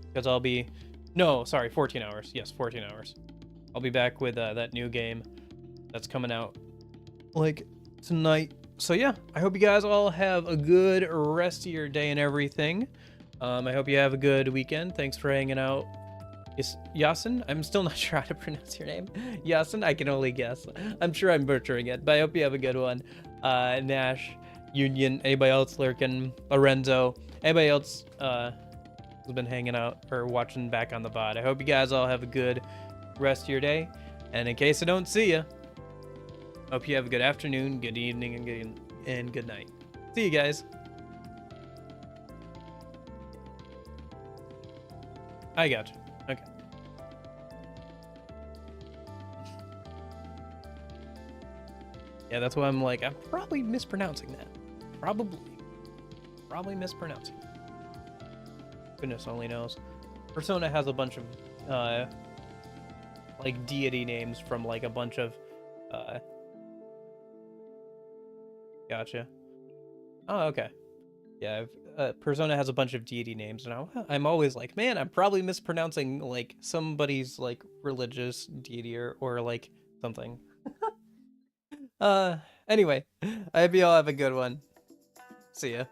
Because I'll be, no, sorry, 14 hours. Yes, 14 hours. I'll be back with that new game that's coming out like tonight. So yeah, I hope you guys all have a good rest of your day and everything. I hope you have a good weekend. Thanks for hanging out. Yasin? I'm still not sure how to pronounce your name. Yasin? I can only guess. I'm sure I'm butchering it, but I hope you have a good one. Nash, Union, anybody else lurking, Lorenzo, anybody else who's been hanging out or watching back on the VOD. I hope you guys all have a good rest of your day. And in case I don't see you, hope you have a good afternoon, good evening, and good night. See you guys. I got you. Okay. Yeah, that's why I'm like, I'm probably mispronouncing that. Probably mispronouncing. Goodness only knows. Persona has a bunch of, like, deity names from, like, a bunch of, Gotcha. Oh, okay. Yeah, Persona has a bunch of deity names, and I'm always like, man, I'm probably mispronouncing like somebody's like religious deity or like something. Anyway, I hope you all have a good one. See ya.